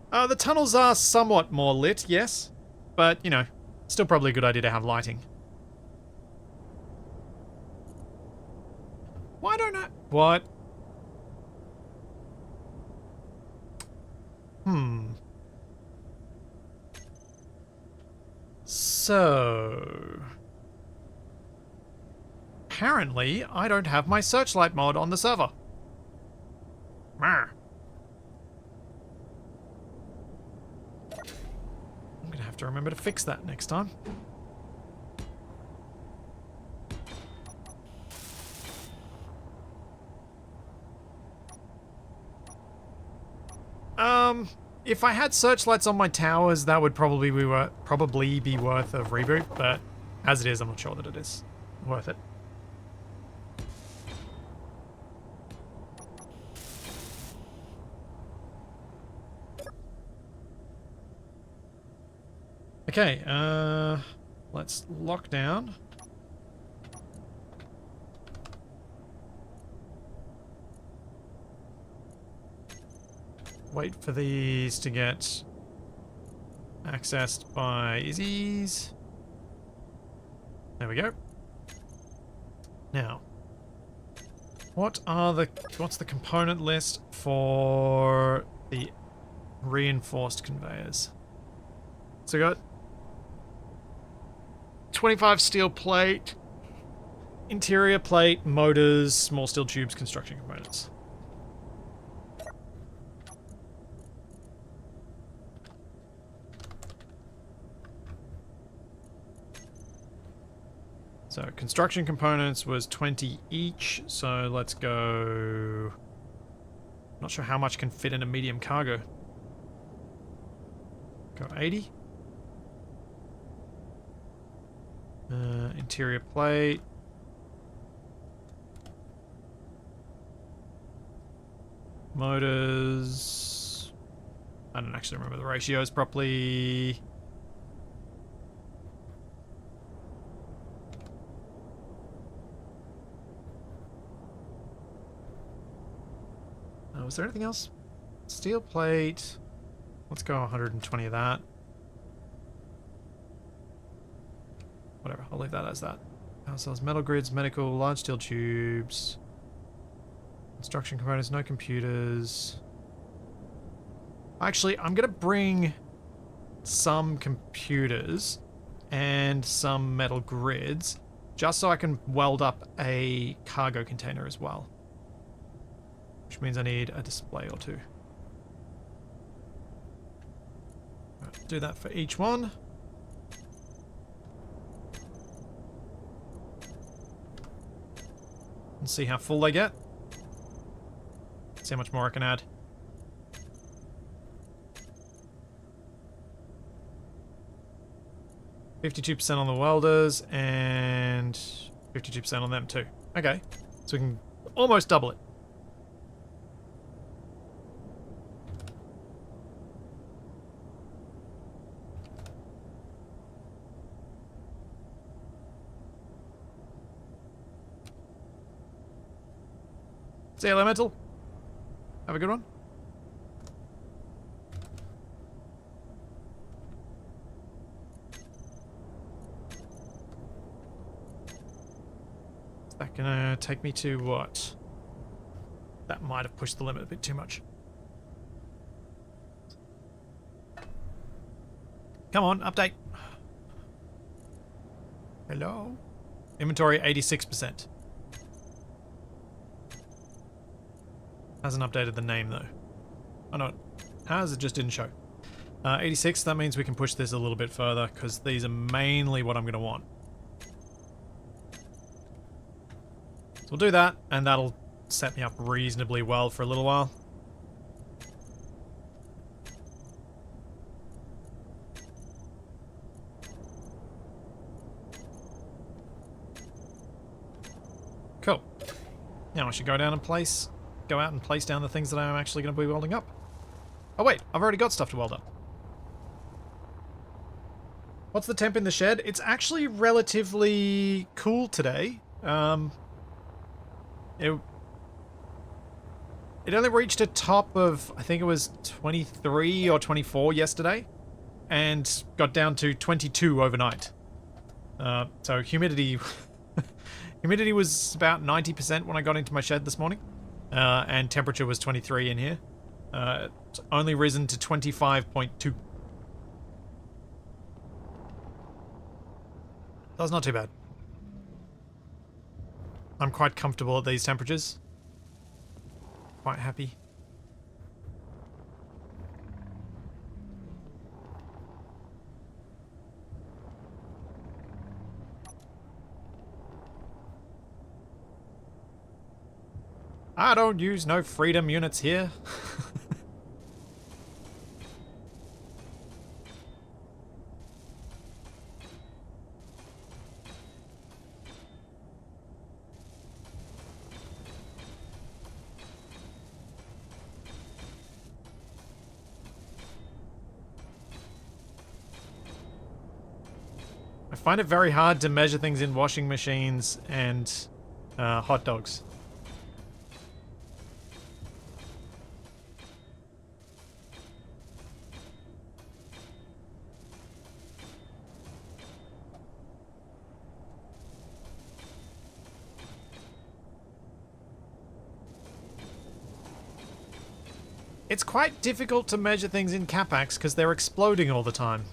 The tunnels are somewhat more lit, yes. But, you know, still probably a good idea to have lighting. Why don't I... What? So... apparently, I don't have my searchlight mod on the server. I'm gonna have to remember to fix that next time. If I had searchlights on my towers, that would probably be worth a reboot, but as it is, I'm not sure that it is worth it. Okay, let's lock down. Wait for these to get accessed by Izzy's. There we go. Now, what's the component list for the reinforced conveyors? So we got 25 steel plate, interior plate, motors, small steel tubes, construction components. So construction components was 20 each, so let's go... Not sure how much can fit in a medium cargo. Go 80. Interior plate. Motors. I don't actually remember the ratios properly. Was there anything else? Steel plate. Let's go 120 of that. Whatever, I'll leave that as that. Power cells, metal grids, medical, large steel tubes. Construction components, no computers. Actually, I'm gonna bring some computers and some metal grids just so I can weld up a cargo container as well. Which means I need a display or two. Right, do that for each one. And see how full they get. See how much more I can add. %52% on the welders and 52% on them too. Okay, so we can almost double it. See you, Elemental. Have a good one. Is that gonna take me to what? That might have pushed the limit a bit too much. Come on, update. Hello? Inventory 86%. Hasn't updated the name though. Oh no, it has, it just didn't show. 86, that means we can push this a little bit further because these are mainly what I'm going to want. So we'll do that and that'll set me up reasonably well for a little while. Cool. Now I should go down and go out and place down the things that I'm actually going to be welding up. Oh wait, I've already got stuff to weld up. What's the temp in the shed? It's actually relatively cool today. It only reached a top of, I think it was 23 or 24 yesterday, and got down to 22 overnight. So humidity, humidity was about 90% when I got into my shed this morning. And temperature was 23 in here. It's only risen to 25.2. That's not too bad. I'm quite comfortable at these temperatures. Quite happy. I don't use no freedom units here. find it very hard to measure things in washing machines and hot dogs. It's quite difficult to measure things in Capax because they're exploding all the time.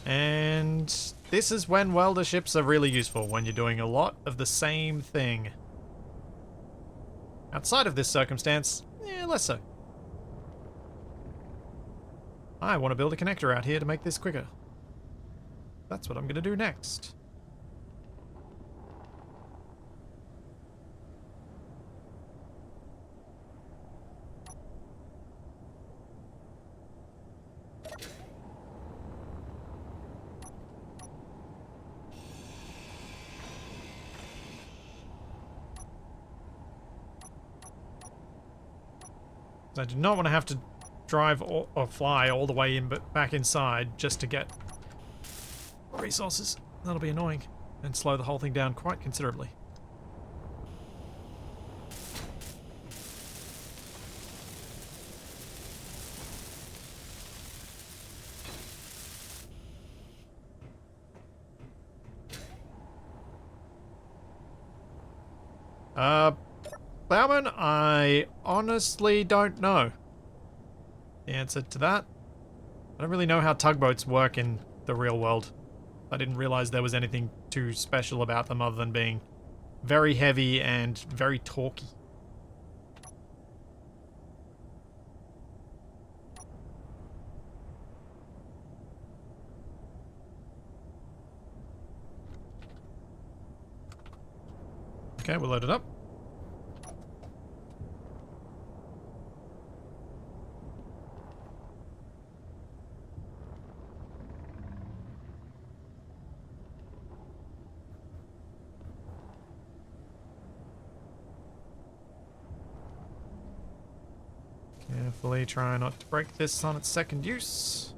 And this is when welder ships are really useful, when you're doing a lot of the same thing. Outside of this circumstance, less so. I want to build a connector out here to make this quicker. That's what I'm going to do next. I do not want to have to drive or fly all the way in, but back inside just to get resources. That'll be annoying and slow the whole thing down quite considerably. Plowman, I honestly don't know the answer to that. I don't really know how tugboats work in the real world. I didn't realize there was anything too special about them other than being very heavy and very torquey. Okay, we'll load it up. Carefully try not to break this on its second use.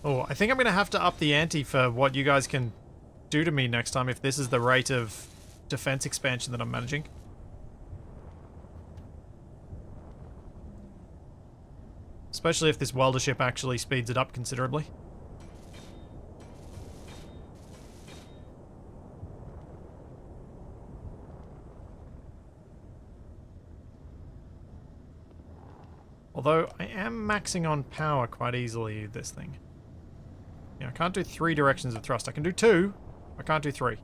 Oh, I think I'm going to have to up the ante for what you guys can do to me next time if this is the rate of defense expansion that I'm managing. Especially if this welder ship actually speeds it up considerably. Although I am maxing on power quite easily, this thing. Yeah, I can't do 3 directions of thrust. I can do 2. I can't do 3.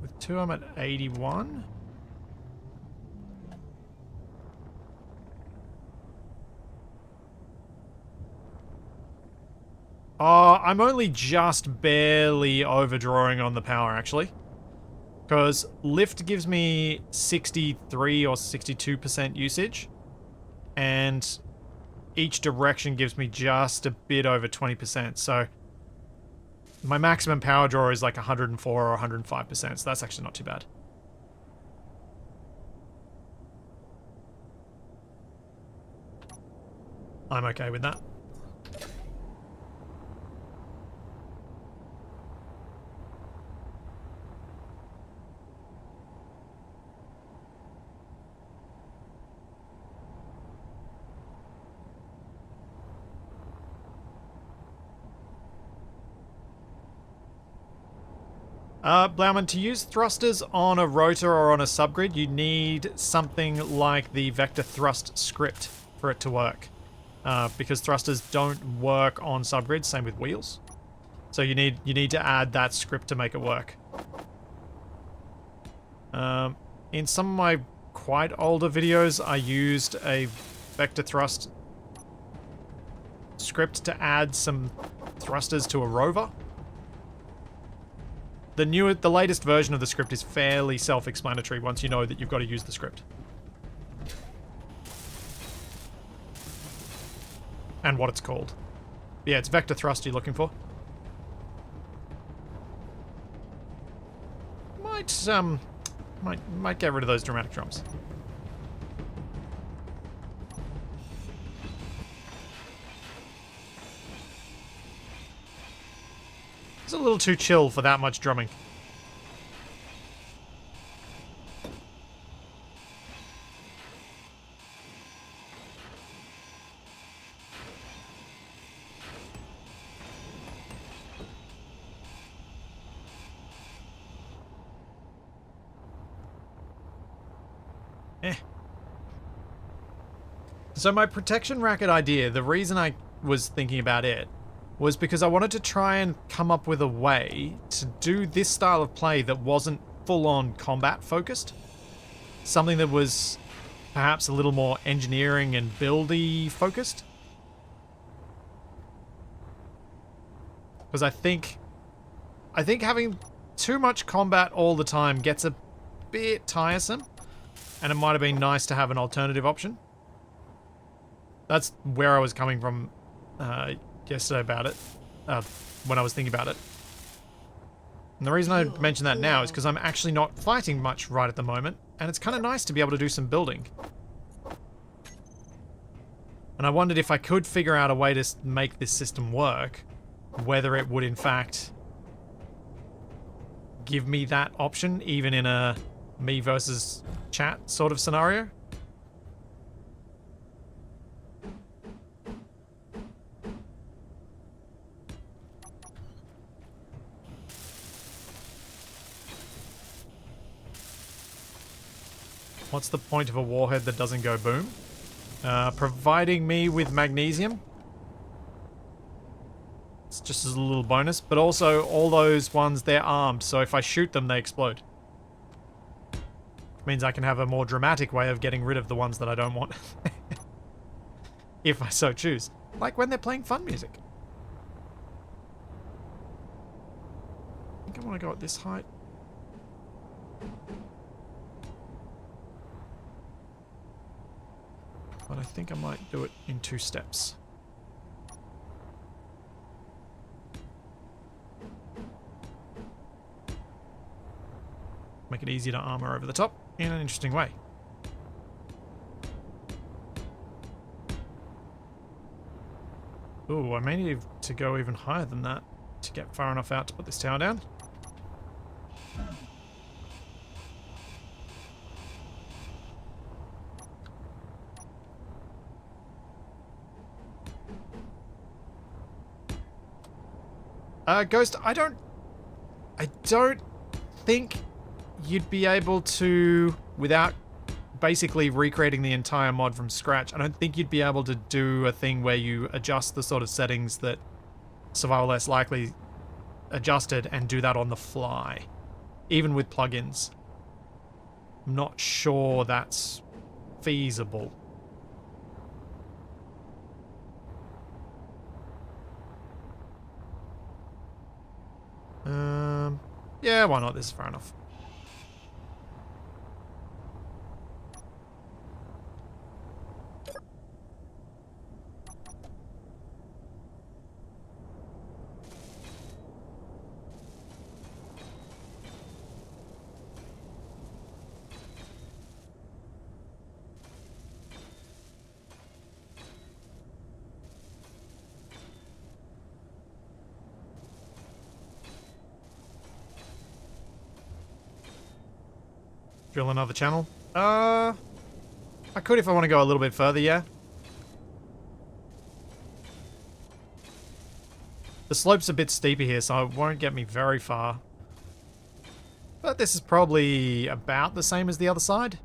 With 2, I'm at 81. I'm only just barely overdrawing on the power, actually. Because lift gives me 63 or 62% usage. And each direction gives me just a bit over 20%. So my maximum power draw is like 104 or 105%. So that's actually not too bad. I'm okay with that. Blauman, to use thrusters on a rotor or on a subgrid, you need something like the vector thrust script for it to work. Because thrusters don't work on subgrids, same with wheels. So you need to add that script to make it work. In some of my quite older videos, I used a vector thrust script to add some thrusters to a rover. The latest version of the script is fairly self-explanatory once you know that you've got to use the script. and what it's called. Yeah, it's vector thrust you're looking for. Might get rid of those dramatic drums. It's a little too chill for that much drumming. So my protection racket idea, the reason I was thinking about it was because I wanted to try and come up with a way to do this style of play that wasn't full-on combat focused. Something that was perhaps a little more engineering and buildy focused. Because I think having too much combat all the time gets a bit tiresome, and it might have been nice to have an alternative option. That's where I was coming from yesterday about it, when I was thinking about it. And the reason I mention that now is because I'm actually not fighting much right at the moment, and it's kind of nice to be able to do some building. And I wondered if I could figure out a way to make this system work, whether it would in fact give me that option, even in a me versus chat sort of scenario. What's the point of a warhead that doesn't go boom? Providing me with magnesium. It's just as a little bonus, but also all those ones, they're armed, so if I shoot them, they explode. Which means I can have a more dramatic way of getting rid of the ones that I don't want. If I so choose. Like when they're playing fun music. I think I want to go at this height. But I think I might do it in 2 steps. Make it easier to armor over the top in an interesting way. Ooh, I may need to go even higher than that to get far enough out to put this tower down. Ghost, I don't think you'd be able to, without basically recreating the entire mod from scratch, I don't think you'd be able to do a thing where you adjust the sort of settings that Survival Less Likely adjusted and do that on the fly, even with plugins. I'm not sure that's feasible. Yeah, why not? This is far enough. Drill another channel? I could if I want to go a little bit further, yeah. The slope's a bit steeper here, so it won't get me very far. But this is probably about the same as the other side.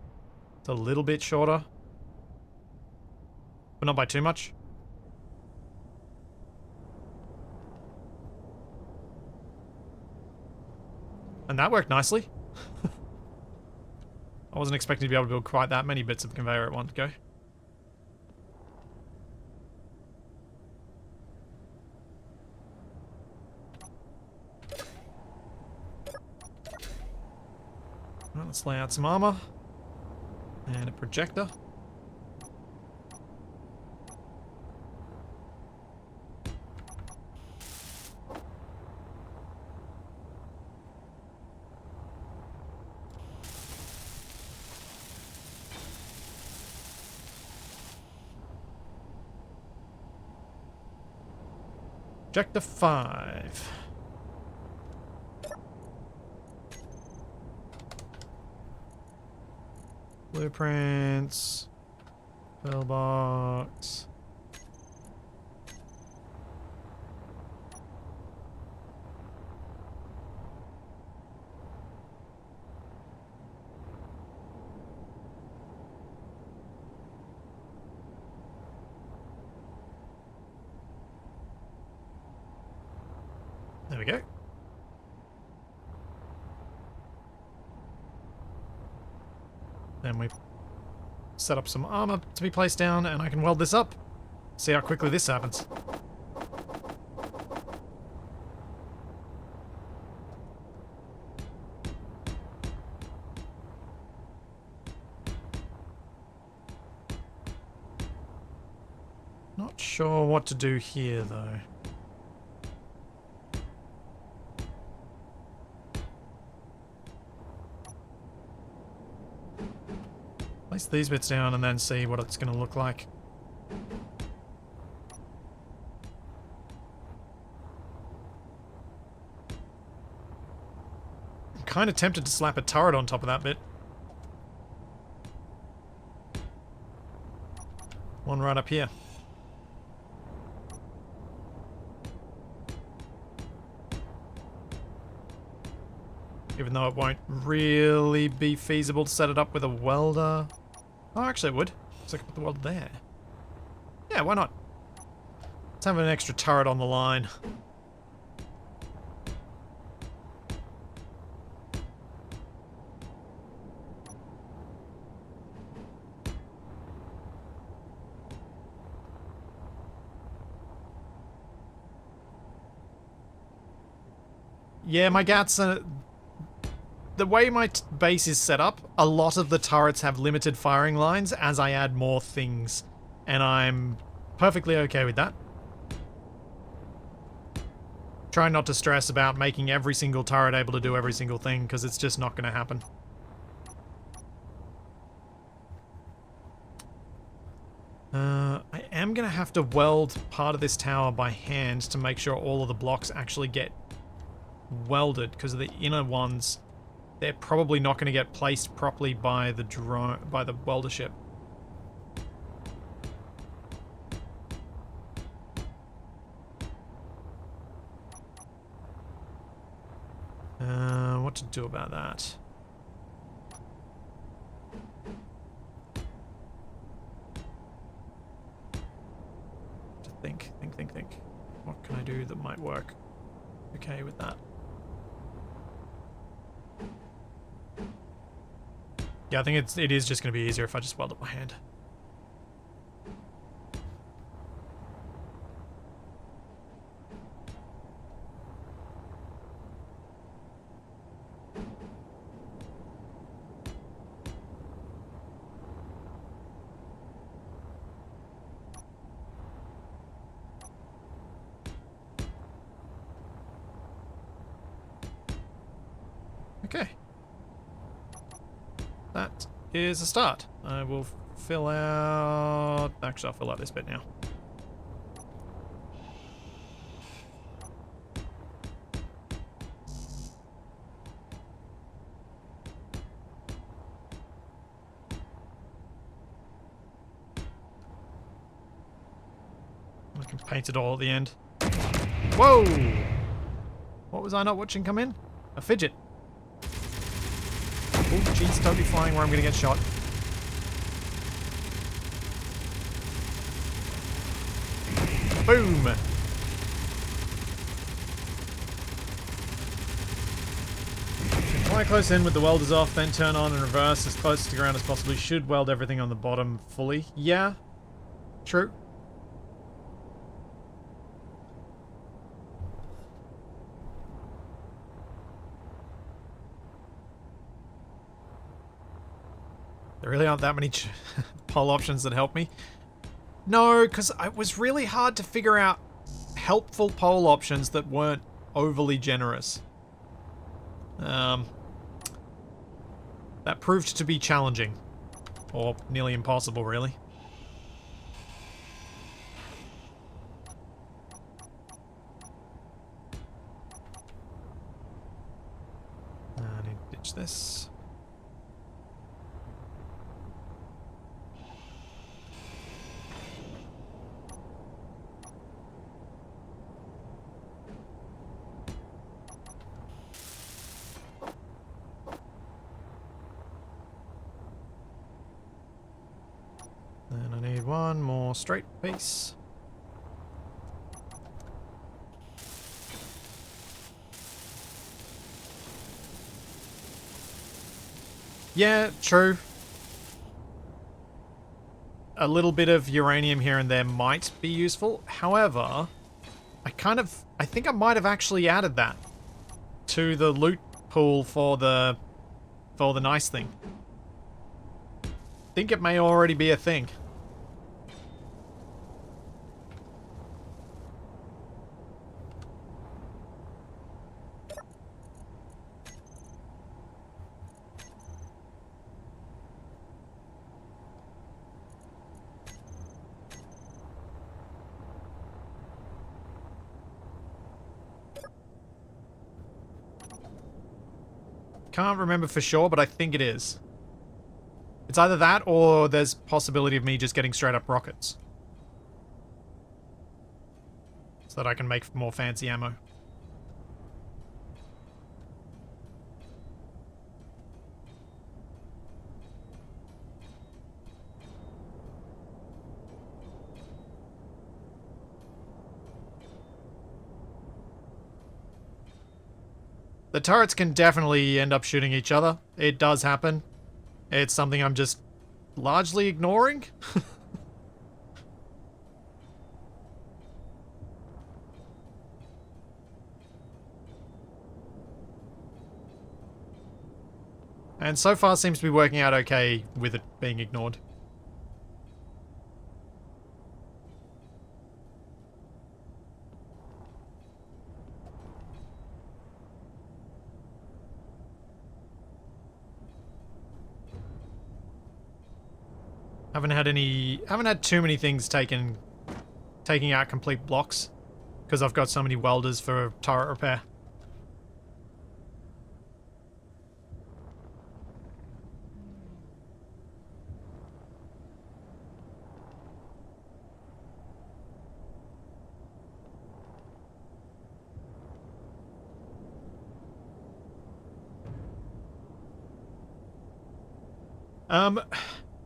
It's a little bit shorter. But not by too much. And that worked nicely. I wasn't expecting to be able to build quite that many bits of conveyor at one go. Right, let's lay out some armor. And a projector. Objective 5. Blueprints. Pillbox. There we go. Then we set up some armor to be placed down, and I can weld this up. See how quickly this happens. Not sure what to do here, though. Place these bits down and then see what it's going to look like. I'm kind of tempted to slap a turret on top of that bit. One right up here. Even though it won't really be feasible to set it up with a welder. Oh, actually it would. So I could put the welder there. Yeah, why not? Let's have an extra turret on the line. Yeah, my GATs are... The way my base is set up, a lot of the turrets have limited firing lines as I add more things. And I'm perfectly okay with that. Try not to stress about making every single turret able to do every single thing, because it's just not going to happen. I am going to have to weld part of this tower by hand to make sure all of the blocks actually get welded, because the inner ones... They're probably not going to get placed properly by the drone, by the welder ship. What to do about that? To think. What can I do that might work? Okay with that. Yeah, I think it is just going to be easier if I just weld it by hand. Okay. That is a start. I will fill out... Actually, I'll fill out this bit now. I can paint it all at the end. Whoa! What was I not watching come in? A fidget. Oh, jeez, totally flying where I'm going to get shot. Boom! Fly close in with the welders off, then turn on and reverse as close to the ground as possible. You should weld everything on the bottom fully. Yeah, true. There really aren't that many poll options that help me. No, because it was really hard to figure out helpful poll options that weren't overly generous. That proved to be challenging. Or nearly impossible, really. this. Then I need one more straight piece. Yeah, true. A little bit of uranium here and there might be useful. However, I think I might have actually added that to the loot pool for the nice thing. I think it may already be a thing. Can't remember for sure, but I think it is. It's either that or there's possibility of me just getting straight up rockets. So that I can make more fancy ammo. The turrets can definitely end up shooting each other. It does happen. It's something I'm just largely ignoring. And so far seems to be working out okay with it being ignored. Haven't had too many things taking out complete blocks because I've got so many welders for turret repair.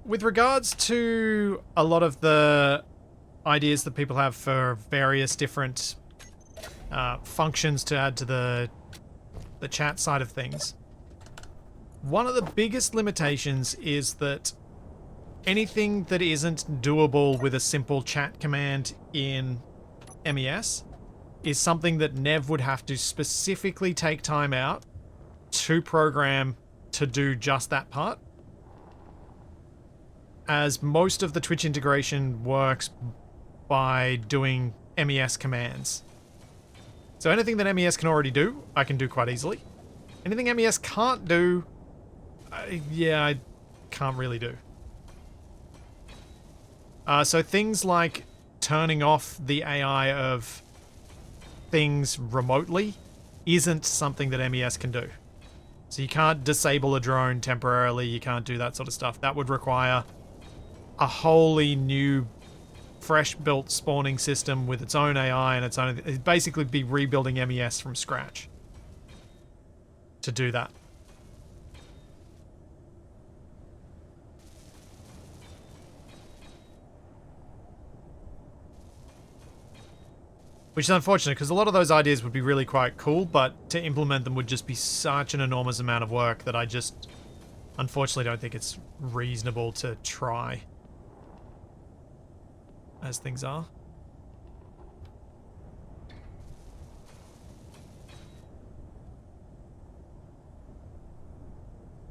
With regards to a lot of the ideas that people have for various different functions to add to the chat side of things, one of the biggest limitations is that anything that isn't doable with a simple chat command in MES is something that Nev would have to specifically take time out to program to do just that part. As most of the Twitch integration works by doing MES commands. So anything that MES can already do, I can do quite easily. Anything MES can't do, I can't really do. So things like turning off the AI of things remotely isn't something that MES can do. So you can't disable a drone temporarily, you can't do that sort of stuff. That would require a wholly new, fresh-built spawning system with its own AI and its own... It'd basically be rebuilding MES from scratch to do that. Which is unfortunate, because a lot of those ideas would be really quite cool, but to implement them would just be such an enormous amount of work that I just, unfortunately, don't think it's reasonable to try. As things are.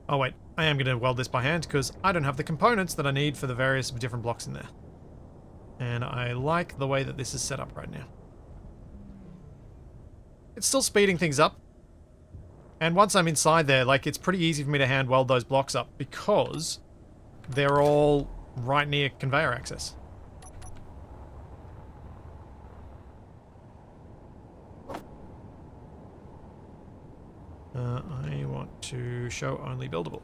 Oh wait, I am going to weld this by hand because I don't have the components that I need for the various different blocks in there. And I like the way that this is set up right now. It's still speeding things up. And once I'm inside there, like, it's pretty easy for me to hand weld those blocks up because they're all right near conveyor access. I want to show only buildable.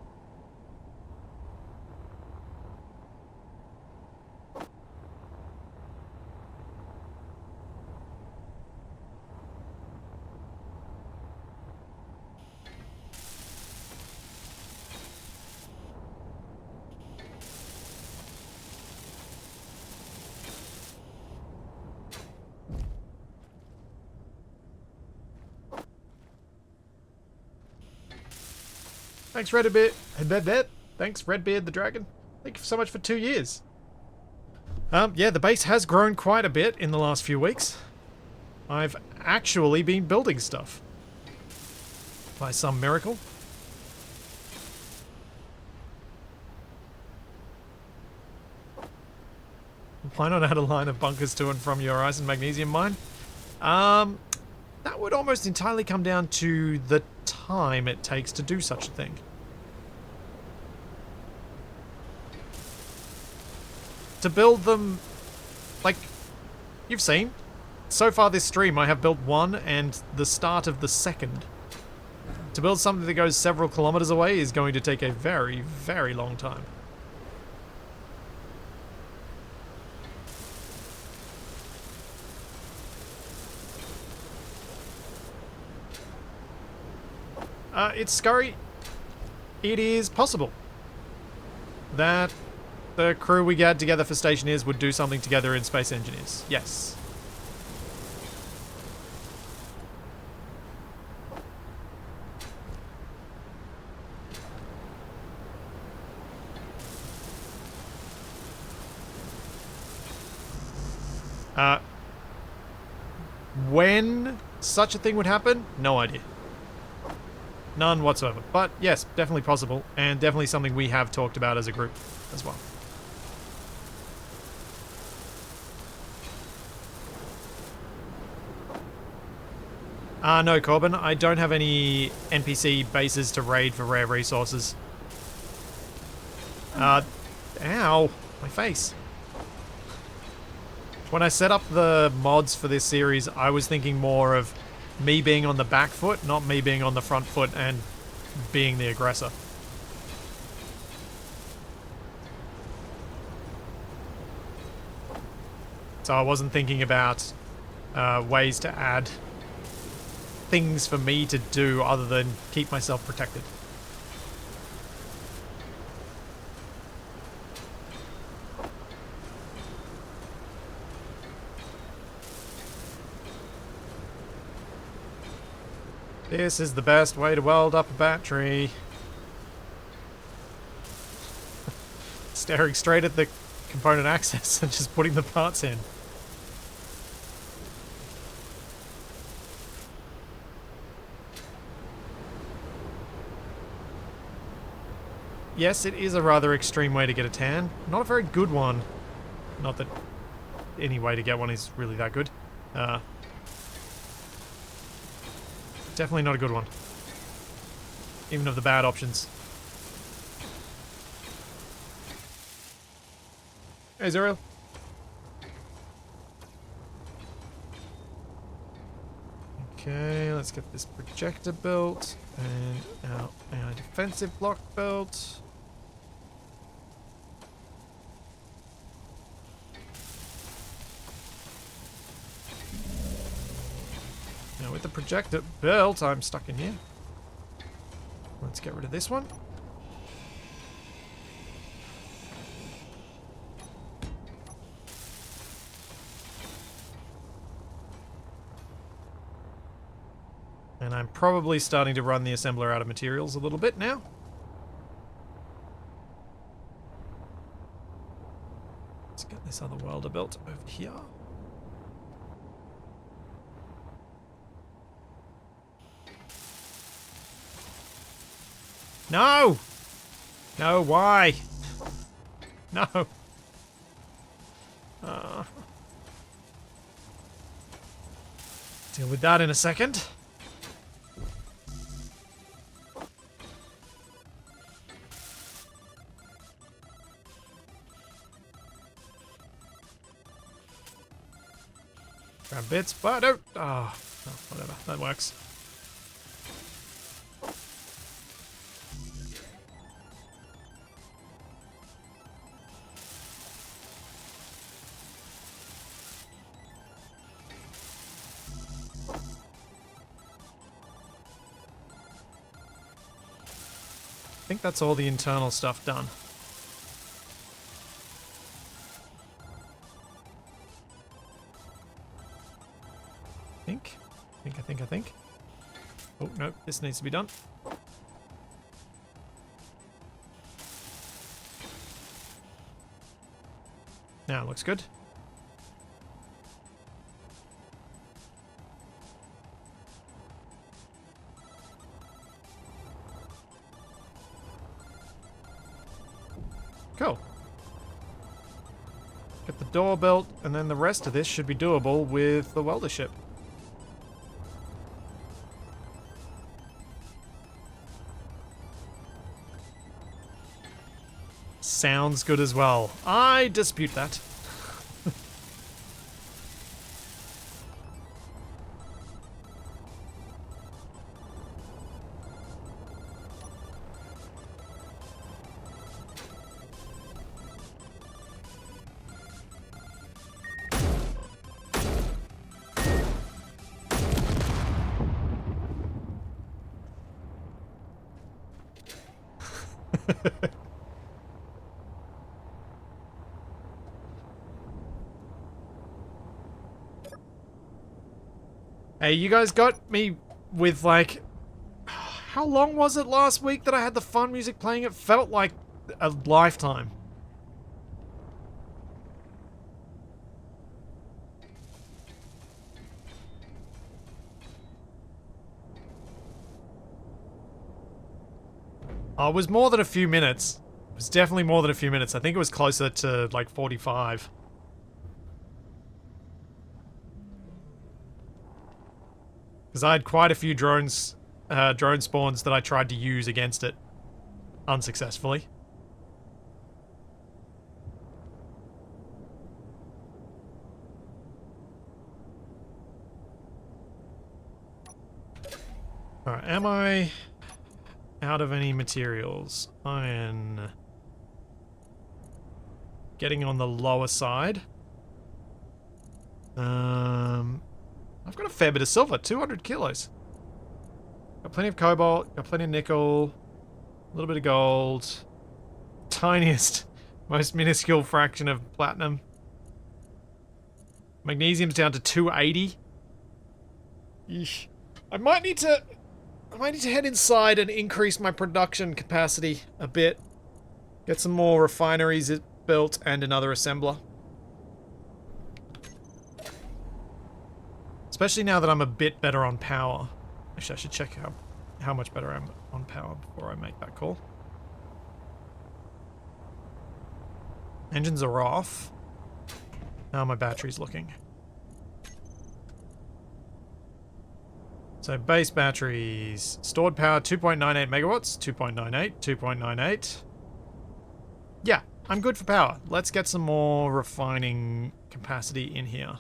Thanks, Redbeard. Thanks, Redbeard the Dragon. Thank you so much for 2 years. Yeah, the base has grown quite a bit in the last few weeks. I've actually been building stuff. By some miracle. Why not add a line of bunkers to and from your ice and magnesium mine? That would almost entirely come down to the time it takes to do such a thing. To build them, like, you've seen. So far this stream I have built one and the start of the second. To build something that goes several kilometers away is going to take a very, very long time. It's scurry. It is possible that the crew we get together for Stationeers would do something together in Space Engineers. Yes. When such a thing would happen? No idea. None whatsoever. But yes, definitely possible, and definitely something we have talked about as a group as well. No, Corbin, I don't have any NPC bases to raid for rare resources. Ow, my face. When I set up the mods for this series, I was thinking more of me being on the back foot, not me being on the front foot and being the aggressor. So I wasn't thinking about ways to add things for me to do other than keep myself protected. This is the best way to weld up a battery. Staring straight at the component access and just putting the parts in. Yes, it is a rather extreme way to get a tan. Not a very good one. Not that any way to get one is really that good. Definitely not a good one. Even of the bad options. Hey, Zuriel. Okay, let's get this projector built and our defensive block built. Now with the projector built, I'm stuck in here. Let's get rid of this one. And I'm probably starting to run the assembler out of materials a little bit now. Let's get this other welder built over here. No! No, why? No. Deal with that in a second. Grab bits, but don't. Oh, whatever. That works. think that's all the internal stuff done. I think. Oh, no, this needs to be done. Now it looks good. Cool. Get the door built, and then the rest of this should be doable with the welder ship. Sounds good as well. I dispute that. Hey, you guys got me with, like, how long was it last week that I had the fun music playing? It felt like a lifetime. Oh, it was more than a few minutes. It was definitely more than a few minutes. I think it was closer to, like, 45. Because I had quite a few drone spawns that I tried to use against it. Unsuccessfully. Alright, am I out of any materials? Iron. Getting on the lower side. I've got a fair bit of silver, 200 kilos. Got plenty of cobalt, got plenty of nickel, a little bit of gold. Tiniest, most minuscule fraction of platinum. Magnesium's down to 280. Eesh. I might need to head inside and increase my production capacity a bit. Get some more refineries built and another assembler. Especially now that I'm a bit better on power. Actually, I should check how much better I am on power before I make that call. Engines are off. How are my batteries looking? So base batteries. Stored power 2.98 megawatts. 2.98. 2.98. Yeah, I'm good for power. Let's get some more refining capacity in here.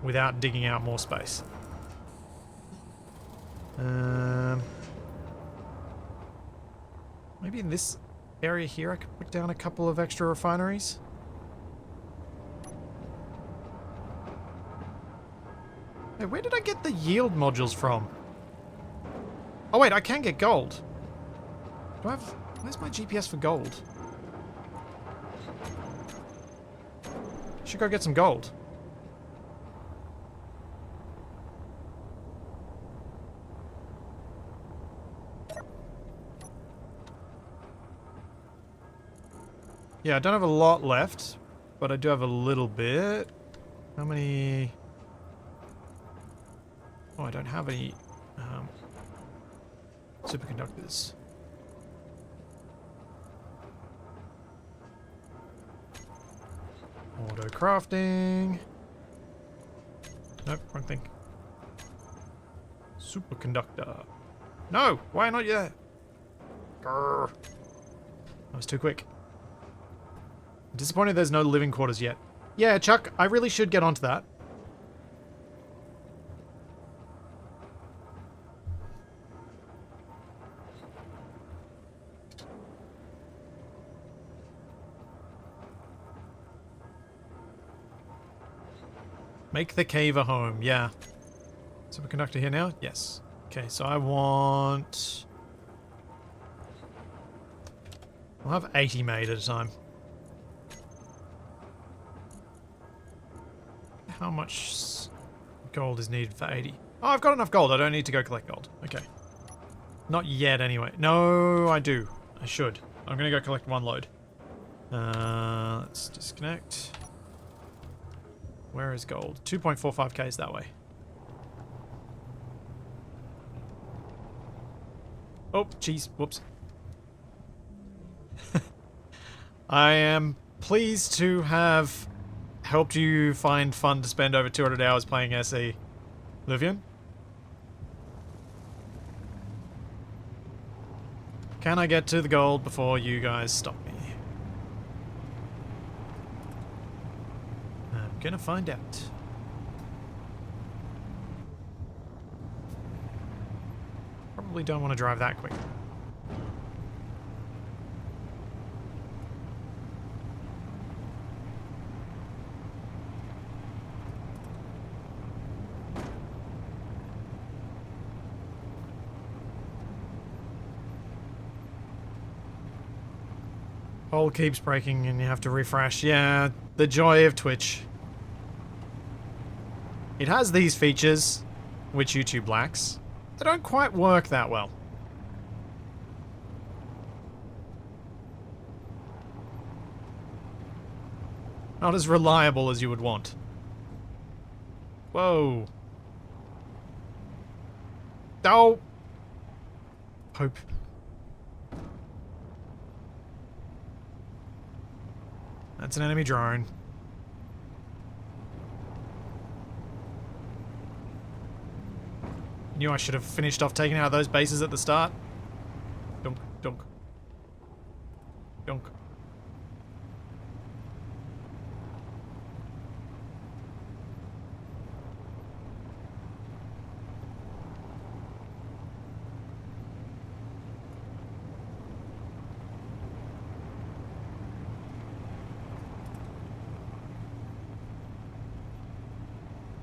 Without digging out more space. Maybe in this area here I could put down a couple of extra refineries. Hey, where did I get the yield modules from? Oh wait, I can get gold. Do I have... Where's my GPS for gold? Should go get some gold. Yeah, I don't have a lot left, but I do have a little bit. How many... Oh, I don't have any superconductors. Auto crafting. Nope, wrong thing. Superconductor. No! Why not yet? Grr. That was too quick. I'm disappointed there's no living quarters yet. Yeah, Chuck, I really should get onto that. Make the cave a home, yeah. Superconductor here now? Yes. Okay, so I want I'll have 80 made at a time. How much gold is needed for 80? Oh, I've got enough gold. I don't need to go collect gold. Okay. Not yet, anyway. No, I do. I should. I'm going to go collect one load. Let's disconnect. Where is gold? 2.45k is that way. Oh, jeez. Whoops. I am pleased to have helped you find fun to spend over 200 hours playing SE. Livian? Can I get to the gold before you guys stop me? I'm gonna find out. Probably don't want to drive that quick. Hole keeps breaking and you have to refresh. Yeah, the joy of Twitch. It has these features, which YouTube lacks. They don't quite work that well. Not as reliable as you would want. Whoa. Oh! Hope. That's an enemy drone. Knew I should have finished off taking out those bases at the start. Dunk, dunk. Dunk.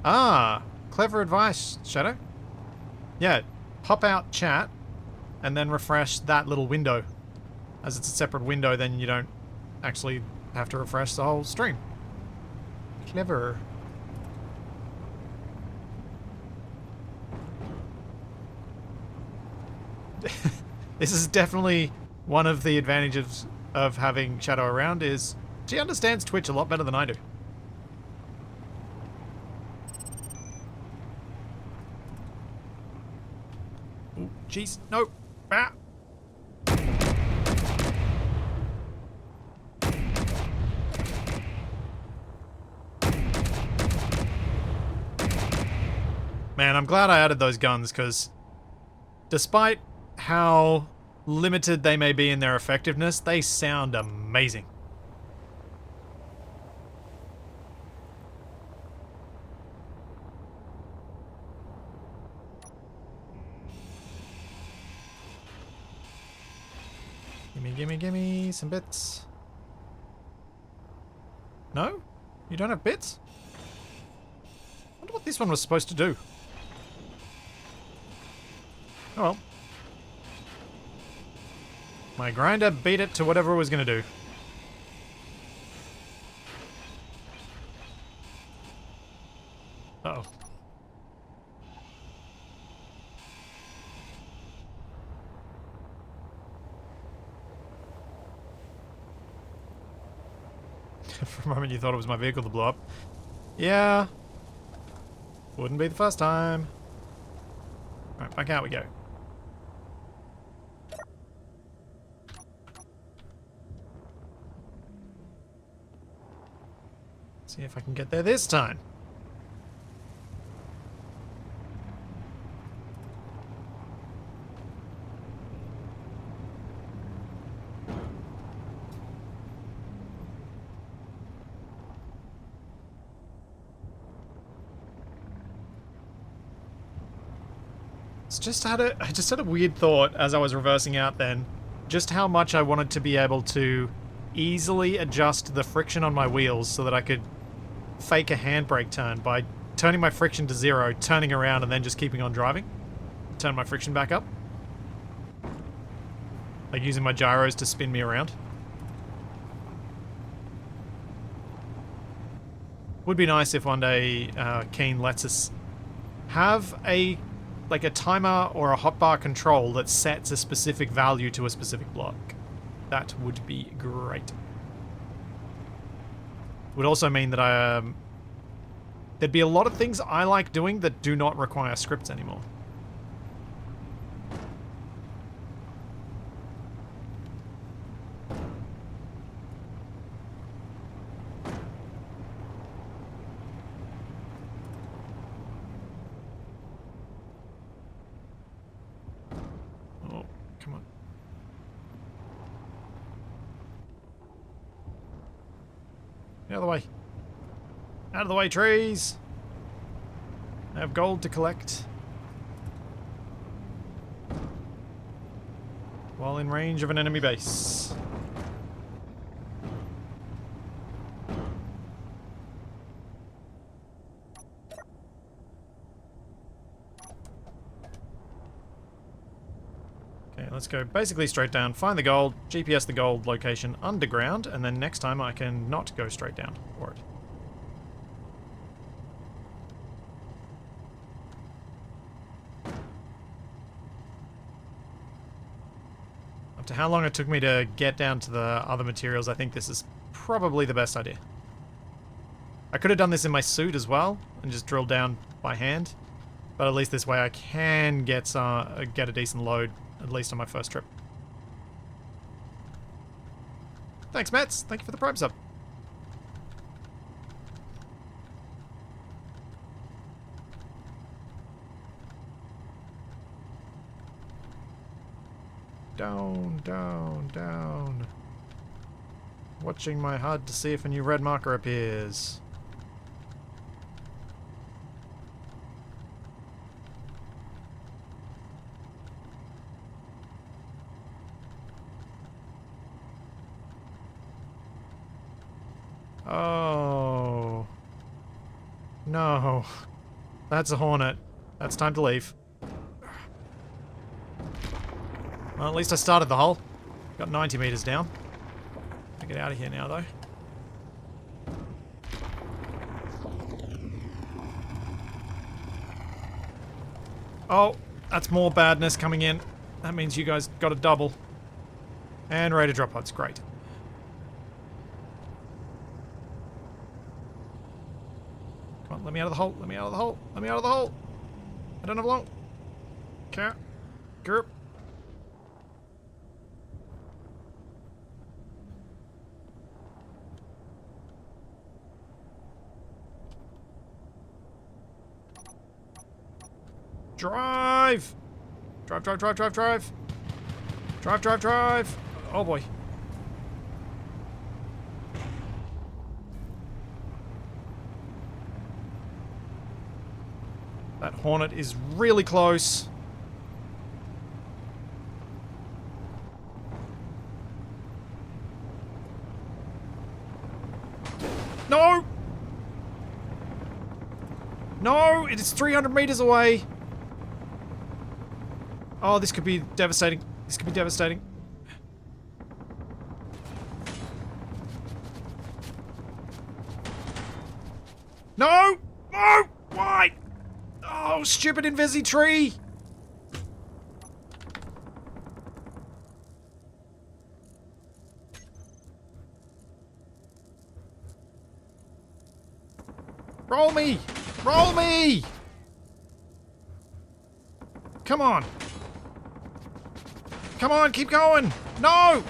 Ah, clever advice, Shadow. Yeah, pop out chat and then refresh that little window. As it's a separate window, then you don't actually have to refresh the whole stream. Clever. This is definitely one of the advantages of having Shadow around is she understands Twitch a lot better than I do. Jeez, no. Ah. Man, I'm glad I added those guns, because despite how limited they may be in their effectiveness, they sound amazing. Gimme some bits. No? You don't have bits? I wonder what this one was supposed to do. Oh well. My grinder beat it to whatever it was going to do. Uh-oh. For a moment you thought it was my vehicle that blew up. Yeah. Wouldn't be the first time. Alright, back out we go. See if I can get there this time. I just had a weird thought as I was reversing out then. Just how much I wanted to be able to easily adjust the friction on my wheels so that I could fake a handbrake turn by turning my friction to 0, turning around and then just keeping on driving. Turn my friction back up. Like using my gyros to spin me around. Would be nice if one day Keen lets us have a timer or a hotbar control that sets a specific value to a specific block. That would be great. Would also mean that there'd be a lot of things I like doing that do not require scripts anymore. Oh, come on. Out of the way. Out of the way, trees! I have gold to collect. While in range of an enemy base. Okay, let's go basically straight down, find the gold, GPS the gold location underground, and then next time I can not go straight down for it. After how long it took me to get down to the other materials, I think this is probably the best idea. I could have done this in my suit as well, and just drilled down by hand, but at least this way I can get a decent load, at least on my first trip. Thanks, Mets. Thank you for the Prime sub. Down, down, down. Watching my HUD to see if a new red marker appears. Oh. No. That's a Hornet. That's time to leave. Well, at least I started the hole. Got 90 meters down. I'll get out of here now, though. Oh, that's more badness coming in. That means you guys got a double. And ready to drop pods. Great. Come on, let me out of the hole. Let me out of the hole. Let me out of the hole. I don't have long. Okay. Grip. Drive! Drive, drive, drive, drive, drive! Drive, drive, drive! Oh boy. That Hornet is really close. No! No! It is 300 meters away! Oh, this could be devastating. This could be devastating. No! No! Why? Oh, stupid Invisi tree! Roll me! Roll me! Come on! Come on, keep going! No!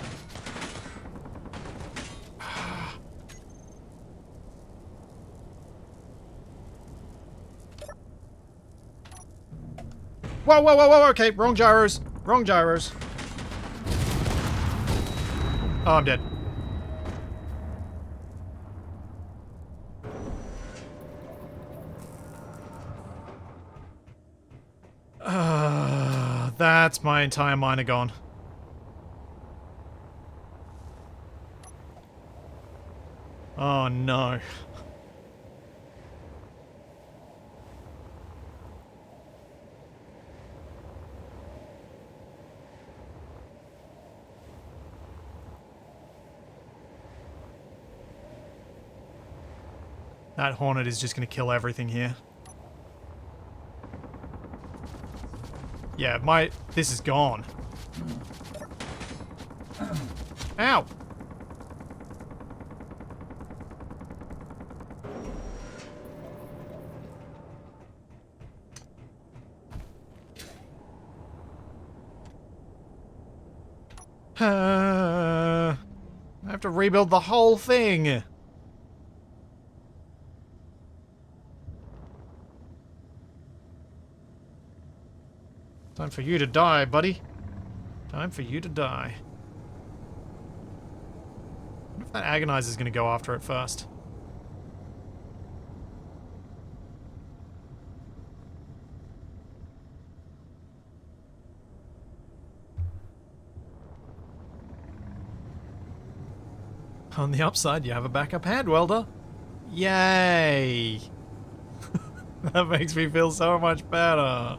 Whoa, whoa, whoa, whoa, okay, wrong gyros. Wrong gyros. Oh, I'm dead. That's my entire miner gone. Oh no. That Hornet is just going to kill everything here. Yeah, this is gone. Ow! I have to rebuild the whole thing. Time for you to die, buddy. Time for you to die. I wonder if that Agonizer's going to go after it first. On the upside, you have a backup hand welder. Yay! That makes me feel so much better.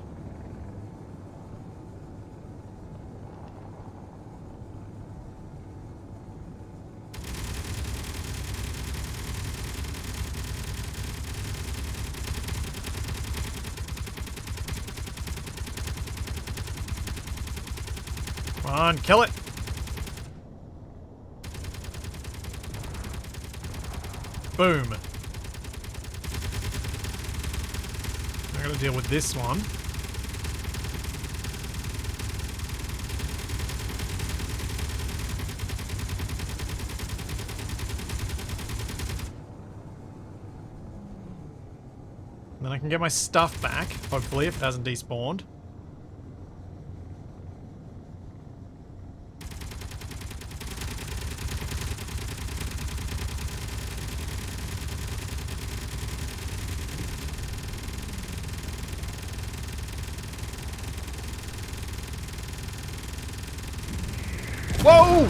Come on, kill it! Boom. I gotta deal with this one. And then I can get my stuff back, hopefully, if it hasn't despawned. Whoa!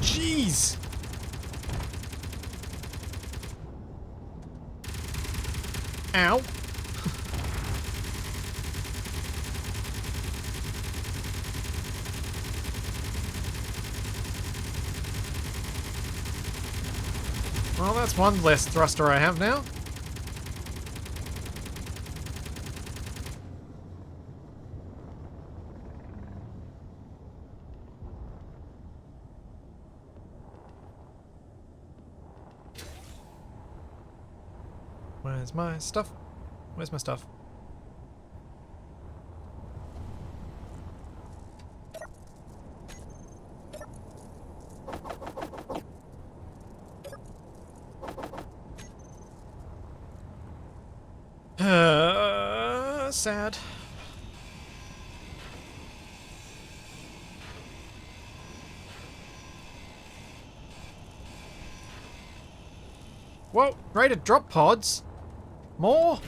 Jeez! Ow. Well, that's one less thruster I have now. Where's my stuff? Where's my stuff? Sad. Whoa, rated drop pods? More?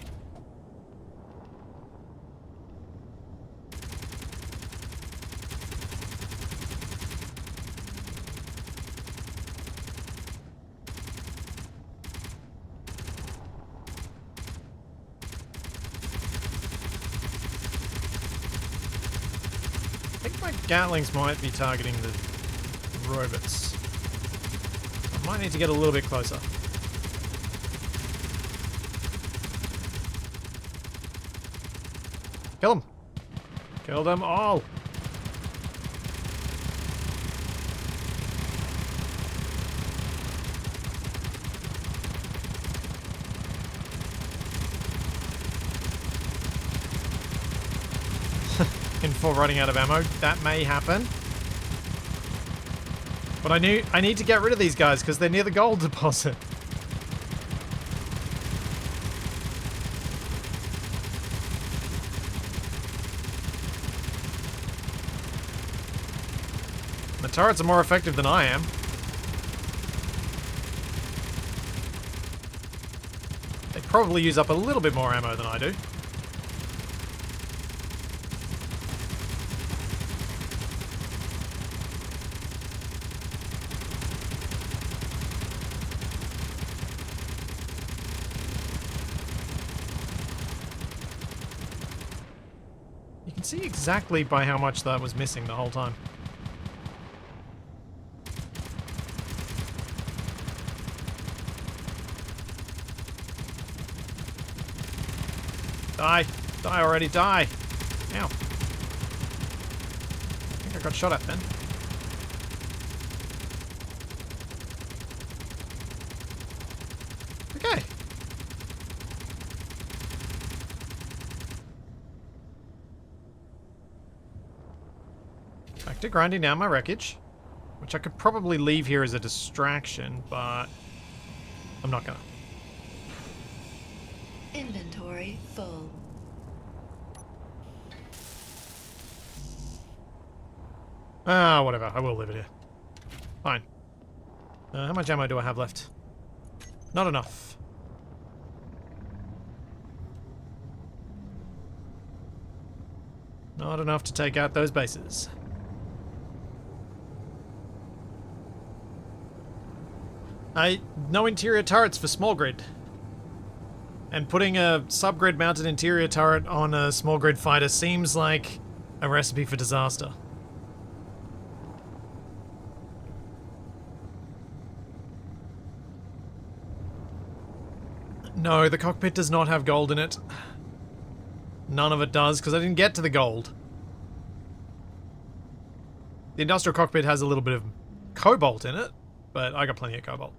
I think my Gatlings might be targeting the robots. I might need to get a little bit closer. Kill them! Kill them all! In full running out of ammo. That may happen. But I need to get rid of these guys because they're near the gold deposit. The turrets are more effective than I am. They probably use up a little bit more ammo than I do. You can see exactly by how much that was missing the whole time. Die. Die already, die. Ow. I think I got shot at then. Okay. Back to grinding down my wreckage, which I could probably leave here as a distraction, but I'm not gonna. Inventory full. Ah, whatever. I will leave it here. Fine. How much ammo do I have left? Not enough. Not enough to take out those bases. No interior turrets for small grid. And putting a subgrid mounted interior turret on a small grid fighter seems like a recipe for disaster. No, the cockpit does not have gold in it. None of it does, because I didn't get to the gold. The industrial cockpit has a little bit of cobalt in it, but I got plenty of cobalt.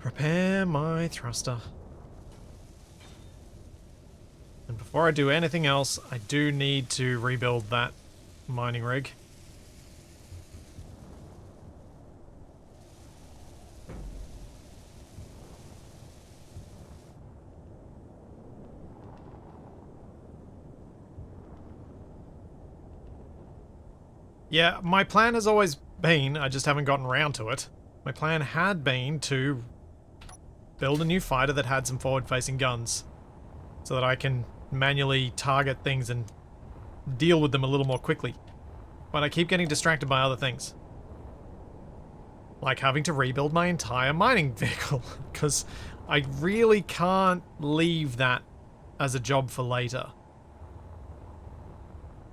Repair my thruster. And before I do anything else, I do need to rebuild that mining rig. Yeah, my plan has always been, I just haven't gotten around to it. My plan had been to build a new fighter that had some forward-facing guns, so that I can manually target things and deal with them a little more quickly. But I keep getting distracted by other things. Like having to rebuild my entire mining vehicle, because I really can't leave that as a job for later.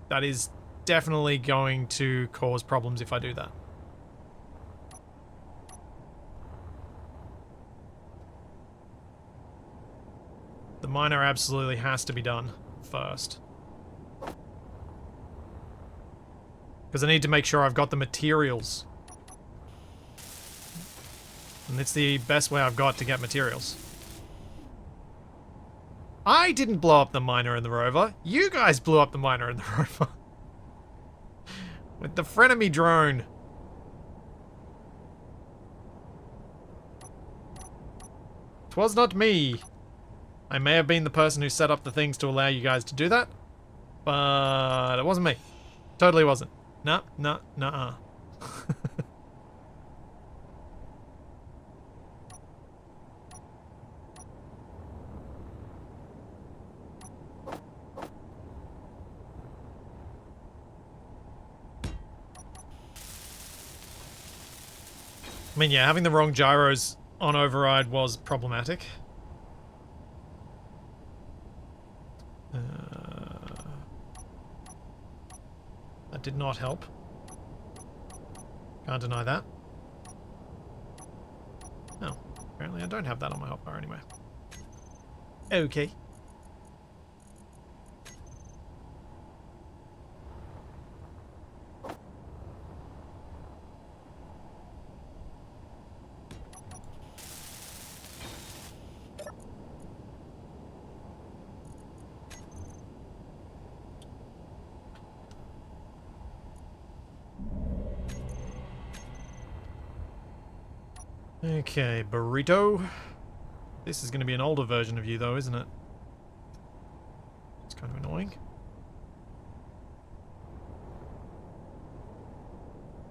That is definitely going to cause problems if I do that. The miner absolutely has to be done first. Because I need to make sure I've got the materials. And it's the best way I've got to get materials. I didn't blow up the miner and the rover. You guys blew up the miner and the rover. With the frenemy drone. Twas not me. I may have been the person who set up the things to allow you guys to do that, but it wasn't me. Totally wasn't. Nuh-uh. I mean, yeah, having the wrong gyros on override was problematic. That did not help. Can't deny that. Oh, apparently I don't have that on my hotbar anyway. Okay. Okay, burrito. This is going to be an older version of you, though, isn't it? It's kind of annoying.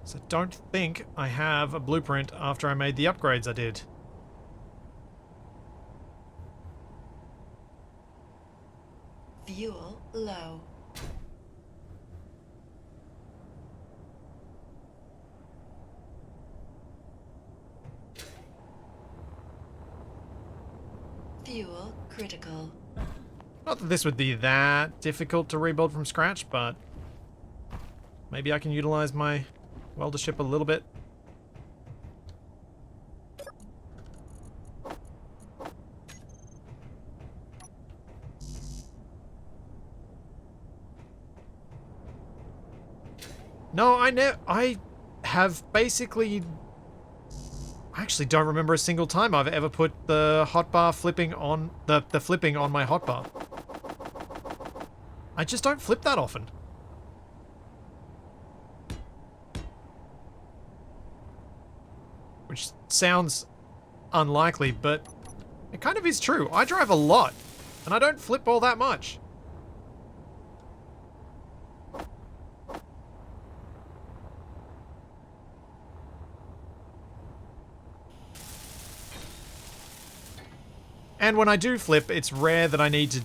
So I don't think I have a blueprint after I made the upgrades I did. Fuel low. Fuel critical. Not that this would be that difficult to rebuild from scratch, but Maybe I can utilize my welder ship a little bit. No, I have basically... I actually don't remember a single time I've ever put the hotbar flipping on... the flipping on my hotbar. I just don't flip that often. Which sounds unlikely, but it kind of is true. I drive a lot, and I don't flip all that much. And when I do flip, it's rare that I need to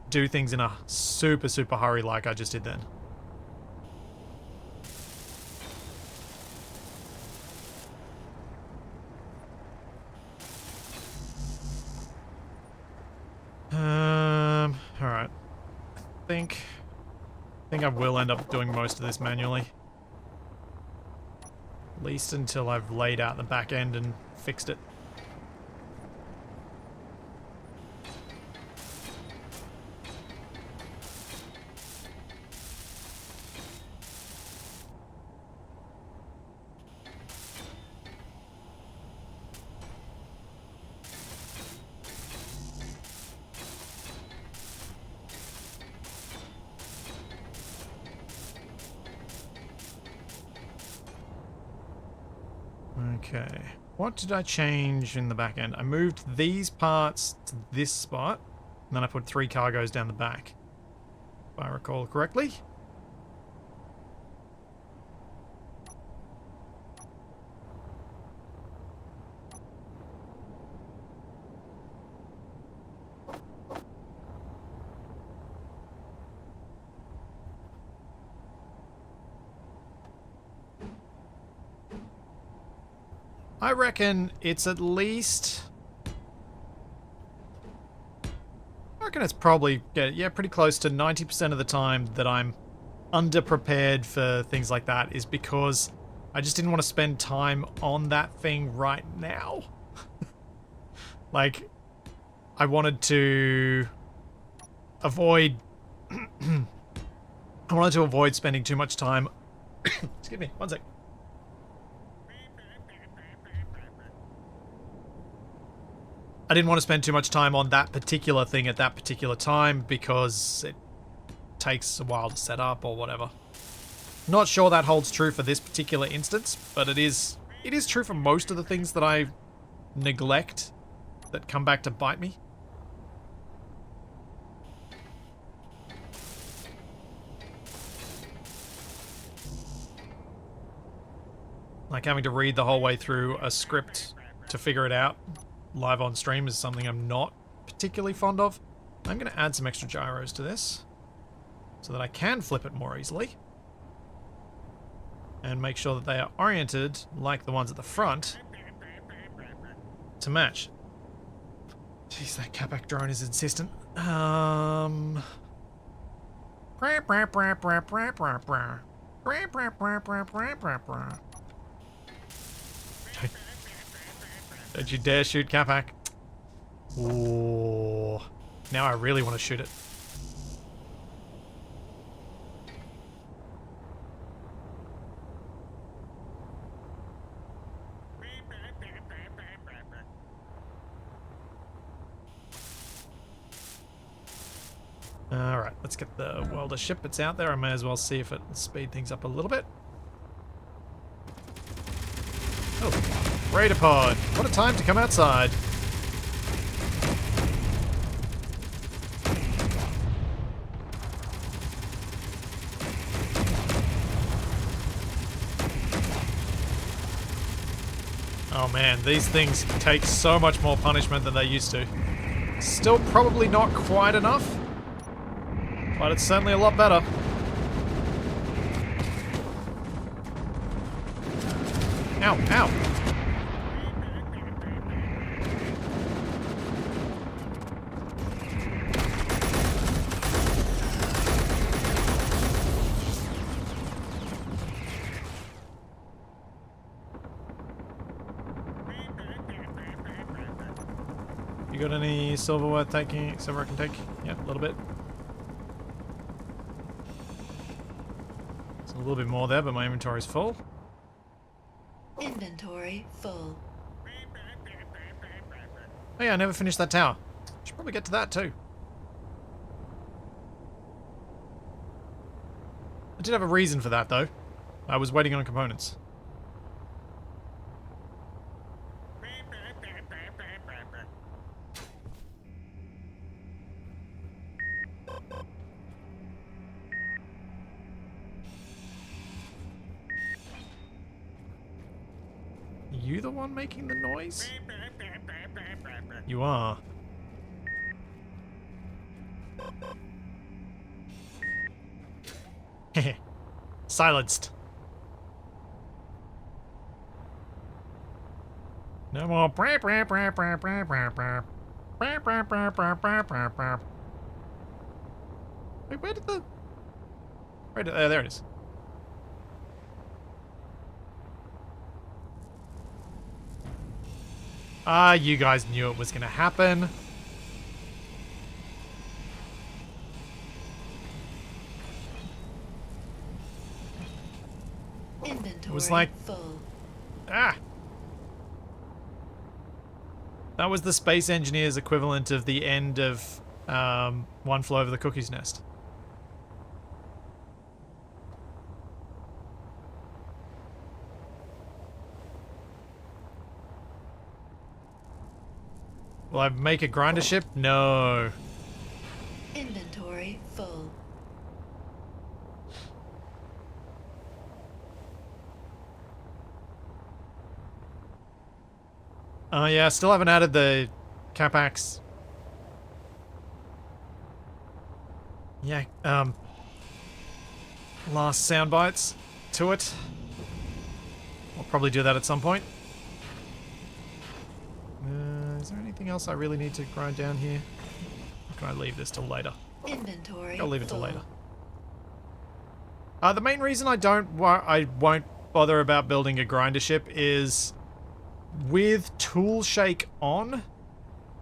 do things in a super, super hurry like I just did then. Alright. I think I will end up doing most of this manually. At least until I've laid out the back end and fixed it. Okay, what did I change in the back end? I moved these parts to this spot, and then I put 3 cargoes down the back, if I recall correctly. I reckon it's at least... I reckon it's probably, yeah, pretty close to 90% of the time that I'm underprepared for things like that is because I just didn't want to spend time on that thing right now. Like, I wanted to avoid... I wanted to avoid spending too much time... Excuse me, one sec. I didn't want to spend too much time on that particular thing at that particular time because it takes a while to set up or whatever. Not sure that holds true for this particular instance, but it is true for most of the things that I neglect that come back to bite me. Like having to read the whole way through a script to figure it out live on stream is something I'm not particularly fond of. I'm going to add some extra gyros to this so that I can flip it more easily and make sure that they are oriented like the ones at the front to match. Jeez, that Capac drone is insistent. Don't you dare shoot Capac. Ooh. Now I really want to shoot it. Alright, let's get the welder ship. It's out there. I may as well see if it will speed things up a little bit. Oh, Raider pod. What a time to come outside. Oh man, these things take so much more punishment than they used to. Still probably not quite enough, but it's certainly a lot better. Ow, ow. got any silver worth taking? Silver I can take? Yeah, a little bit. There's a little bit more there, but my inventory's full. Inventory full. Oh yeah, I never finished that tower. Should probably get to that too. I did have a reason for that though. I was waiting on components. Are you the one making the noise? You are. Silenced. No more. Wait, where did the... Right, there it is. Ah, you guys knew it was going to happen. Inventory was like- full. Ah! That was the space engineer's equivalent of the end of One Flew Over the Cuckoo's Nest. Will I make a grinder ship? No. Inventory full. Oh yeah, still haven't added the Capax. Yeah, last sound bites to it. I'll probably do that at some point. Is there anything else I really need to grind down here? Or can I leave this till later? Inventory I'll leave it till full. later. The main reason I won't bother about building a grinder ship is with tool shake on,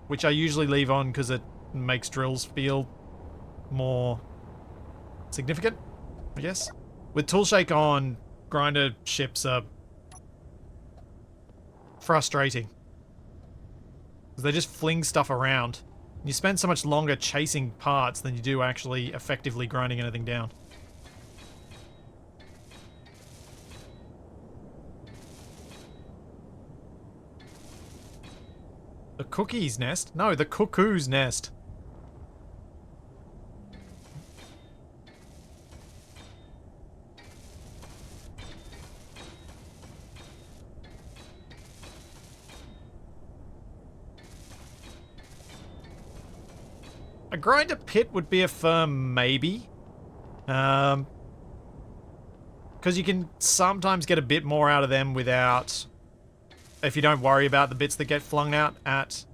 which I usually leave on because it makes drills feel more significant, I guess. With tool shake on, grinder ships are frustrating. Because they just fling stuff around. You spend so much longer chasing parts than you do actually effectively grinding anything down. The cookie's nest? No, the cuckoo's nest. A grinder pit would be a firm maybe. Because you can sometimes get a bit more out of them without... If you don't worry about the bits that get flung out at...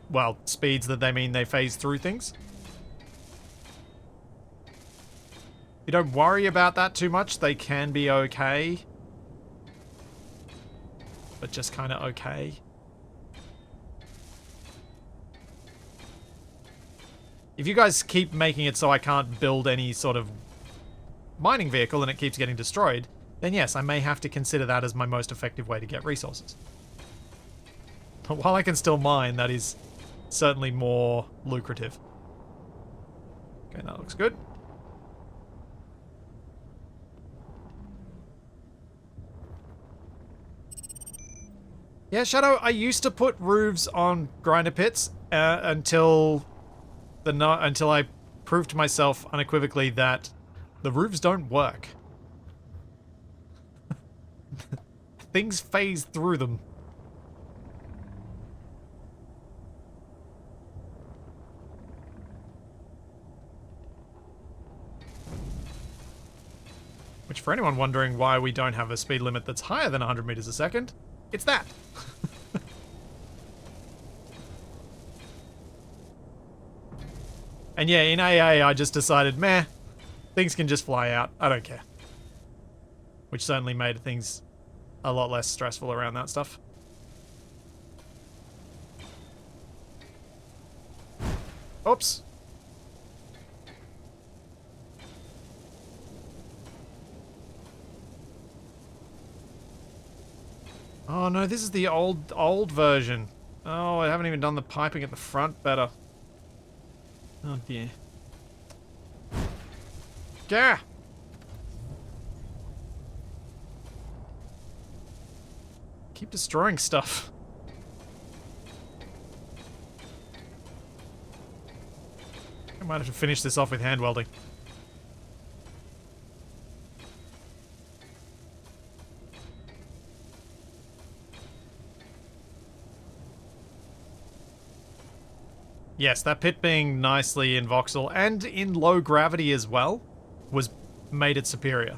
Well, speeds that they mean they phase through things. If you don't worry about that too much, they can be okay. But just kind of okay. If you guys keep making it so I can't build any sort of mining vehicle and it keeps getting destroyed, then yes, I may have to consider that as my most effective way to get resources. But while I can still mine, that is certainly more lucrative. Okay, that looks good. Yeah, Shadow, I used to put roofs on grinder pits until I proved to myself unequivocally that the roofs don't work. Things phase through them. Which, for anyone wondering why we don't have a speed limit that's higher than 100 meters a second, it's that. And yeah, in AA, I just decided, meh, things can just fly out. I don't care. Which certainly made things a lot less stressful around that stuff. Oops. Oh no, this is the old version. Oh, I haven't even done the piping at the front better. Oh dear. Gah! Keep destroying stuff. I might have to finish this off with hand welding. Yes, that pit being nicely in voxel and in low gravity as well was made it superior.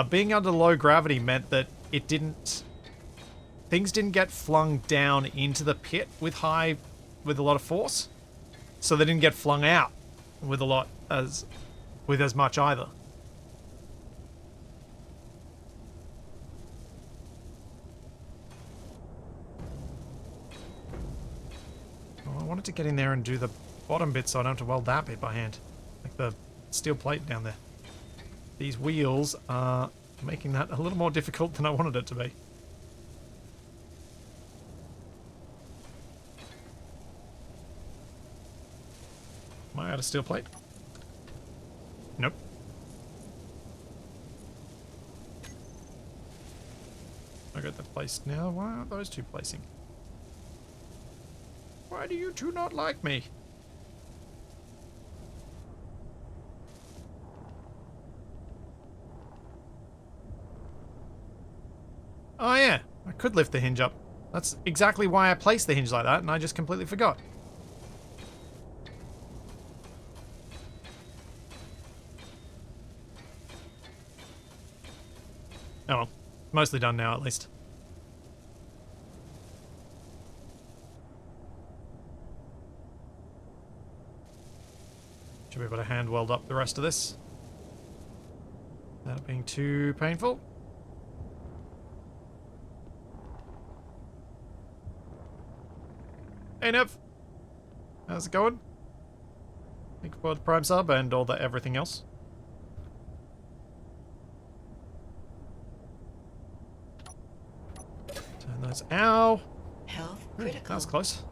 Being under low gravity meant that it didn't... Things didn't get flung down into the pit with a lot of force. So they didn't get flung out with as much either. Oh, I wanted to get in there and do the bottom bit so I don't have to weld that bit by hand. Like the steel plate down there. These wheels are making that a little more difficult than I wanted it to be. Am I out of steel plate? Nope. I got that placed now. Why aren't those two placing? Why do you two not like me? Oh yeah, I could lift the hinge up. That's exactly why I placed the hinge like that, and I just completely forgot. Oh well, mostly done now at least. Should be able to hand weld up the rest of this. Without it being too painful. Hey Nev! How's it going? Thank you for the Prime sub and all that everything else. Turn those. Ow! Health Ooh, critical. that was close.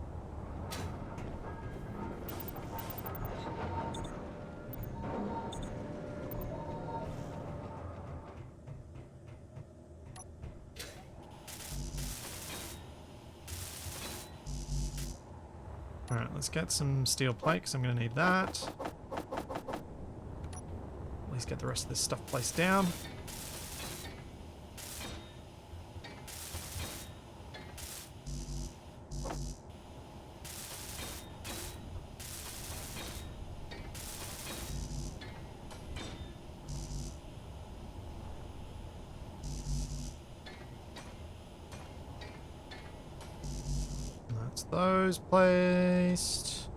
Alright, let's get some steel plate because I'm going to need that. At least get the rest of this stuff placed down. That's those placed.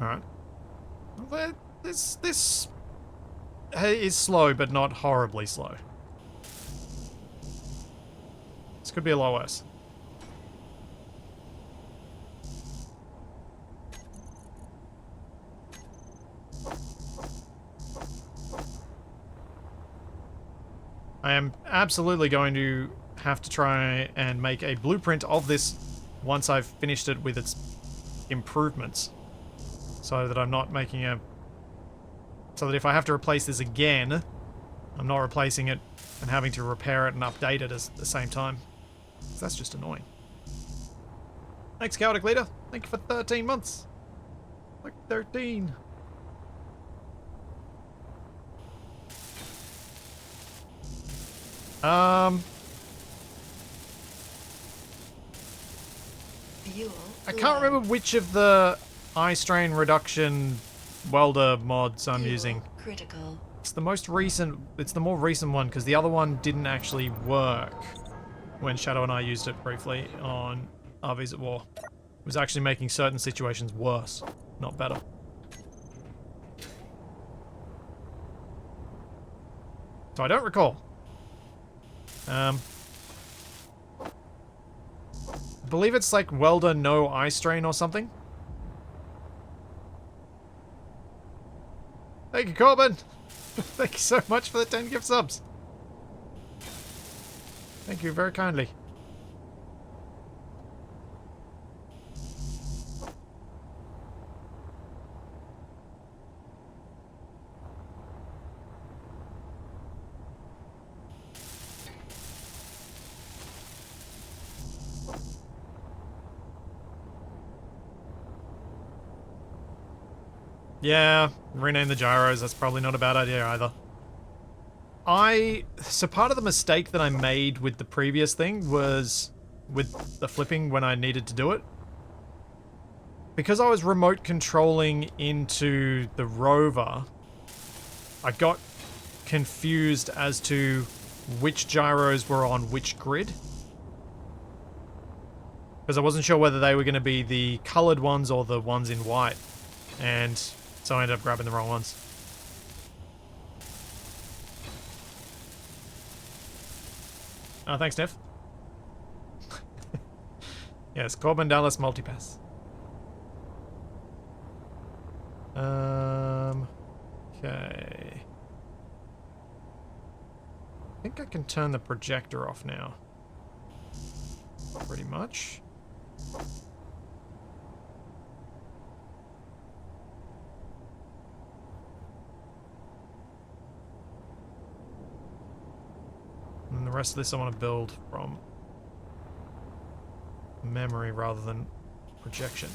Alright. Well, this is slow, but not horribly slow. This could be a lot worse. I am absolutely going to have to try and make a blueprint of this once I've finished it with its improvements. So that I'm not making a... So that if I have to replace this again, I'm not replacing it and having to repair it and update it at the same time. 'Cause that's just annoying. Thanks, Chaotic Leader. Thank you for 13 months. Like 13. Fuel. I can't remember which of the eye strain reduction welder mods I'm using. Critical. It's the most recent, it's the more recent one because the other one didn't actually work when Shadow and I used it briefly on RVs at War. It was actually making certain situations worse, not better. So I don't recall. I believe it's like welder no eye strain or something. Thank you, Corbin. Thank you so much for the 10 gift subs. Thank you very kindly. Yeah, rename the gyros. That's probably not a bad idea either. So part of the mistake that I made with the previous thing was with the flipping when I needed to do it. Because I was remote controlling into the rover, I got confused as to which gyros were on which grid. Because I wasn't sure whether they were going to be the colored ones or the ones in white. And so I ended up grabbing the wrong ones. Oh, thanks, Neff. Yes, Corbin Dallas multipass. Okay. I think I can turn the projector off now. Pretty much. And the rest of this I want to build from memory rather than projection.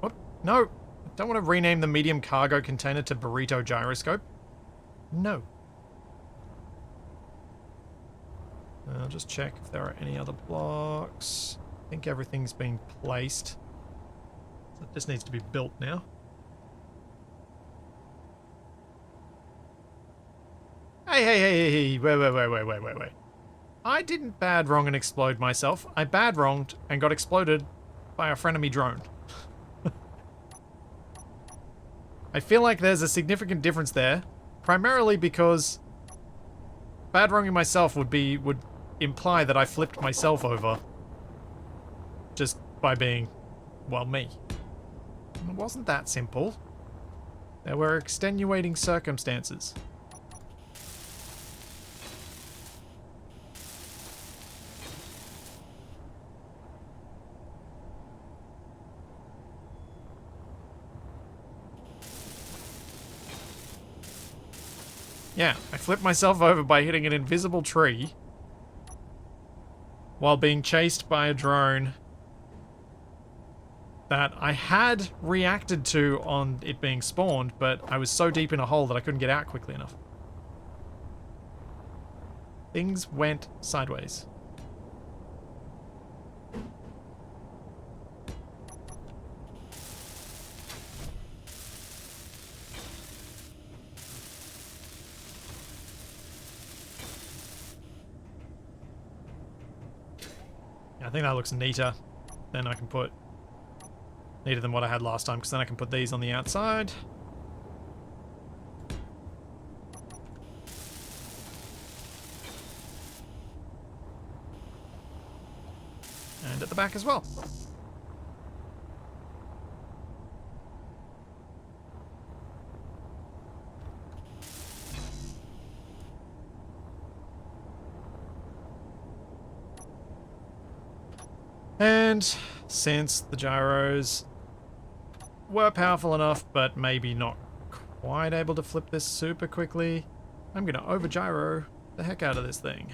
What? No! I don't want to rename the medium cargo container to Burrito Gyroscope. No. I'll just check if there are any other blocks. I think everything's been placed. So it just needs to be built now. Hey, wait. I didn't bad wrong and explode myself. I bad wronged and got exploded by a frenemy drone. I feel like there's a significant difference there, primarily because bad wronging myself would imply that I flipped myself over just by being, well, me. It wasn't that simple. There were extenuating circumstances. Yeah, I flipped myself over by hitting an invisible tree while being chased by a drone that I had reacted to on it being spawned, but I was so deep in a hole that I couldn't get out quickly enough. Things went sideways. I think that looks neater. Then I can put... neater than what I had last time, because then I can put these on the outside. And at the back as well. And since the gyros were powerful enough, but maybe not quite able to flip this super quickly, I'm going to over-gyro the heck out of this thing.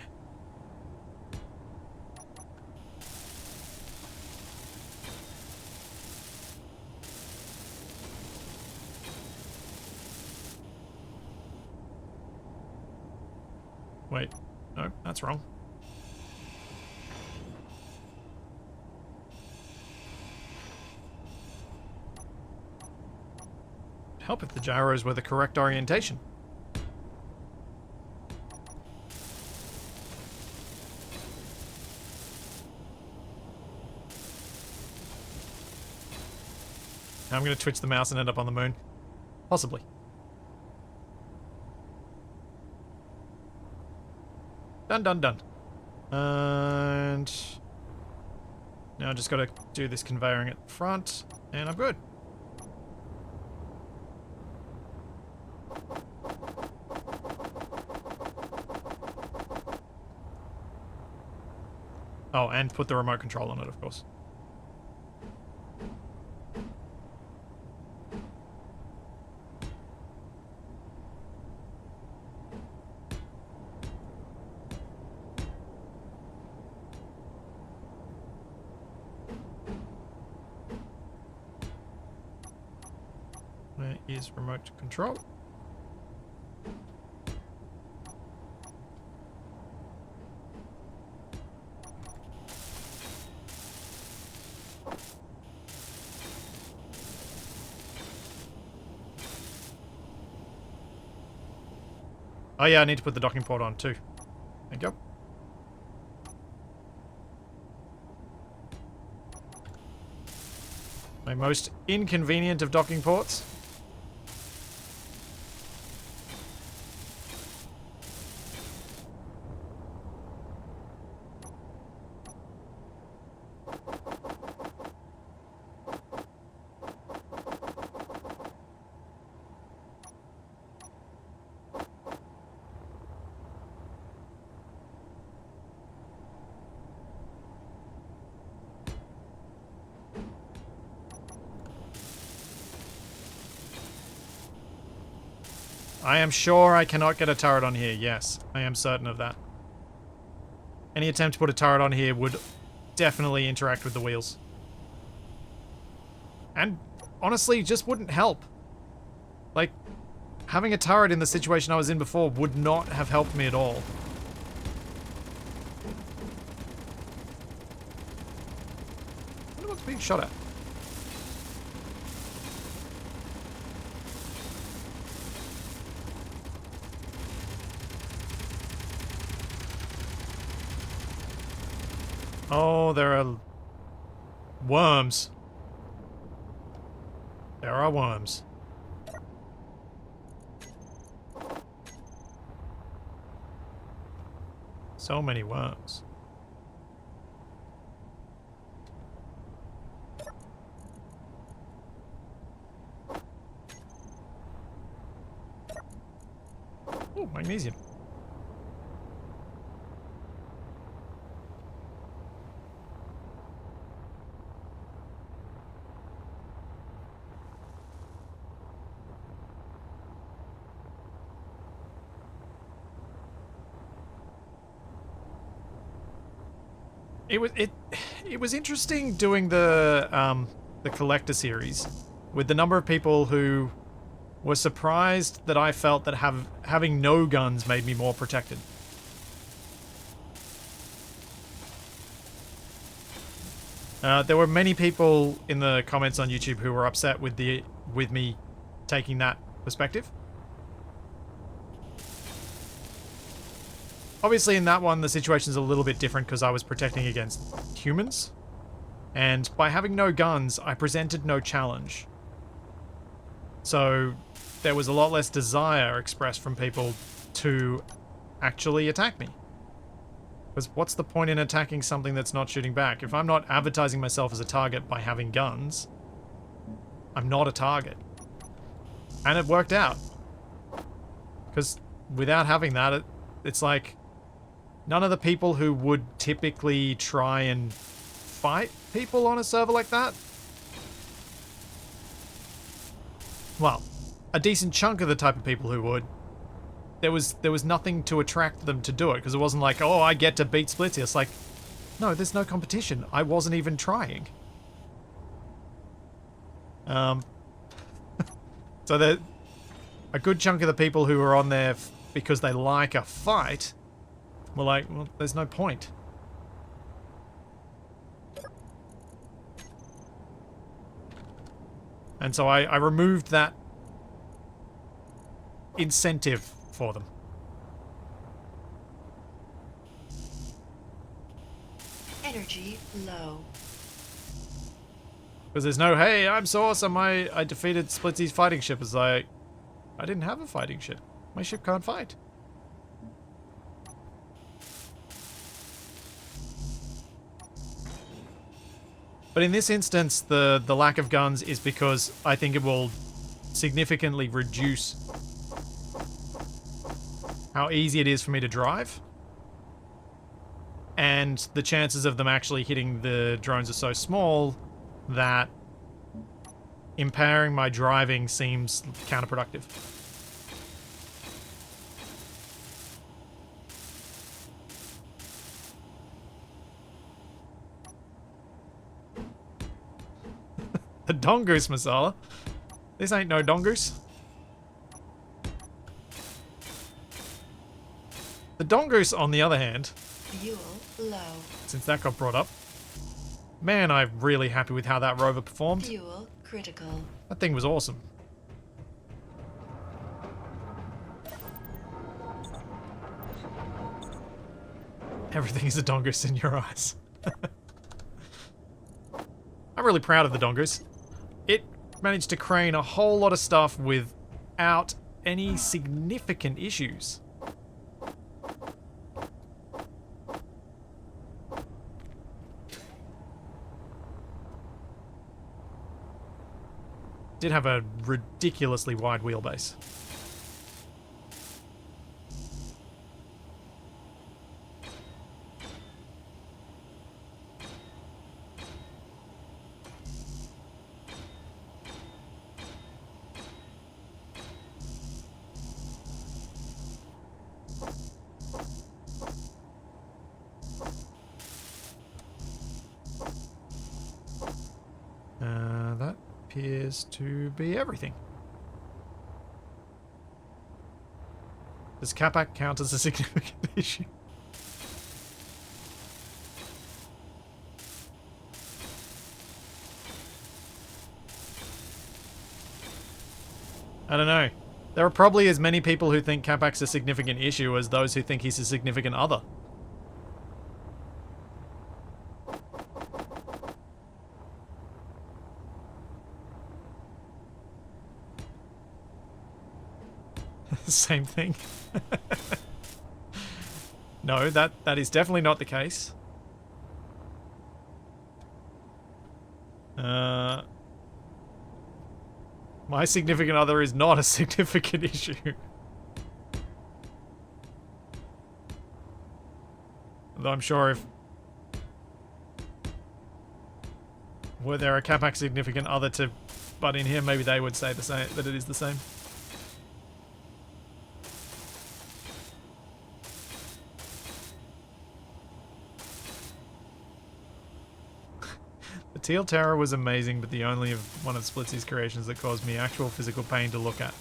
Wait, no, that's wrong. help if the gyros were the correct orientation. I'm going to twitch the mouse and end up on the moon. Possibly. Done, done, done. And now I just got to do this conveying at the front, and I'm good. Oh, and put the remote control on it, of course. Where is remote control? Oh yeah, I need to put the docking port on too. Thank you. My most inconvenient of docking ports. I am sure I cannot get a turret on here. Yes, I am certain of that. Any attempt to put a turret on here would definitely interact with the wheels. And honestly, just wouldn't help. Like, having a turret in the situation I was in before would not have helped me at all. I wonder what's being shot at. Oh, there are worms. There are worms. So many worms. Oh, magnesium. It was interesting doing the collector series with the number of people who were surprised that I felt that having no guns made me more protected. There were many people in the comments on YouTube who were upset with me taking that perspective. Obviously, in that one, the situation's a little bit different because I was protecting against humans. And by having no guns, I presented no challenge. So there was a lot less desire expressed from people to actually attack me. Because what's the point in attacking something that's not shooting back? If I'm not advertising myself as a target by having guns, I'm not a target. And it worked out. Because without having that, it's like none of the people who would typically try and fight people on a server like that. Well, a decent chunk of the type of people who would. There was nothing to attract them to do it, because it wasn't like, oh, I get to beat Splitsy. It's like, no, there's no competition. I wasn't even trying. So a good chunk of the people who were on there because they like a fight were like, well, there's no point. And so I removed that incentive for them. Energy low. Because there's no, hey, I'm so awesome, I defeated Splitsy's fighting ship. It's like, I didn't have a fighting ship. My ship can't fight. But in this instance, the lack of guns is because I think it will significantly reduce how easy it is for me to drive. And the chances of them actually hitting the drones are so small that impairing my driving seems counterproductive. The Dongoose Masala. This ain't no Dongoose. The Dongoose, on the other hand, Fuel low. since that got brought up, man, I'm really happy with how that rover performed. Fuel critical. That thing was awesome. Everything is a Dongoose in your eyes. I'm really proud of the Dongoose. It managed to crane a whole lot of stuff without any significant issues. Did have a ridiculously wide wheelbase. That appears to be everything. Does Capac count as a significant issue? I don't know. There are probably as many people who think Capac's a significant issue as those who think he's a significant other. Same thing. No, that is definitely not the case. My significant other is not a significant issue. Though I'm sure if were there a Capac significant other to butt in here, maybe they would say the same, that it is the same. The Teal Terror was amazing, but the only of one of Splitsy's creations that caused me actual physical pain to look at.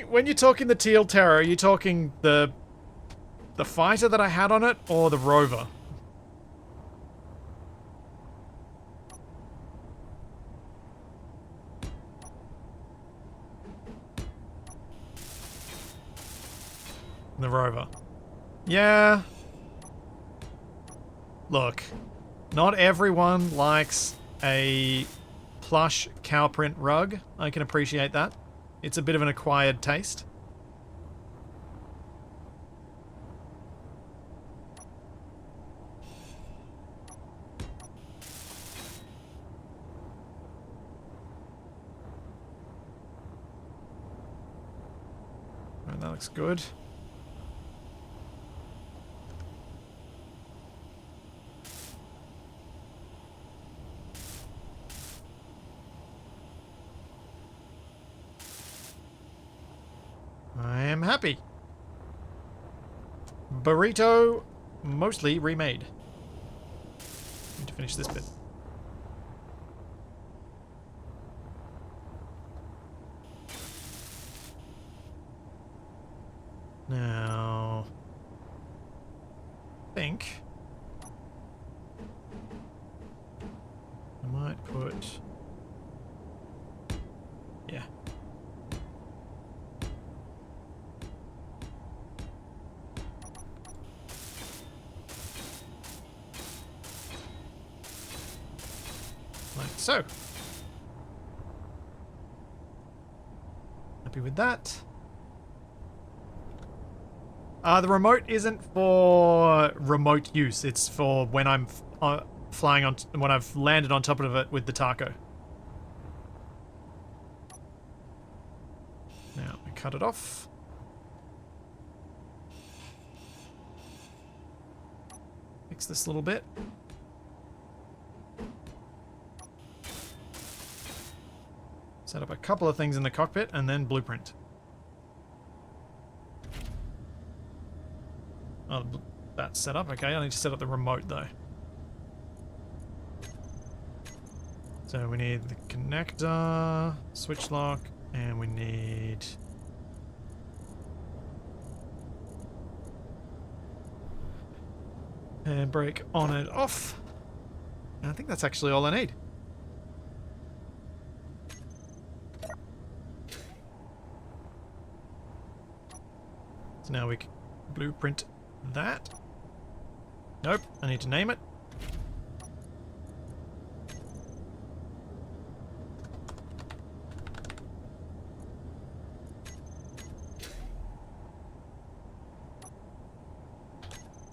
When you're talking the Teal Terror, are you talking the fighter that I had on it, or the rover? The rover. Yeah. Look, not everyone likes a plush cow print rug. I can appreciate that. It's a bit of an acquired taste. Right, that looks good. I am happy. Burrito, mostly remade. Need to finish this bit. Now, I think so. Happy with that. The remote isn't for remote use. It's for when I'm flying on, when I've landed on top of it with the taco. Now we cut it off. Fix this little bit. Set up a couple of things in the cockpit and then blueprint. Oh, that's set up. Okay, I need to set up the remote though. So we need the connector, switch lock, and we need handbrake on and off. And I think that's actually all I need. So now we can blueprint that. Nope, I need to name it.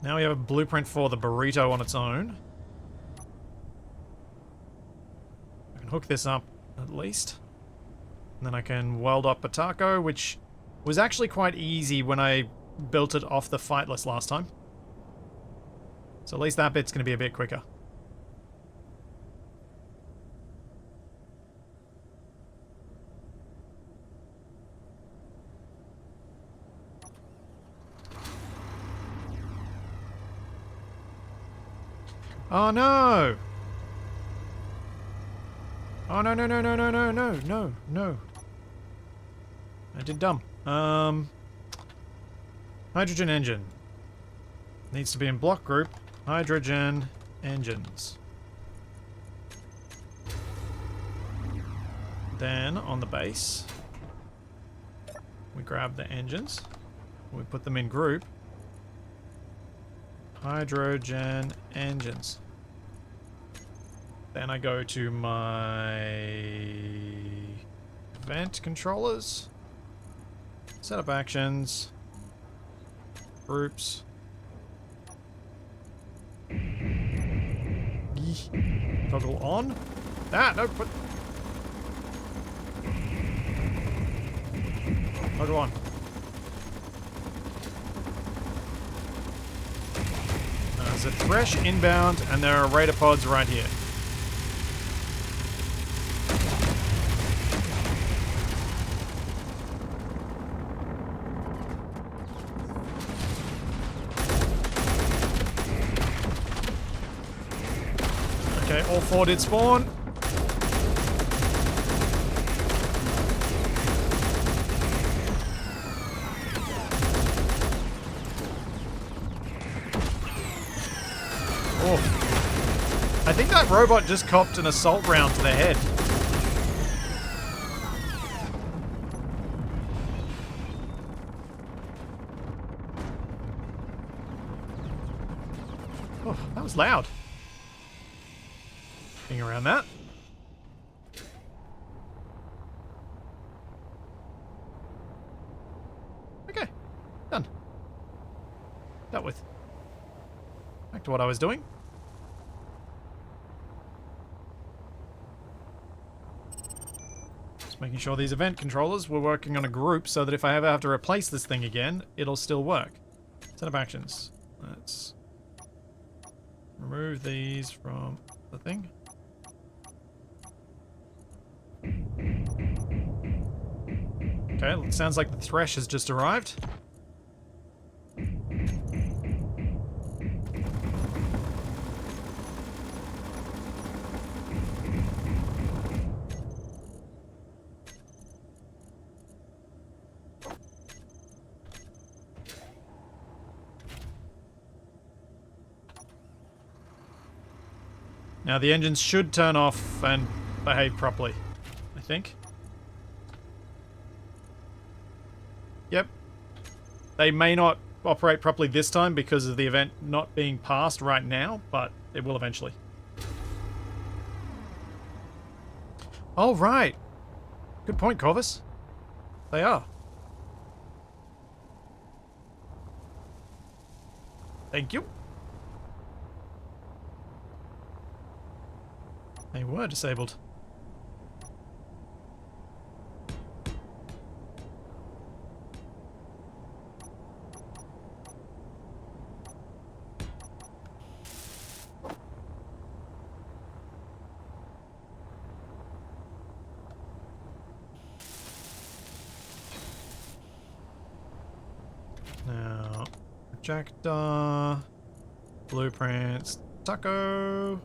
Now we have a blueprint for the burrito on its own. I can hook this up at least. And then I can weld up a taco, which was actually quite easy when I built it off the Fightless last time. So at least that bit's going to be a bit quicker. Oh no! Oh no no no no no no no no no. I did dumb. Hydrogen engine. Needs to be in block group. Hydrogen engines. Then on the base, we grab the engines. We put them in group. Hydrogen engines. Then I go to my event controllers. Setup actions. Groups. Toggle on. Ah, no, put. Toggle on. There's a Thresh inbound, and there are Raider pods right here. Okay, all four did spawn. Oh. I think that robot just copped an assault round to the head. Oh, that was loud. Getting around that. Okay, done. Dealt with. Back to what I was doing. Just making sure these event controllers were working on a group so that if I ever have to replace this thing again, it'll still work. Set of actions. Let's remove these from the thing. Okay, it sounds like the Thresh has just arrived. Now the engines should turn off and behave properly, I think. Yep. They may not operate properly this time because of the event not being passed right now, but it will eventually. Oh, right. Good point, Corvus. They are. Thank you. They were disabled. Now, projector, blueprints, taco.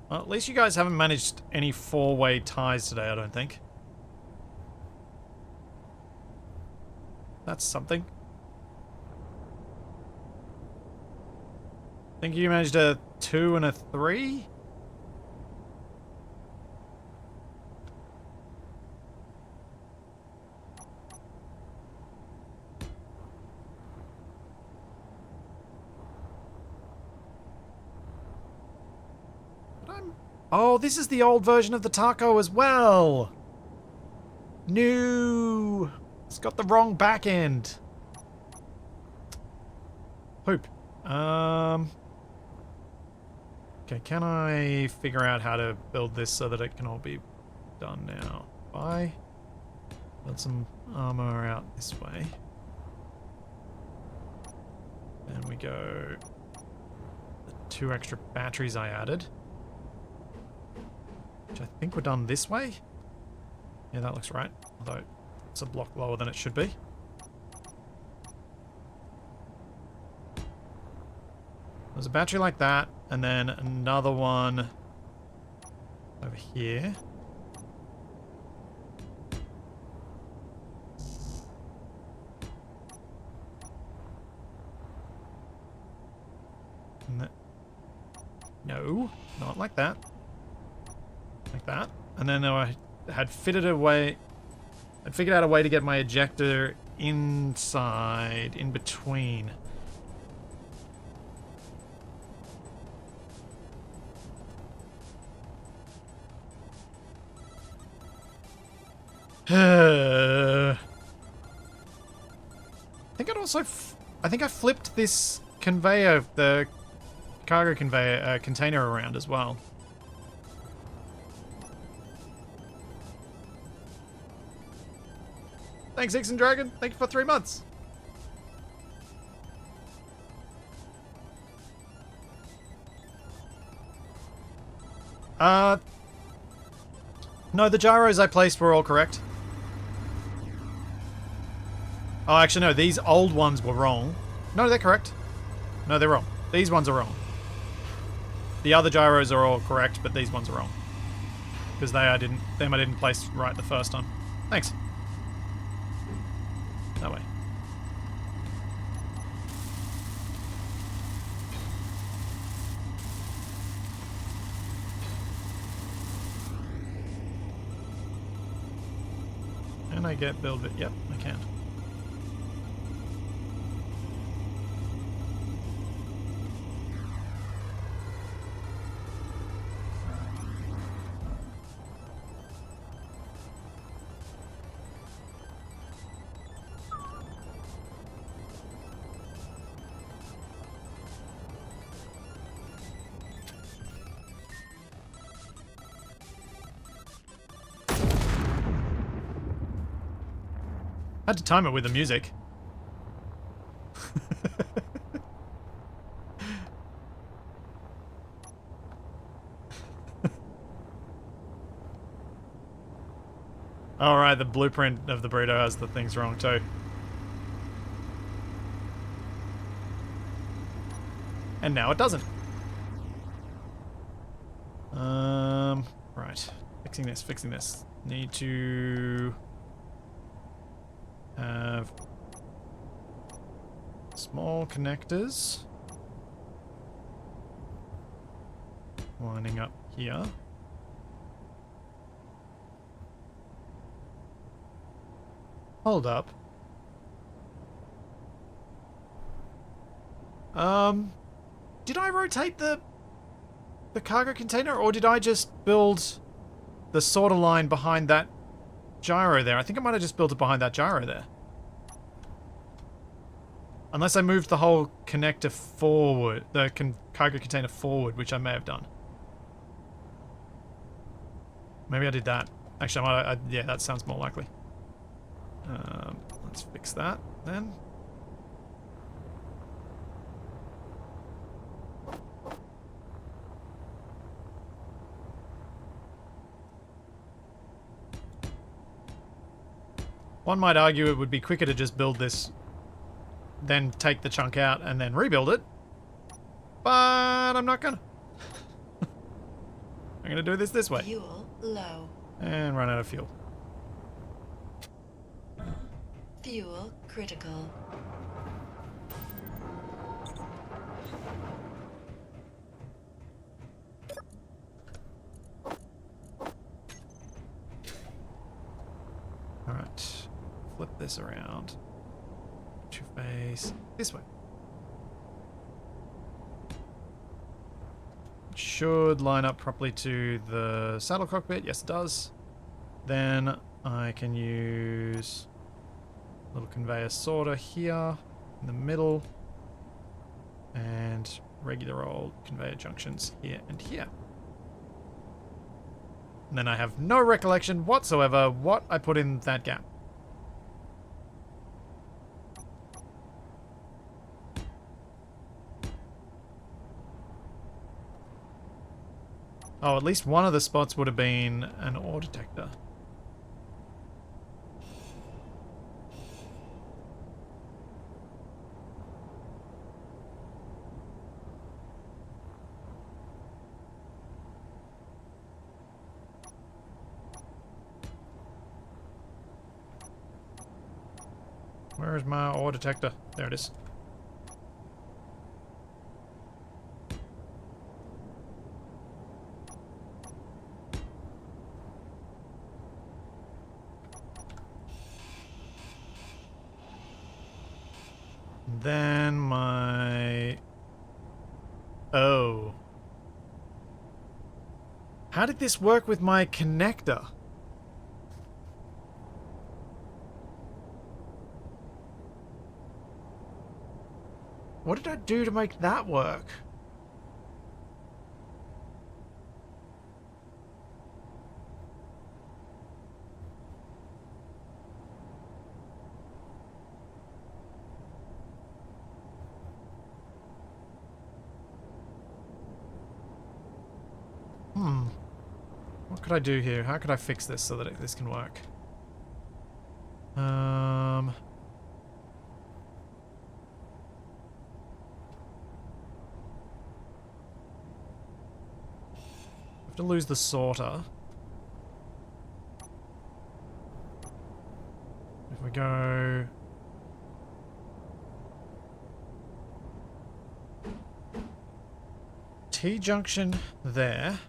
Well, at least you guys haven't managed any four-way ties today, I don't think. That's something. Think you managed a 2 and a 3? Oh, this is the old version of the taco as well. No. It's got the wrong back end. Poop. Okay, can I figure out how to build this so that it can all be done now? I build some armor out this way. Then we go the 2 extra batteries I added. Which I think we're done this way. Yeah, that looks right. Although it's a block lower than it should be. There's a battery like that, and then another one over here. And that, no, not like that. Like that. And then I had fitted a way... I'd figured out a way to get my ejector inside, in between. I think I'd also... I think I flipped this conveyor, the cargo conveyor container around as well. Thanks, Ixen Dragon. Thank you for 3 months. No, the gyros I placed were all correct. Oh, actually, no. These old ones were wrong. No, they're correct. No, they're wrong. These ones are wrong. The other gyros are all correct, but these ones are wrong. Because I didn't place right the first time. Thanks. That way. Can I get build it? Yep, I can. Had to time it with the music. Alright, the blueprint of the burrito has the things wrong too. And now it doesn't. Right. Fixing this. Need to have small connectors lining up here. Hold up. Did I rotate the cargo container, or did I just build the sorter line behind that gyro there? I think I might have just built it behind that gyro there. Unless I moved the whole connector forward, the cargo container forward, which I may have done. Maybe I did that. Actually, yeah, that sounds more likely. Let's fix that then. One might argue it would be quicker to just build this, then take the chunk out and then rebuild it. But I'm not gonna. I'm gonna do this way. Fuel low. And run out of fuel. Fuel critical. Alright. Flip this around. To face this way. Should line up properly to the saddle cockpit. Yes, it does. Then I can use a little conveyor sorter here in the middle. And regular old conveyor junctions here and here. And then I have no recollection whatsoever what I put in that gap. Oh, at least one of the spots would have been an ore detector. Where is my ore detector? There it is. Then my... Oh. How did this work with my connector? What did I do to make that work? What could I do here? How could I fix this so that this can work? Have to lose the sorter. If we go... T-junction there.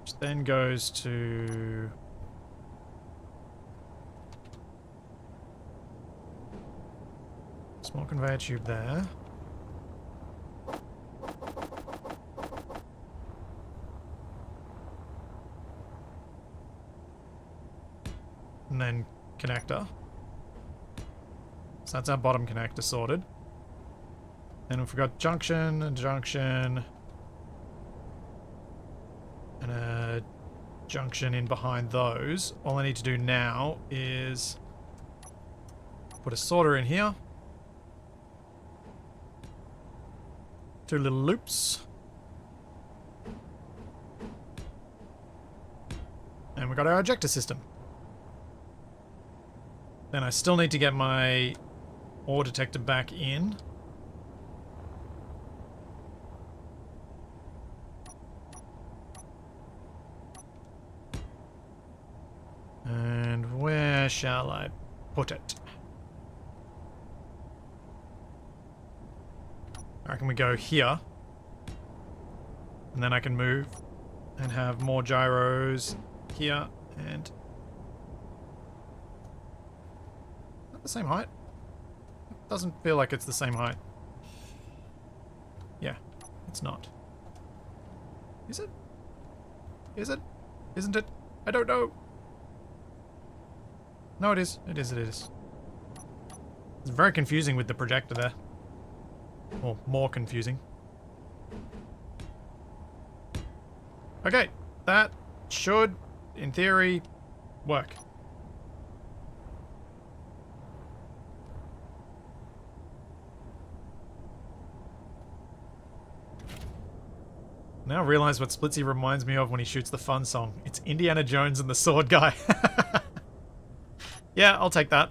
Which then goes to... Small conveyor tube there. And then connector. So that's our bottom connector sorted. Then we've got junction, and a junction in behind those. All I need to do now is put a sorter in here. 2 little loops. And we've got our ejector system. Then I still need to get my ore detector back in. And where shall I put it? I reckon we go here. And then I can move and have more gyros here and The same height? Doesn't feel like it's the same height. Yeah, it's not. Is it? Is it? Isn't it? I don't know. No, it is. It is, it is. It's very confusing with the projector there. Or more confusing. Okay, that should, in theory, work. Now I realize what Splitsy reminds me of when he shoots the fun song. It's Indiana Jones and the Sword Guy. Yeah, I'll take that.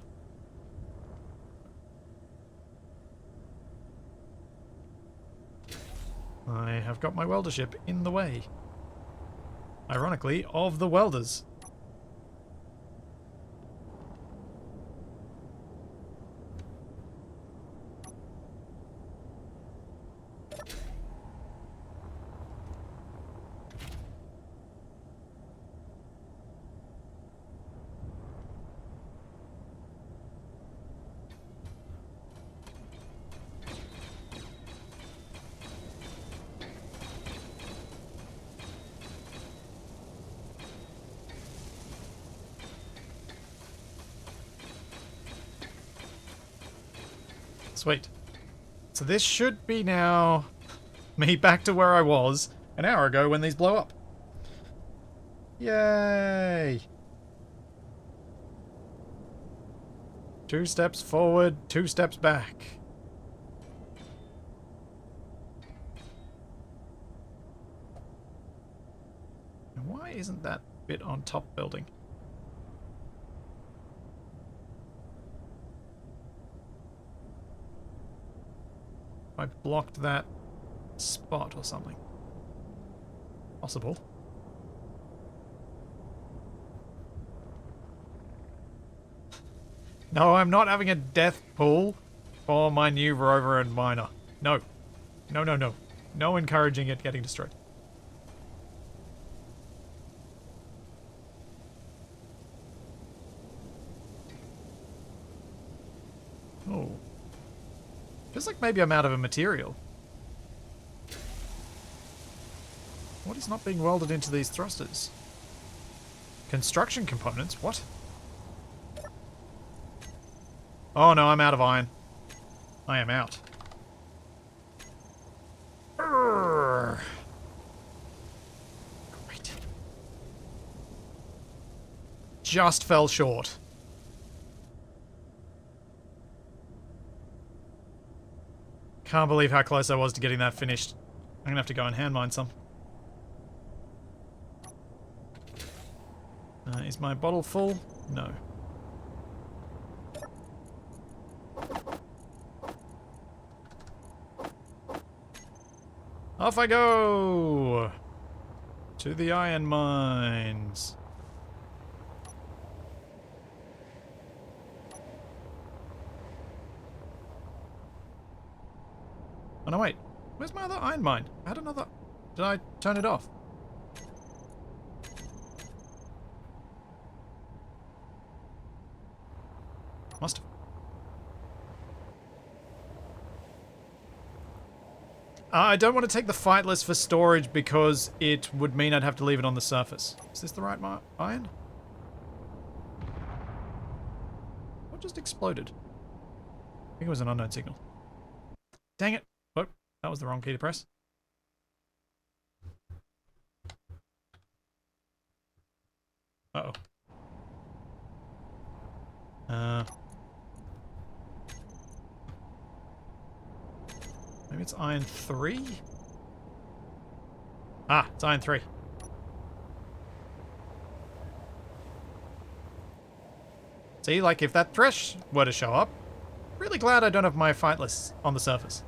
I have got my weldership in the way. Ironically, of the welders. Sweet. So this should be now me back to where I was an hour ago when these blow up. Yay! 2 steps forward, 2 steps back. And why isn't that bit on top building? I blocked that spot or something. Possible. No, I'm not having a death pool for my new rover and miner. No. No, no, no. No encouraging it getting destroyed. Oh. Feels like maybe I'm out of a material. What is not being welded into these thrusters? Construction components? What? Oh no, I'm out of iron. I am out. Urgh. Great. Just fell short. Can't believe how close I was to getting that finished. I'm gonna have to go and hand mine some. Is my bottle full? No. Off I go! To the iron mines. Oh no, wait. Where's my other iron mine? I had another... Did I turn it off? Must have. I don't want to take the fightless for storage because it would mean I'd have to leave it on the surface. Is this the right iron? What just exploded? I think it was an unknown signal. Dang it. Oh, that was the wrong key to press. Uh-oh. Maybe it's iron 3? Ah, it's iron 3. See, like if that thresh were to show up, really glad I don't have my fightless on the surface.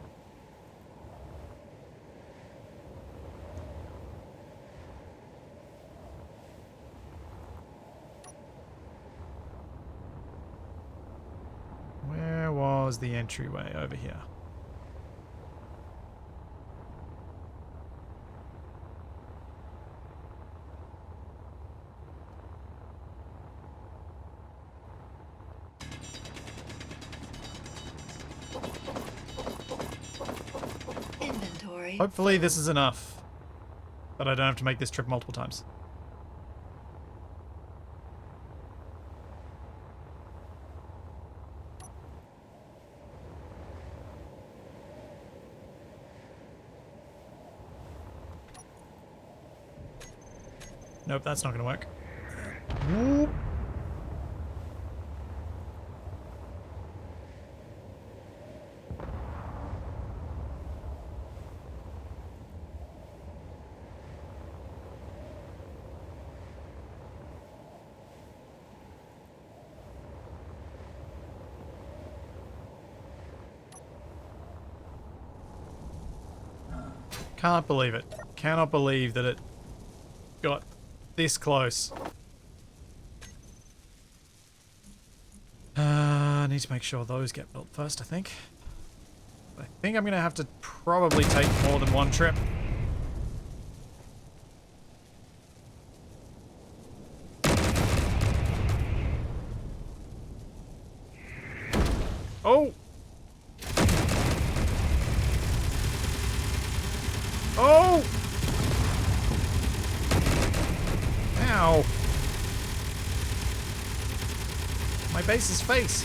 Where was the entryway? Over here. Hopefully this is enough that I don't have to make this trip multiple times. Nope, that's not going to work. Whoop. Can't believe it. Cannot believe that it got this close. I need to make sure those get built first, I think. I think I'm going to have to probably take more than one trip. Oh! Oh! Ow! My base's face.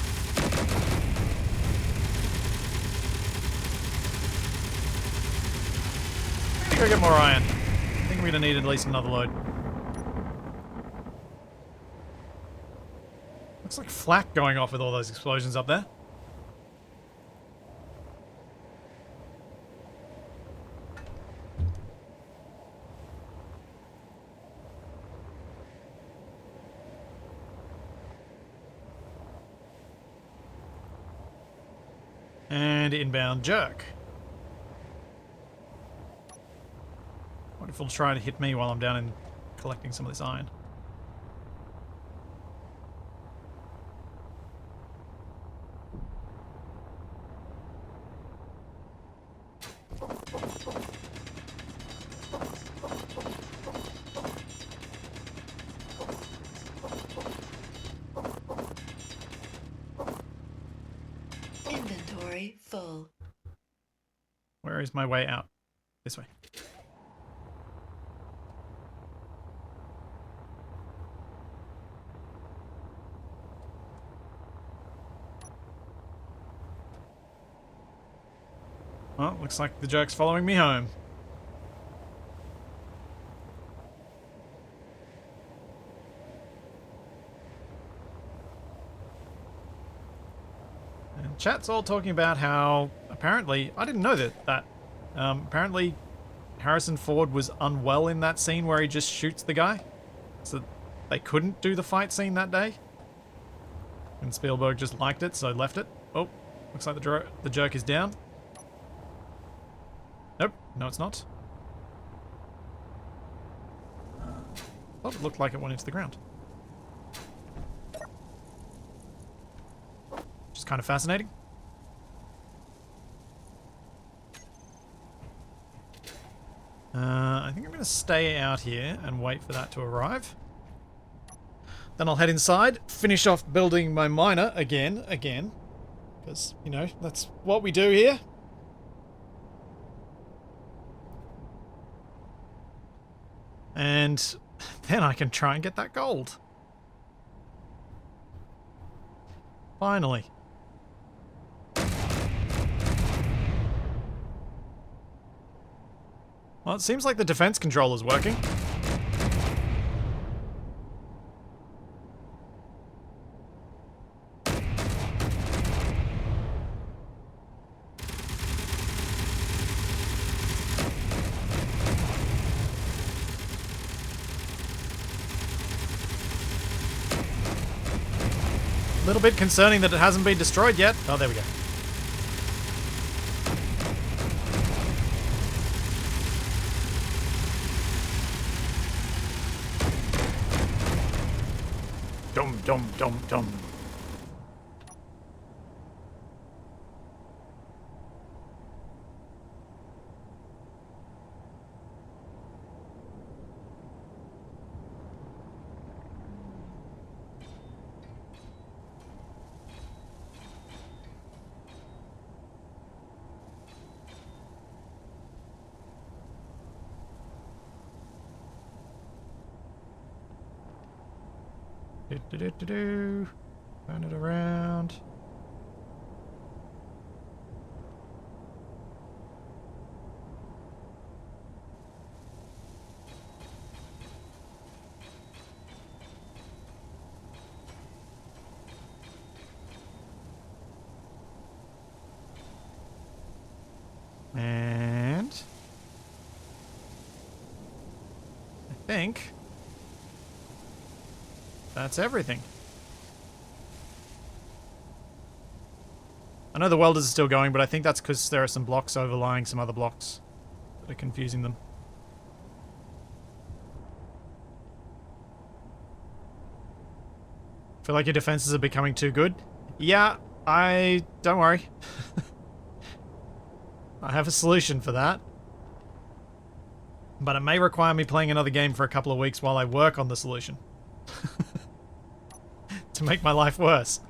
I think I get more iron. I think we're gonna need at least another load. Looks like flak going off with all those explosions up there. And inbound jerk. What if he'll try to hit me while I'm down and collecting some of this iron? Inventory full. Where is my way out? This way. Well, looks like the jerk's following me home. And chat's all talking about how apparently, I didn't know that apparently Harrison Ford was unwell in that scene where he just shoots the guy. So they couldn't do the fight scene that day. And Spielberg just liked it, so left it. Oh, looks like the jerk is down. Nope, no it's not. Oh, it looked like it went into the ground. Which is kind of fascinating. I think I'm going to stay out here and wait for that to arrive. Then I'll head inside, finish off building my miner again. Because, you know, that's what we do here. And then I can try and get that gold. Finally. Well, it seems like the defense controller's working. A little bit concerning that it hasn't been destroyed yet. Oh, there we go. Dum dum dum dum. Do-do-do-do-do. Turn it around. And I think that's everything. I know the welders are still going, but I think that's because there are some blocks overlying some other blocks that are confusing them. Feel like your defenses are becoming too good? Yeah, don't worry. I have a solution for that. But it may require me playing another game for a couple of weeks while I work on the solution. To make my life worse.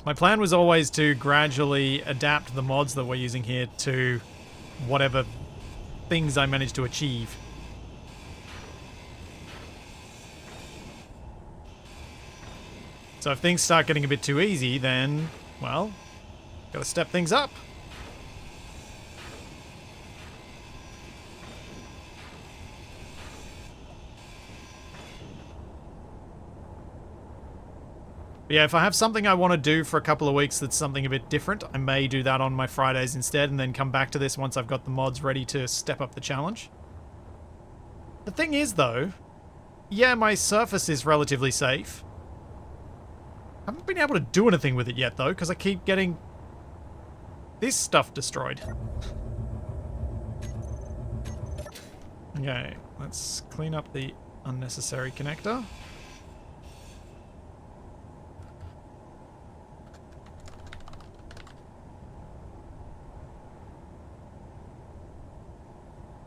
My plan was always to gradually adapt the mods that we're using here to whatever things I manage to achieve. So if things start getting a bit too easy, then, well, gotta step things up. But yeah, if I have something I want to do for a couple of weeks that's something a bit different, I may do that on my Fridays instead and then come back to this once I've got the mods ready to step up the challenge. The thing is, though, yeah, my surface is relatively safe. I haven't been able to do anything with it yet, though, because I keep getting this stuff destroyed. Okay, let's clean up the unnecessary connector.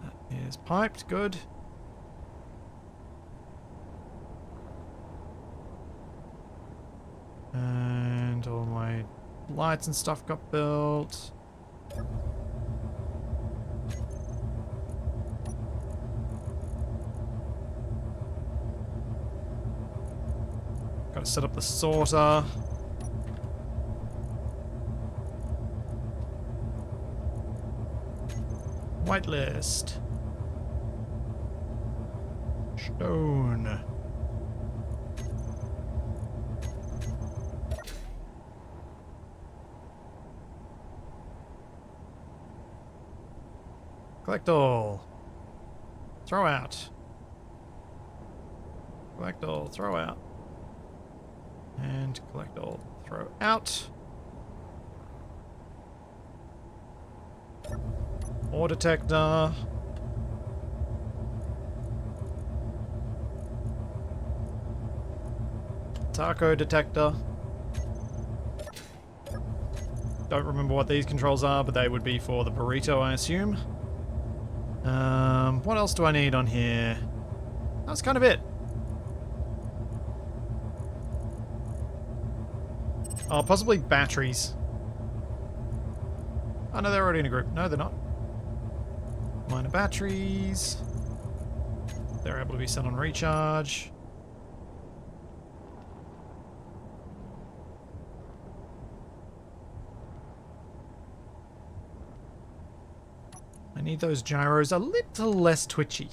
That is piped, good. And all my lights and stuff got built. Gotta set up the sorter. Whitelist. Stone. Collect all. Throw out. Collect all. Throw out. And collect all. Throw out. Ore detector. Taco detector. Don't remember what these controls are, but they would be for the burrito, I assume. What else do I need on here? That's kind of it. Oh, possibly batteries. Oh, no, they're already in a group. No, they're not. Minor batteries. They're able to be set on recharge. I need those gyros a little less twitchy.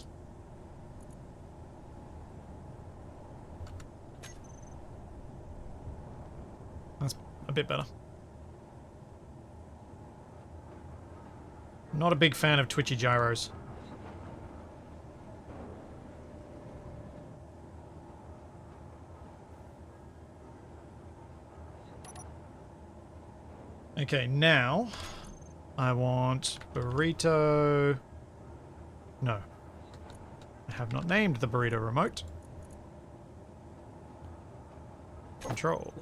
That's a bit better. Not a big fan of twitchy gyros. Okay, now I want burrito. No. I have not named the burrito remote. Control.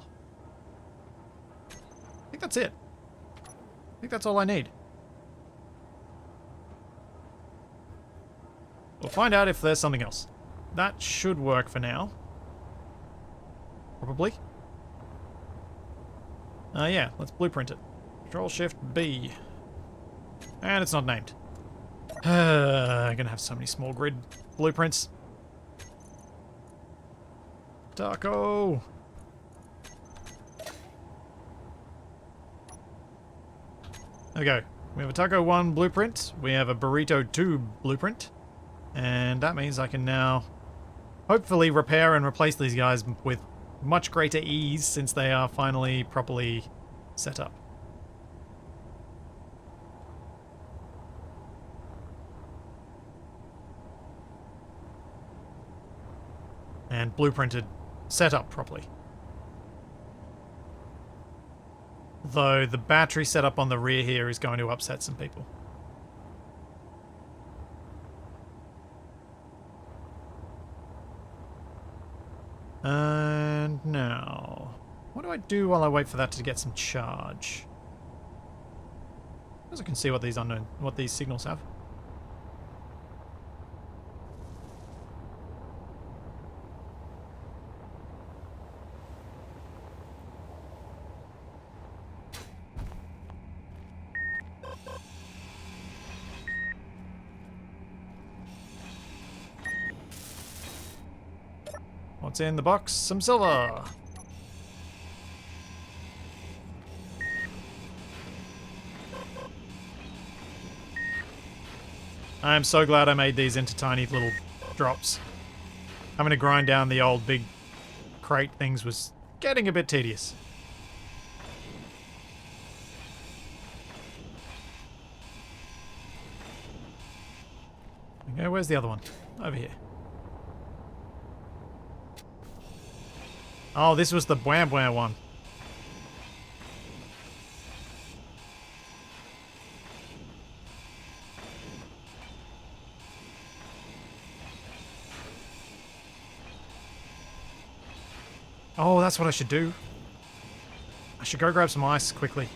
I think that's it. I think that's all I need. We'll find out if there's something else. That should work for now. Probably. Yeah, let's blueprint it. Control-Shift-B. And it's not named. I'm gonna have so many small grid blueprints. Taco! There we go. We have a Taco 1 blueprint. We have a Burrito 2 blueprint. And that means I can now hopefully repair and replace these guys with much greater ease since they are finally properly set up. And blueprinted, set up properly. Though the battery setup on the rear here is going to upset some people. And now, what do I do while I wait for that to get some charge? Because I can see what these signals have. What's in the box? Some silver! I am so glad I made these into tiny little drops. Having to grind down the old big crate things was getting a bit tedious. Okay, where's the other one? Over here. Oh, this was the Wham Wham one. Oh, that's what I should do. I should go grab some ice quickly.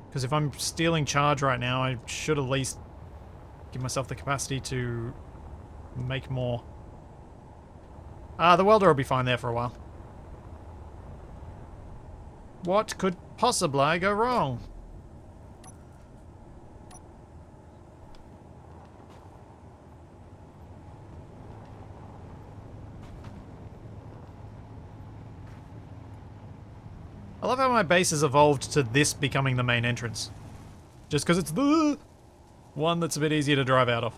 Because if I'm stealing charge right now, I should at least give myself the capacity to make more. The welder will be fine there for a while. What could possibly go wrong? I love how my base has evolved to this becoming the main entrance. Just because it's the one that's a bit easier to drive out of.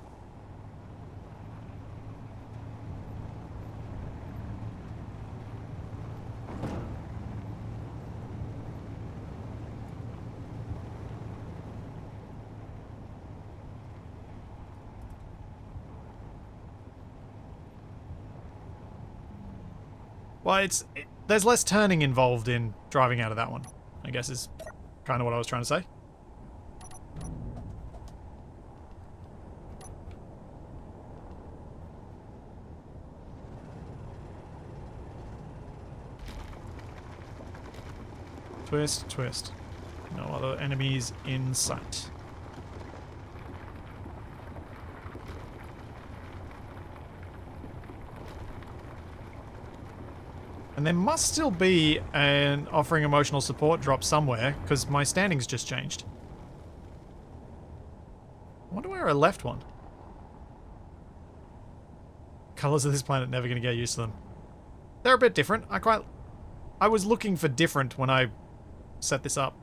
Well, there's less turning involved in driving out of that one, I guess is kind of what I was trying to say. Twist, twist. No other enemies in sight. And there must still be an offering emotional support drop somewhere, because my standings just changed. I wonder where I left one. Colors of this planet, never going to get used to them. They're a bit different. I was looking for different when I set this up.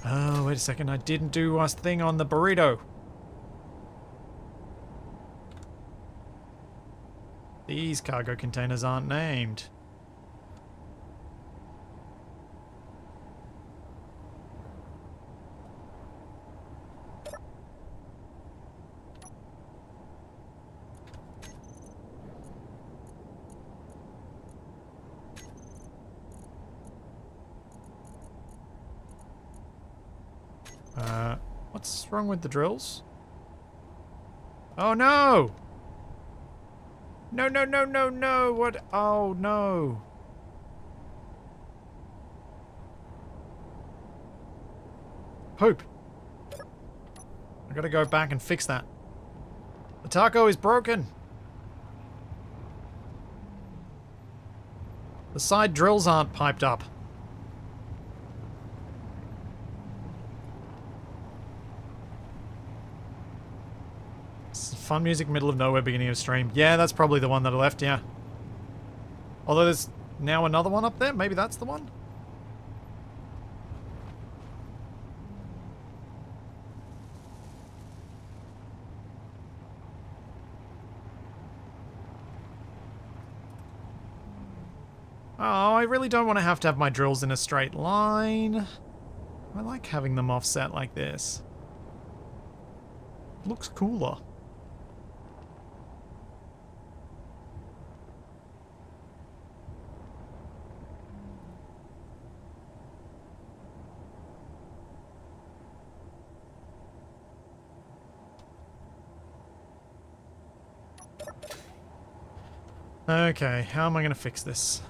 Oh, wait a second. I didn't do a thing on the burrito. These cargo containers aren't named. What's wrong with the drills? Oh no! No, no, no, no, no! What? Oh no! Poop! I gotta go back and fix that. The taco is broken! The side drills aren't piped up. Fun music, middle of nowhere, beginning of stream. Yeah, that's probably the one that I left, yeah. Although there's now another one up there. Maybe that's the one? Oh, I really don't want to have my drills in a straight line. I like having them offset like this. Looks cooler. Okay, how am I going to fix this?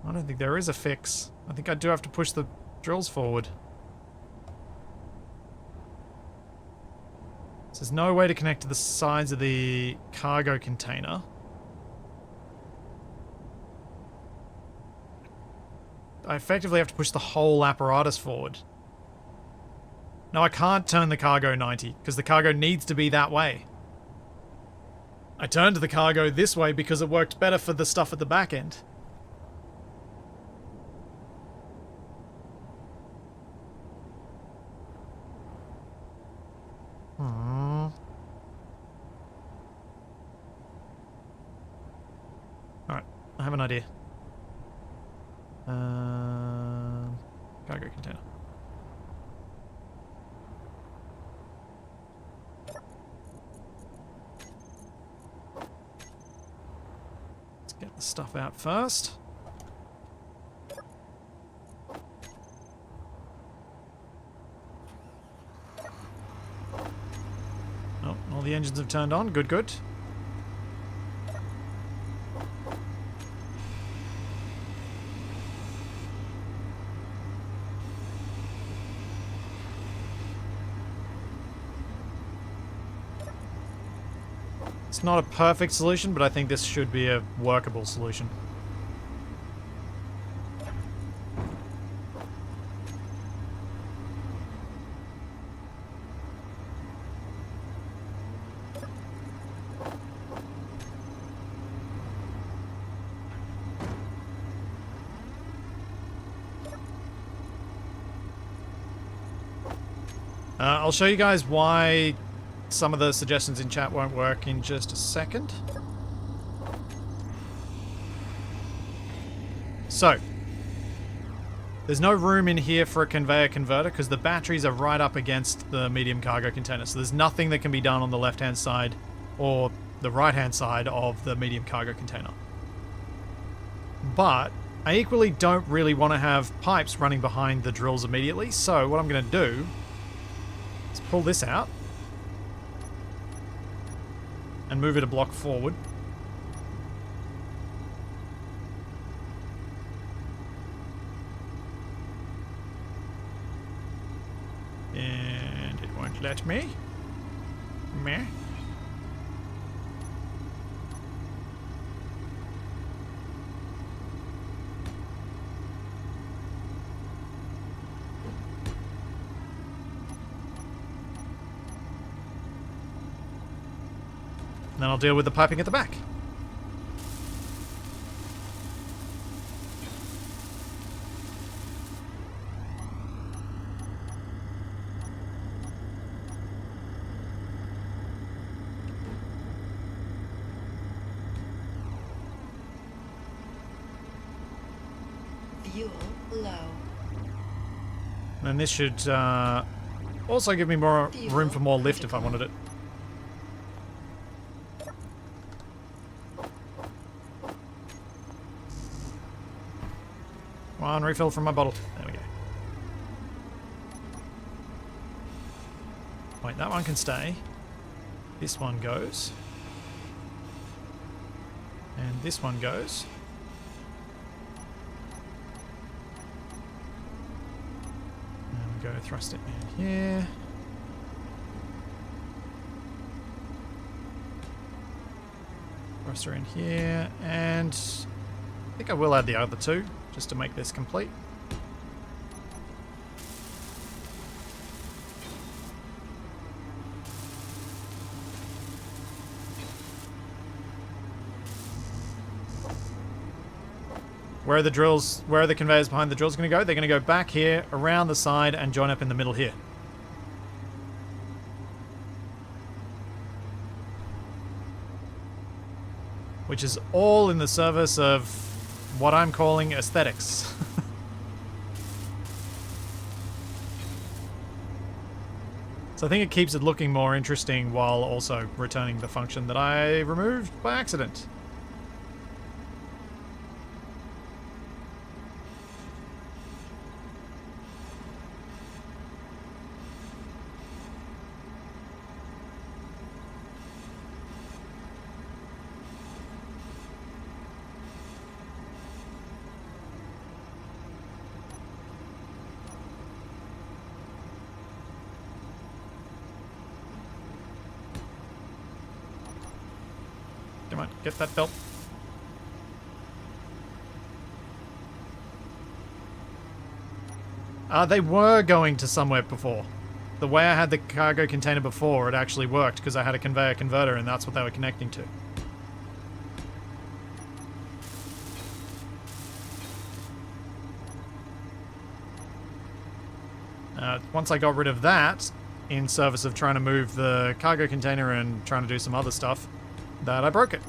I don't think there is a fix. I think I do have to push the drills forward. So there's no way to connect to the sides of the cargo container. I effectively have to push the whole apparatus forward. No, I can't turn the cargo 90, because the cargo needs to be that way. I turned the cargo this way because it worked better for the stuff at the back end. Alright, I have an idea. Cargo container. Let's get the stuff out first. Oh, all the engines have turned on. Good, good. It's not a perfect solution, but I think this should be a workable solution. I'll show you guys why some of the suggestions in chat won't work in just a second. So, there's no room in here for a conveyor converter because the batteries are right up against the medium cargo container. So there's nothing that can be done on the left-hand side or the right-hand side of the medium cargo container. But I equally don't really want to have pipes running behind the drills immediately. So what I'm going to do is pull this out and move it a block forward. And it won't let me. Meh. And then I'll deal with the piping at the back. Fuel low. And this should also give me more room for more lift if I wanted it. Come on, refill from my bottle. There we go. Wait, that one can stay. This one goes. And this one goes. And we go thrust it in here. Thruster in here. And think I will add the other two, just to make this complete. Where are the drills, where are the conveyors behind the drills going to go? They're going to go back here, around the side, and join up in the middle here. Which is all in the service of what I'm calling aesthetics. So I think it keeps it looking more interesting while also returning the function that I removed by accident. Come on, get that belt. They were going to somewhere before. The way I had the cargo container before, it actually worked because I had a conveyor converter and that's what they were connecting to. Once I got rid of that, in service of trying to move the cargo container and trying to do some other stuff, that I broke it.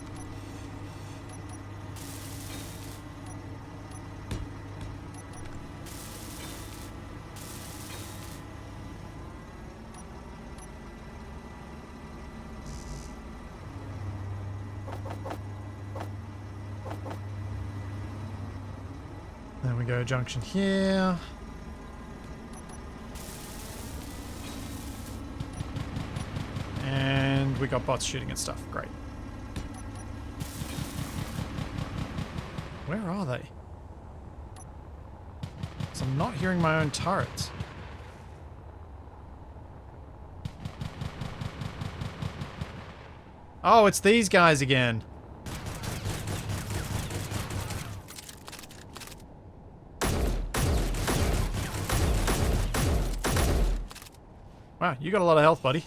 There we go, junction here. And we got bots shooting at stuff. Great. Where are they? So I'm not hearing my own turrets. Oh, it's these guys again. Wow, you got a lot of health, buddy.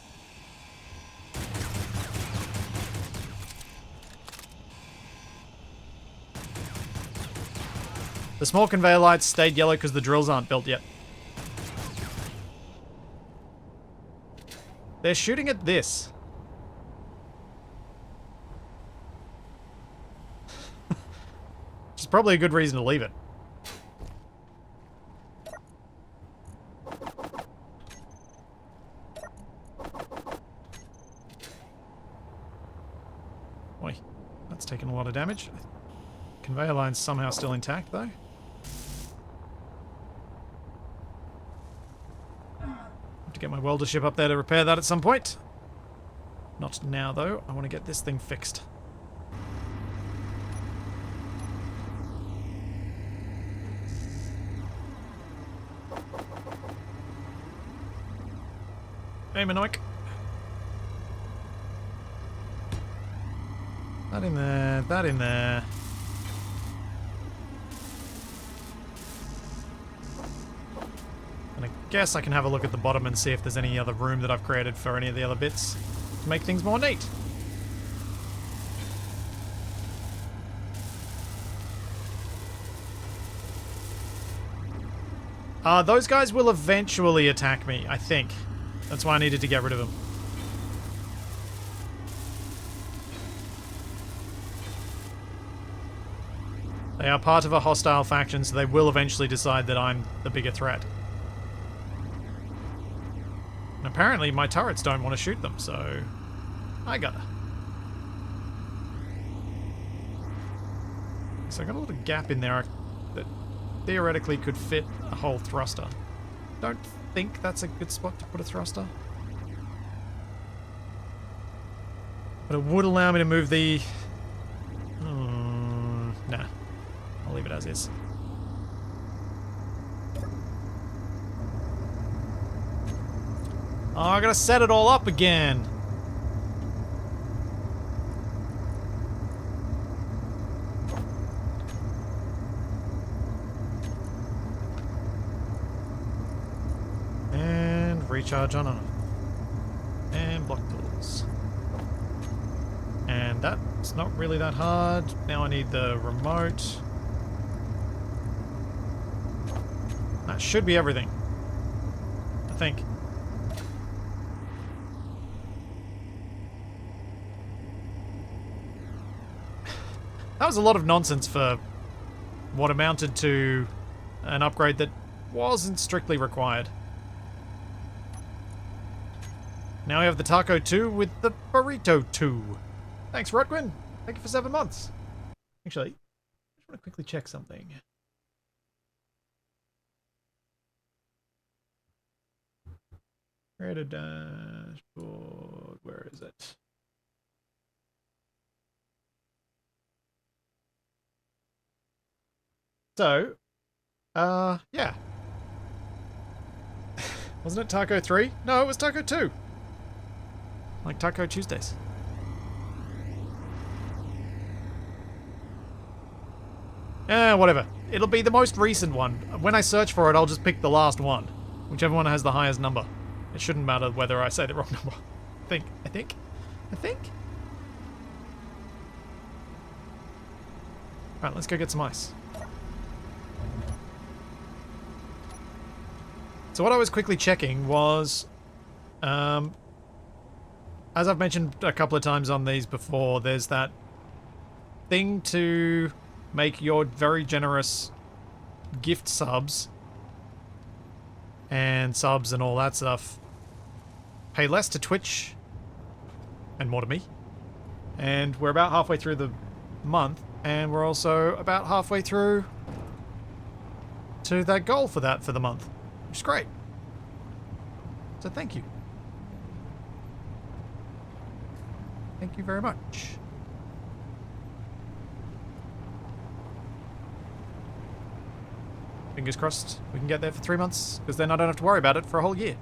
The small conveyor lights stayed yellow because the drills aren't built yet. They're shooting at this. Which is probably a good reason to leave it. Boy, that's taken a lot of damage. Conveyor line's somehow still intact though. Have to get my welder ship up there to repair that at some point. Not now though, I want to get this thing fixed. Hey Minoik. That in there, that in there. And I guess I can have a look at the bottom and see if there's any other room that I've created for any of the other bits to make things more neat. Those guys will eventually attack me, I think. That's why I needed to get rid of them. They are part of a hostile faction, so they will eventually decide that I'm the bigger threat. And apparently my turrets don't want to shoot them, so I gotta. So I got a little gap in there that theoretically could fit a whole thruster. Don't think that's a good spot to put a thruster. But it would allow me to move the... nah. I'll leave it as is. Oh, I gotta set it all up again. recharge on. And block tools. And that's not really that hard. Now I need the remote. That should be everything. I think. That was a lot of nonsense for what amounted to an upgrade that wasn't strictly required. Now we have the Taco 2 with the Burrito 2. Thanks, Rutgwin. Thank you for 7 months. Actually, I just want to quickly check something. Create a dashboard. Where is it? So, yeah. Wasn't it Taco 3? No, it was Taco 2. Like Taco Tuesdays. Whatever. It'll be the most recent one. When I search for it, I'll just pick the last one. Whichever one has the highest number. It shouldn't matter whether I say the wrong number. I think. Alright, let's go get some ice. So what I was quickly checking was, as I've mentioned a couple of times on these before, there's that thing to make your very generous gift subs and subs and all that stuff pay less to Twitch and more to me. And we're about halfway through the month, and we're also about halfway through to that goal for the month. Which is great. So thank you. Thank you very much. Fingers crossed we can get there for 3 months, because then I don't have to worry about it for a whole year.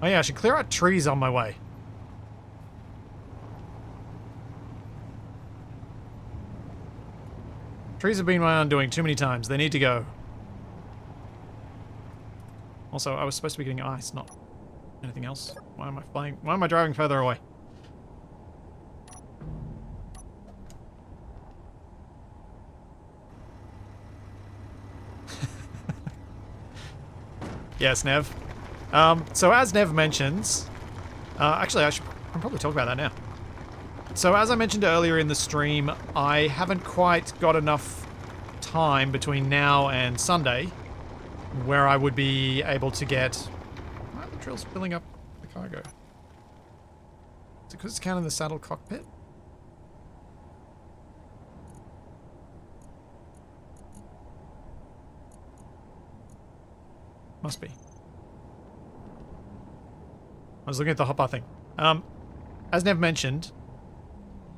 Oh yeah, I should clear out trees on my way. Trees have been my undoing too many times. They need to go. Also, I was supposed to be getting ice, not anything else. Why am I flying? Why am I driving further away? Yes, Nev. So as Nev mentions... actually, I can probably talk about that now. So as I mentioned earlier in the stream, I haven't quite got enough time between now and Sunday where I would be able to get... Why are the drills filling up the cargo? Is it because it's counting the saddle cockpit? Must be. I was looking at the hotbar thing. As Nev mentioned,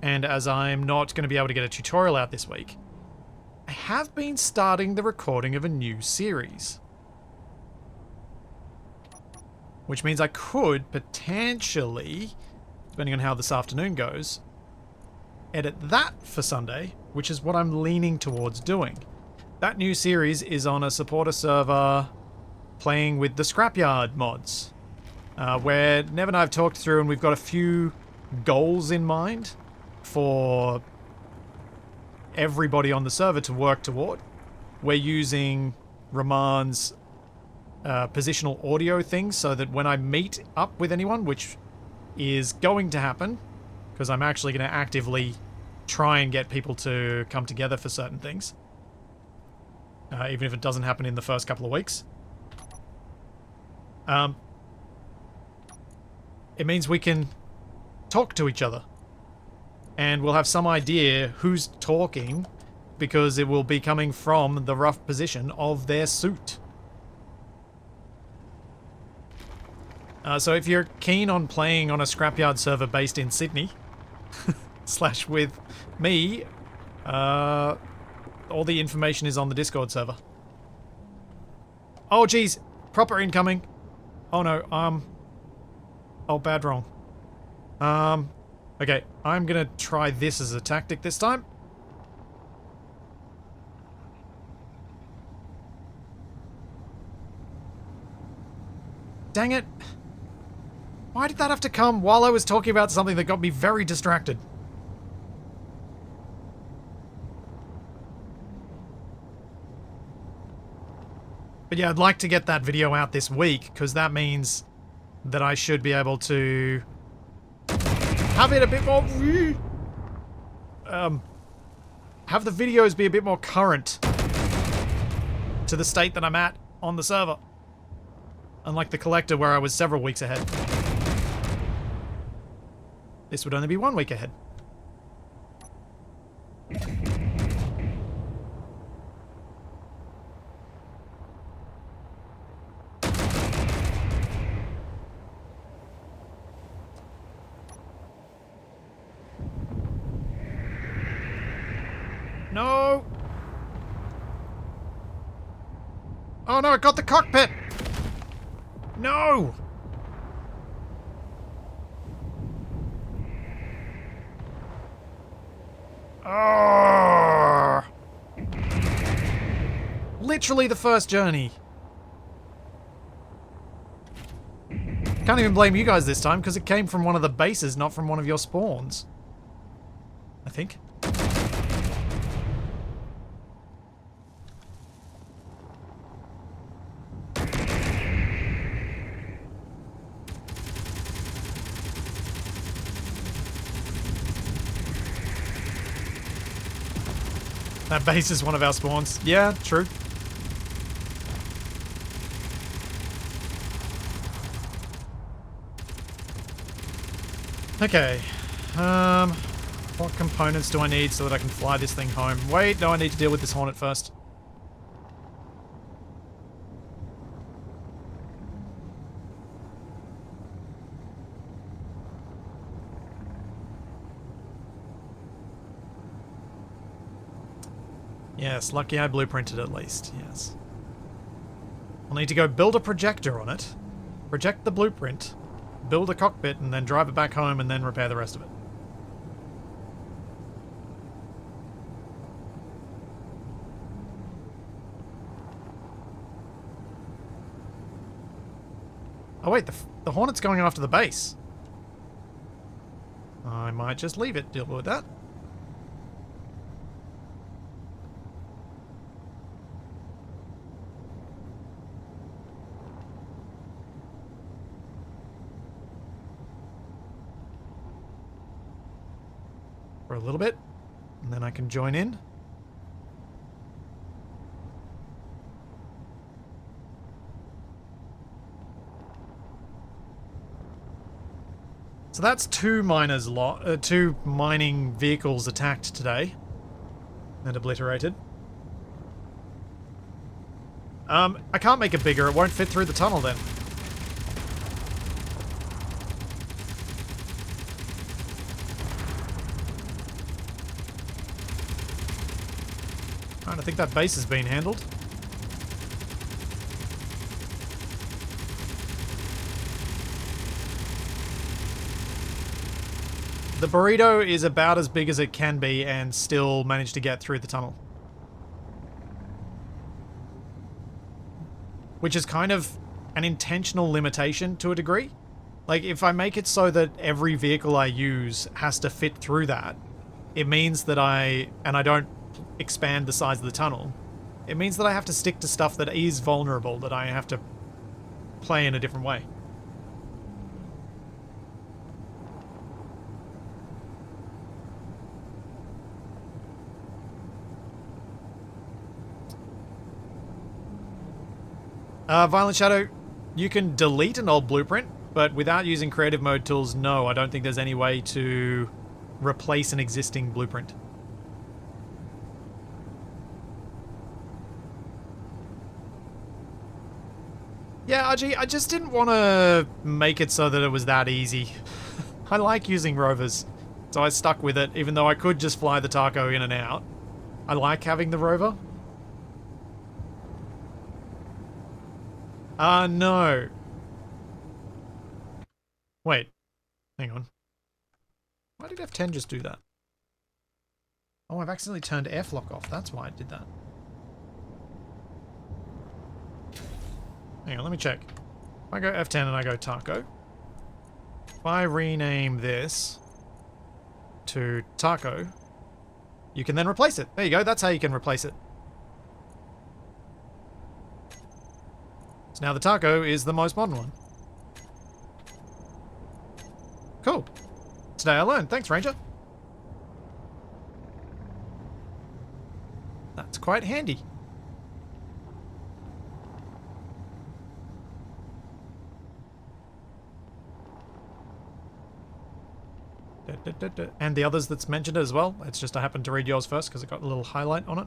and as I'm not going to be able to get a tutorial out this week, I have been starting the recording of a new series. Which means I could potentially, depending on how this afternoon goes, edit that for Sunday, which is what I'm leaning towards doing. That new series is on a supporter server playing with the Scrapyard mods, where Nev and I have talked through and we've got a few goals in mind for everybody on the server to work toward. We're using Raman's positional audio thing so that when I meet up with anyone, which is going to happen, because I'm actually going to actively try and get people to come together for certain things, even if it doesn't happen in the first couple of weeks. It means we can talk to each other. And we'll have some idea who's talking, because it will be coming from the rough position of their suit. So if you're keen on playing on a Scrapyard server based in Sydney, / with me, all the information is on the Discord server. Oh geez, proper incoming. Oh no, oh bad wrong. Okay, I'm gonna try this as a tactic this time. Dang it. Why did that have to come while I was talking about something that got me very distracted? But yeah, I'd like to get that video out this week, because that means that I should be able to have it a bit more... have the videos be a bit more current to the state that I'm at on the server. Unlike the collector where I was several weeks ahead. This would only be 1 week ahead. No! Oh no, it got the cockpit! No! Oh! Literally the first journey. Can't even blame you guys this time, because it came from one of the bases, not from one of your spawns. I think. That base is one of our spawns. Yeah, true. Okay. What components do I need so that I can fly this thing home? Wait, no, I need to deal with this Hornet first. Yes, lucky I blueprinted at least, yes. I'll need to go build a projector on it, project the blueprint, build a cockpit, and then drive it back home and then repair the rest of it. Oh wait, the Hornet's going after the base. I might just leave it, deal with that. For a little bit, and then I can join in. So that's two mining vehicles attacked today and obliterated. I can't make it bigger, it won't fit through the tunnel then. Alright, I think that base has been handled. The burrito is about as big as it can be and still managed to get through the tunnel. Which is kind of an intentional limitation to a degree. Like, if I make it so that every vehicle I use has to fit through that, it means that I don't expand the size of the tunnel. It means that I have to stick to stuff that is vulnerable, that I have to play in a different way. Violent Shadow, you can delete an old blueprint, but without using creative mode tools, no, I don't think there's any way to replace an existing blueprint. Yeah, RG, I just didn't want to make it so that it was that easy. I like using rovers, so I stuck with it, even though I could just fly the Taco in and out. I like having the rover. No. Wait. Hang on. Why did F10 just do that? Oh, I've accidentally turned airflock off. That's why it did that. Hang on, let me check. I go F10 and I go taco. If I rename this to taco, you can then replace it. There you go. That's how you can replace it. So now the taco is the most modern one. Cool. Today I learned. Thanks, Ranger. That's quite handy. And the others that's mentioned as well. It's just I happened to read yours first because it got a little highlight on it.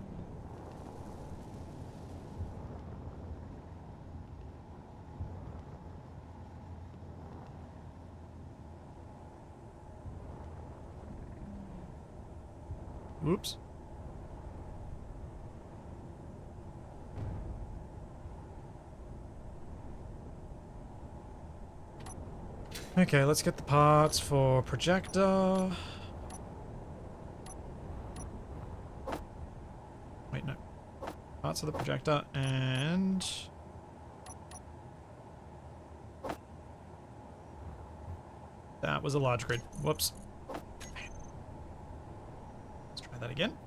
Oops. Okay, let's get the parts for projector. Wait, no. Parts of the projector and... That was a large grid. Whoops. Let's try that again.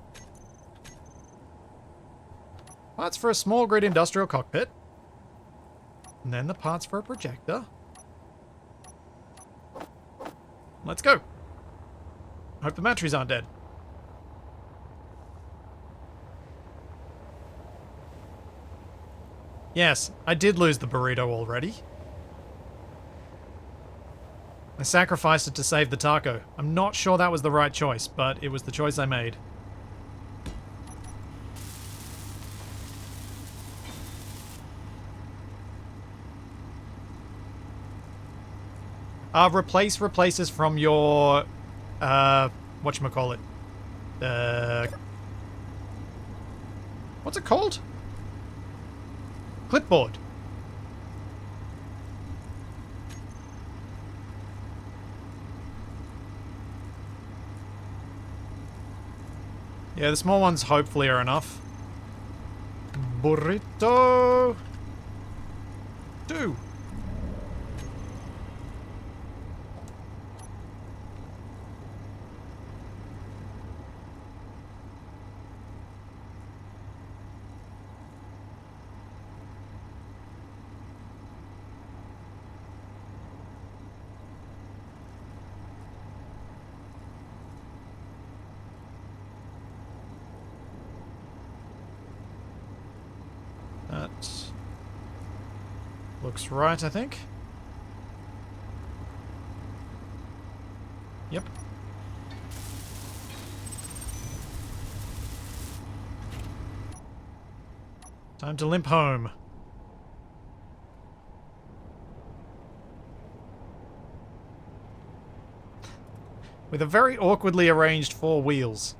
Parts for a small grid industrial cockpit. And then the parts for a projector. Let's go. Hope the batteries aren't dead. Yes, I did lose the burrito already. I sacrificed it to save the taco. I'm not sure that was the right choice, but it was the choice I made. Replace replaces from your, whatchamacallit? What's it called? Clipboard. Yeah, the small ones hopefully are enough. Burrito. 2. That looks right, I think. Yep. Time to limp home. With a very awkwardly arranged 4 wheels.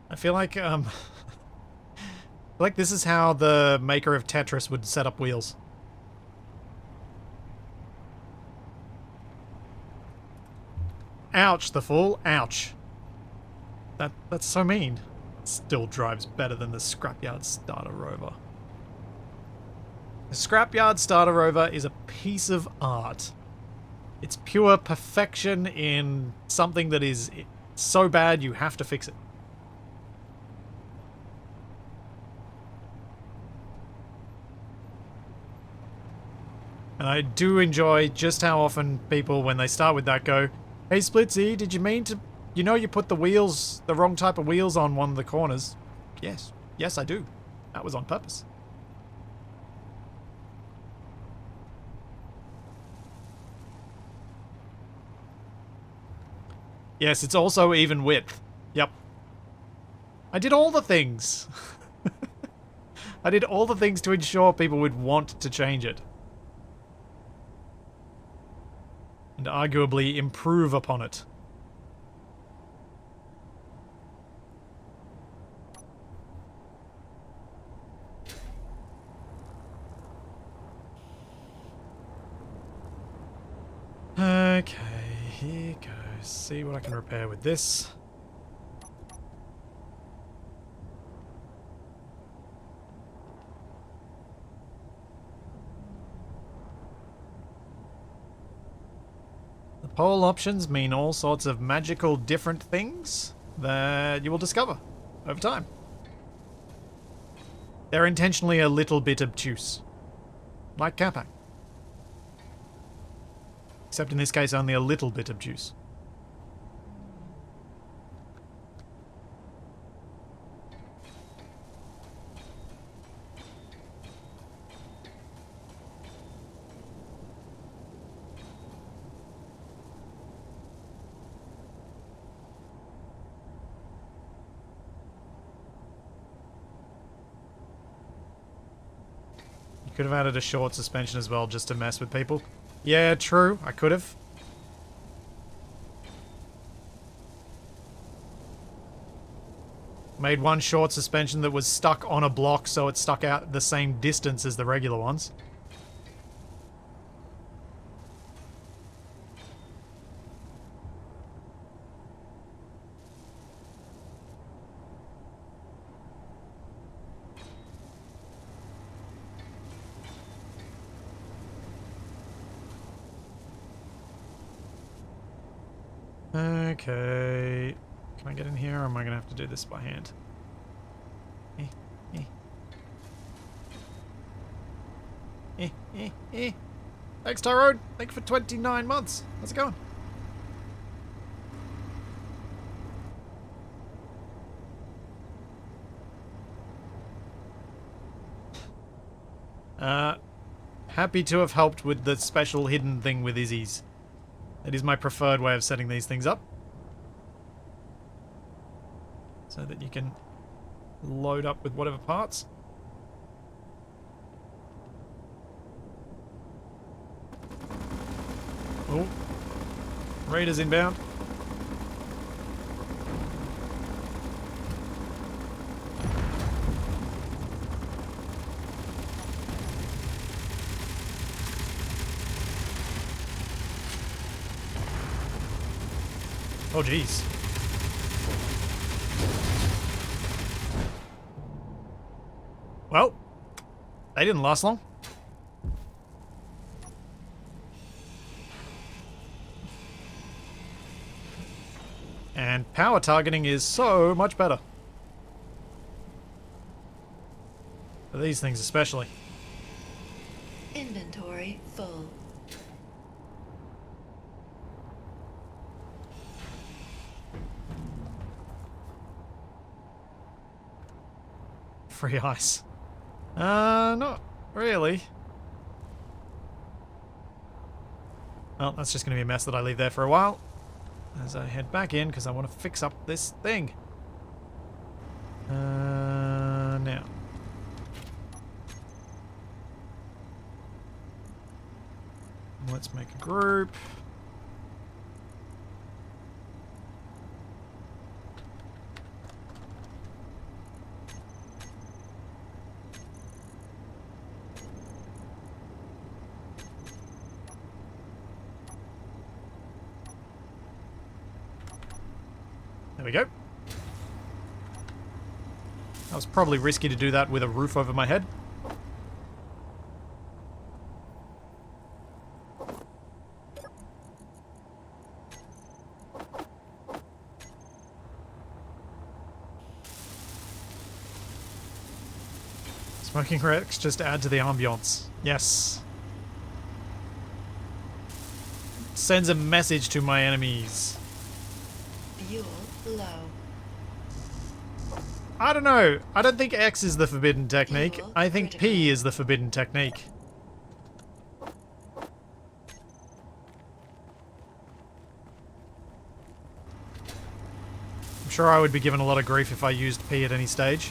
I feel like, like this is how the maker of Tetris would set up wheels. Ouch, the fool. Ouch. That's so mean. Still drives better than the Scrapyard Starter Rover. The Scrapyard Starter Rover is a piece of art. It's pure perfection in something that is so bad you have to fix it. And I do enjoy just how often people, when they start with that, go, "Hey Splitsy, did you mean to... You know you put the wheels, the wrong type of wheels on one of the corners." Yes. Yes, I do. That was on purpose. Yes, it's also even width. Yep. I did all the things. I did all the things to ensure people would want to change it. And arguably improve upon it. Okay, here goes. See what I can repair with this. The poll options mean all sorts of magical different things that you will discover over time. They're intentionally a little bit obtuse. Like Capac. Except in this case, only a little bit obtuse. You could have added a short suspension as well just to mess with people. Yeah, true. I could have. Made one short suspension that was stuck on a block so it stuck out the same distance as the regular ones. Okay. Can I get in here or am I going to have to do this by hand? Eh, eh. Thanks, Tyrone. Thank you for 29 months. How's it going? Happy to have helped with the special hidden thing with Izzy's. It is my preferred way of setting these things up. So that you can load up with whatever parts. Oh. Raiders inbound. Oh, jeez. Well, they didn't last long. And power targeting is so much better. For these things especially. Inventory full. Free ice. Not really. Well, that's just going to be a mess that I leave there for a while. As I head back in, because I want to fix up this thing. Now. Let's make a group. There we go. That was probably risky to do that with a roof over my head. Smoking wrecks just add to the ambiance. Yes. Sends a message to my enemies. Fuel low. I don't know. I don't think X is the forbidden technique. Fuel I think P critical. is the forbidden technique. I'm sure I would be given a lot of grief if I used P at any stage.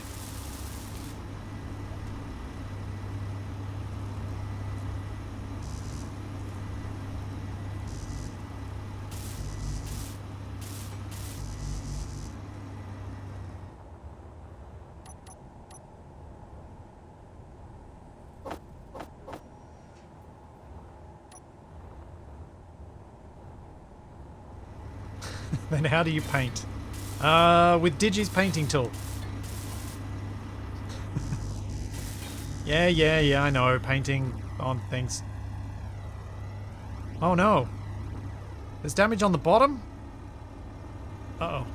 Then how do you paint? With Digi's painting tool. Yeah, I know. Painting on things. Oh no. There's damage on the bottom? Uh-oh.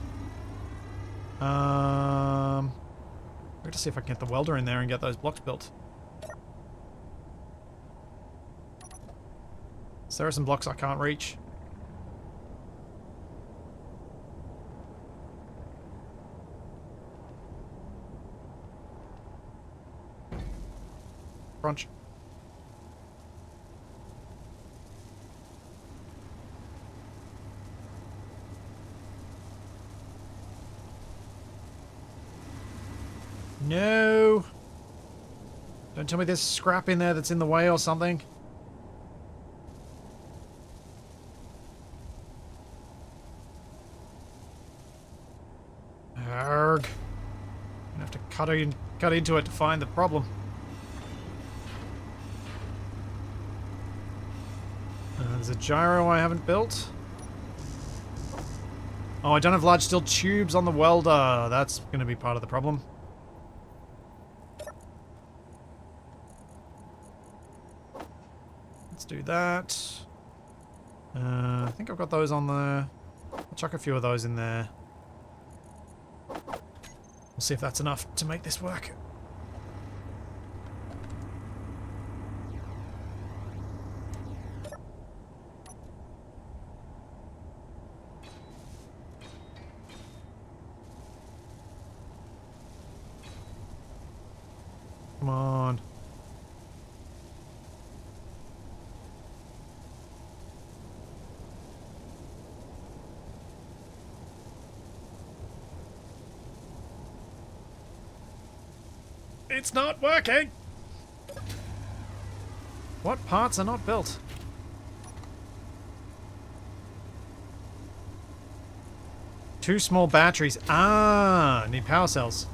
I'm going to see if I can get the welder in there and get those blocks built. So there are some blocks I can't reach. Crunch. No! Don't tell me there's scrap in there that's in the way or something. Arrgh. Gonna have to cut into it to find the problem. There's a gyro I haven't built. Oh, I don't have large steel tubes on the welder. That's going to be part of the problem. Let's do that. I think I've got those on there. I'll chuck a few of those in there. We'll see if that's enough to make this work. Come on. It's not working! What parts are not built? Two small batteries. Ah, need power cells.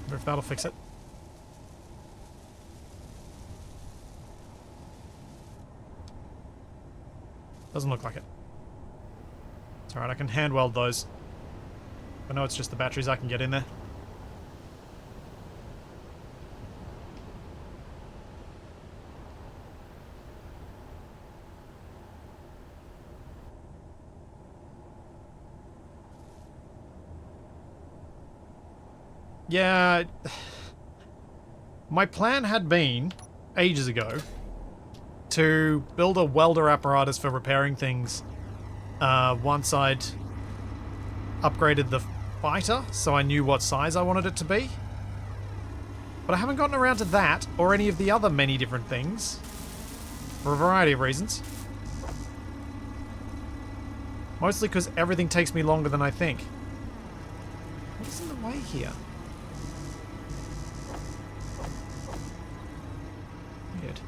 Wonder if that'll fix it. Doesn't look like it. It's alright, I can hand weld those. I know it's just the batteries I can get in there. Yeah. My plan had been, ages ago, to build a welder apparatus for repairing things once I'd upgraded the fighter, so I knew what size I wanted it to be. But I haven't gotten around to that, or any of the other many different things, for a variety of reasons. Mostly because everything takes me longer than I think. What's in the way here? Weird.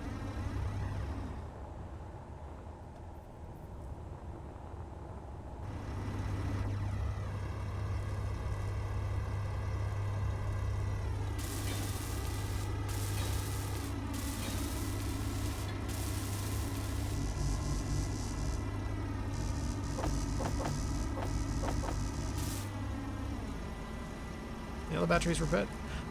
The other batteries repaired.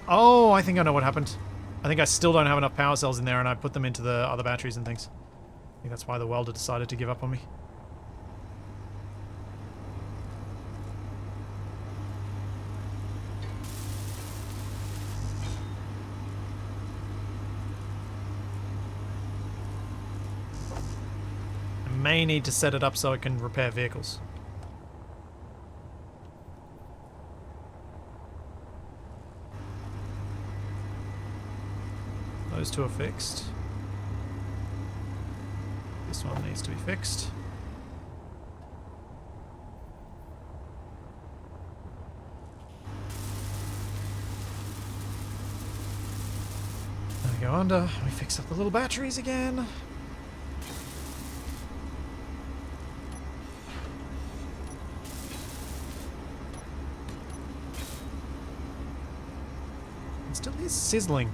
Oh, I think I know what happened. I think I still don't have enough power cells in there and I put them into the other batteries and things. I think that's why the welder decided to give up on me. I may need to set it up so it can repair vehicles. Those two are fixed. This one needs to be fixed. There we go under. We fix up the little batteries again. Still is sizzling.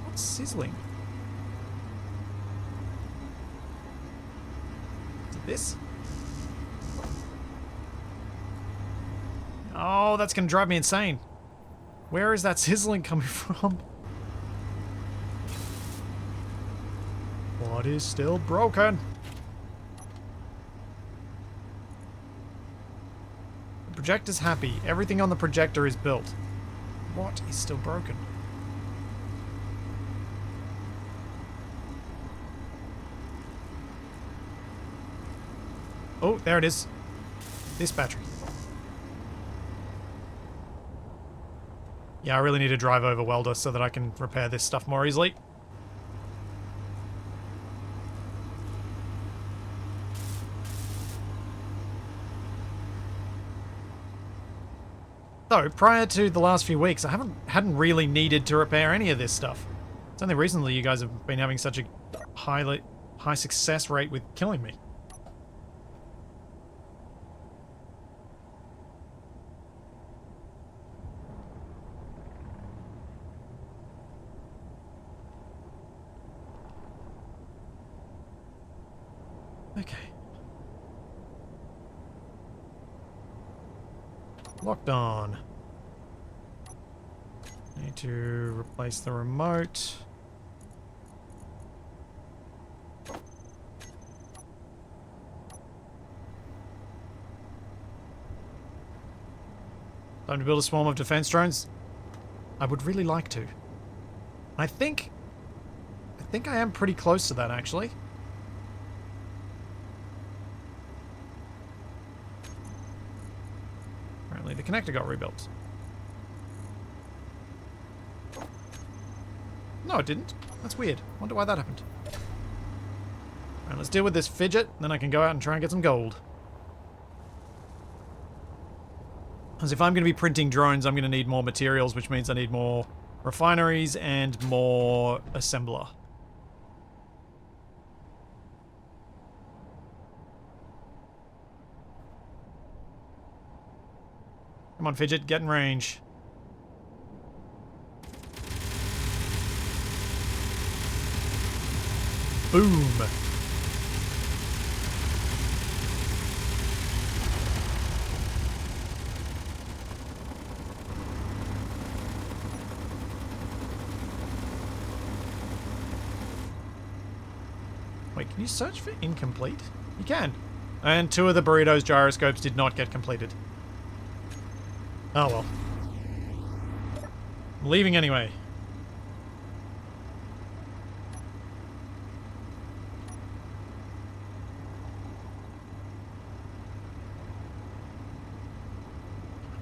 What's sizzling? Is it this? Oh, that's gonna drive me insane. Where is that sizzling coming from? What is still broken? The projector's happy. Everything on the projector is built. What is still broken? Oh, there it is. This battery. Yeah, I really need to drive over Welder so that I can repair this stuff more easily. So, prior to the last few weeks, I hadn't really needed to repair any of this stuff. It's only recently you guys have been having such a high success rate with killing me. Okay. Locked on. Need to replace the remote. Time to build a swarm of defense drones? I would really like to. I think I am pretty close to that, actually. Apparently the connector got rebuilt. No, it didn't. That's weird. Wonder why that happened. Alright, let's deal with this fidget, then I can go out and try and get some gold. Because if I'm going to be printing drones, I'm going to need more materials, which means I need more refineries and more assembler. Come on, Fidget, get in range. Boom. Wait, can you search for incomplete? You can. And 2 of the burritos gyroscopes did not get completed. Oh well. I'm leaving anyway.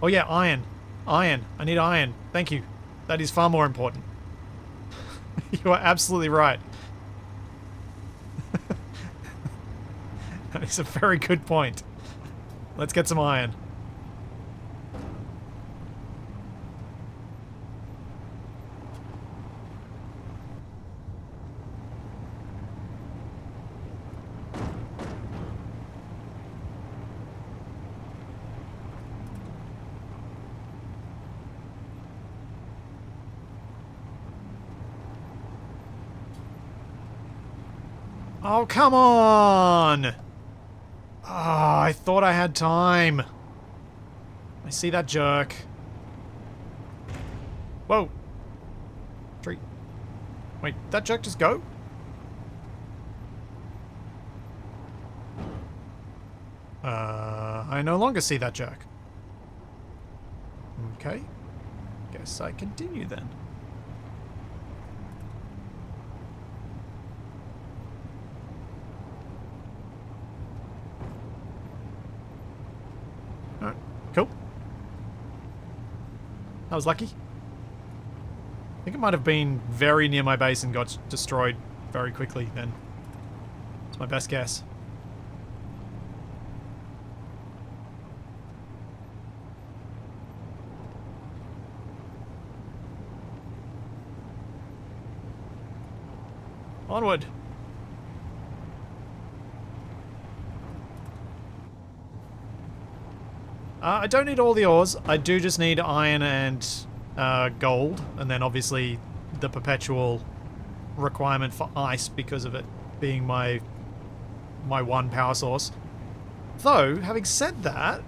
Oh yeah, iron. Iron. I need iron. Thank you. That is far more important. You are absolutely right. That is a very good point. Let's get some iron. Oh, come on! Ah, I thought I had time. I see that jerk. Whoa. Tree. Wait, that jerk just go? I no longer see that jerk. Okay. Guess I continue then. Alright, cool. That was lucky. I think it might have been very near my base and got destroyed very quickly then. That's my best guess. Onward! I don't need all the ores. I do just need iron and gold, and then obviously the perpetual requirement for ice because of it being my one power source. Though, having said that,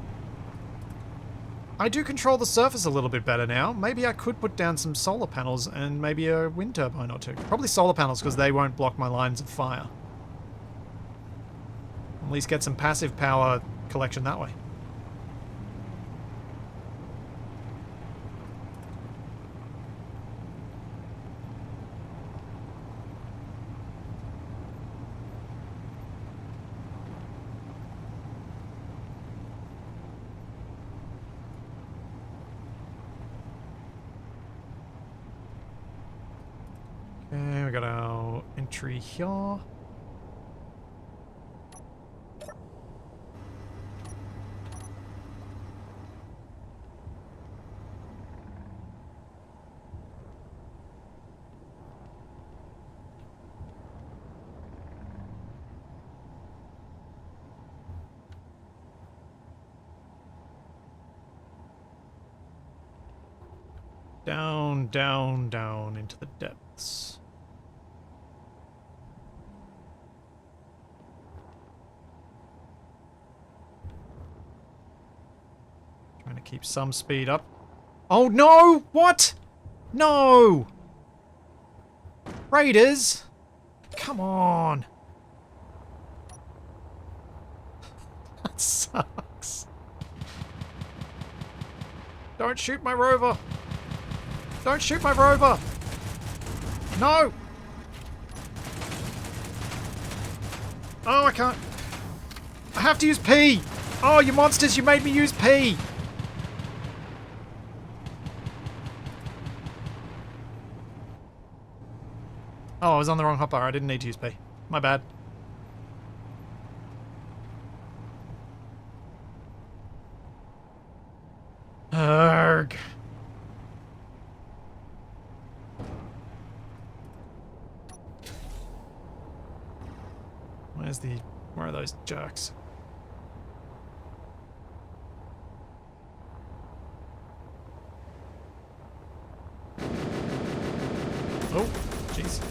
I do control the surface a little bit better now. Maybe I could put down some solar panels and maybe a wind turbine or two. Probably solar panels because they won't block my lines of fire. At least get some passive power collection that way. Okay, we got our entry here. Down, down, down into the depths. Trying to keep some speed up. Oh no! What? No! Raiders! Come on! That sucks. Don't shoot my rover! Don't shoot my rover! No! Oh, I can't. I have to use P! Oh, you monsters, you made me use P! Oh, I was on the wrong hotbar. I didn't need to use P. My bad. Arrgh. Where are those jerks? Oh, jeez.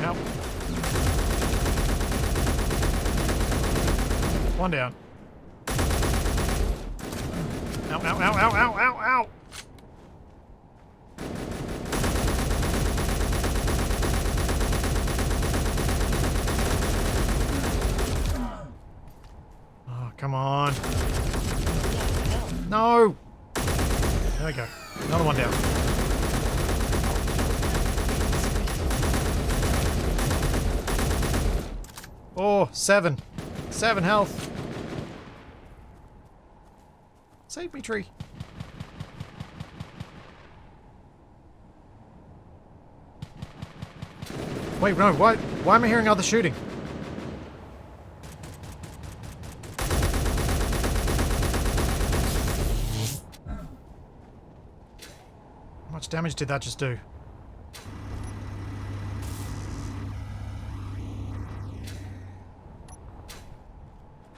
Ow. One down. Ow, ow, ow, ow, ow, ow, ow! Come on. No! There we go. Another one down. Oh, 7. 7 health. Save me, tree. Wait, no, why am I hearing other shooting? How much damage did that just do?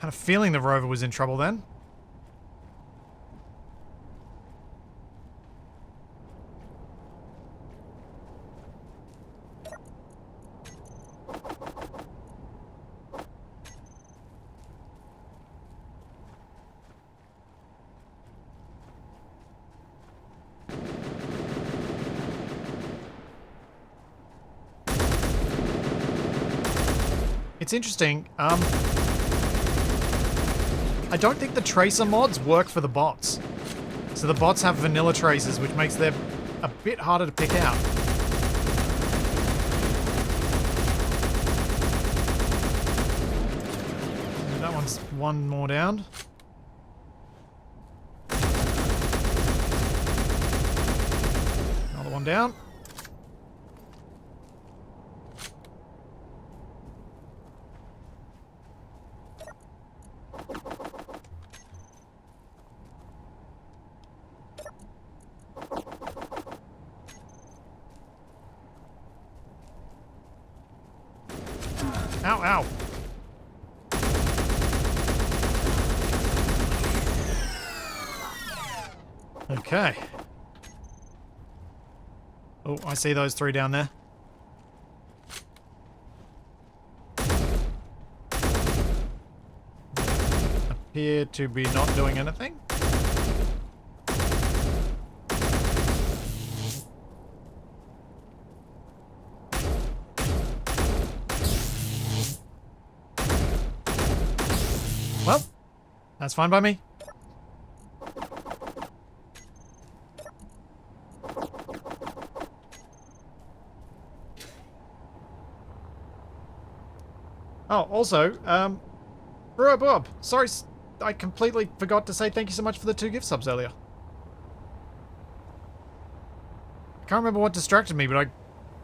Had a feeling the rover was in trouble then. It's interesting. I don't think the tracer mods work for the bots. So the bots have vanilla tracers, which makes them a bit harder to pick out. And that one's one more down. Another one down. Ow, ow. Okay. Oh, I see those three down there. Appear to be not doing anything. Well, that's fine by me. Oh, also, Brewer Bob, sorry, I completely forgot to say thank you so much for the 2 gift subs earlier. I can't remember what distracted me, but I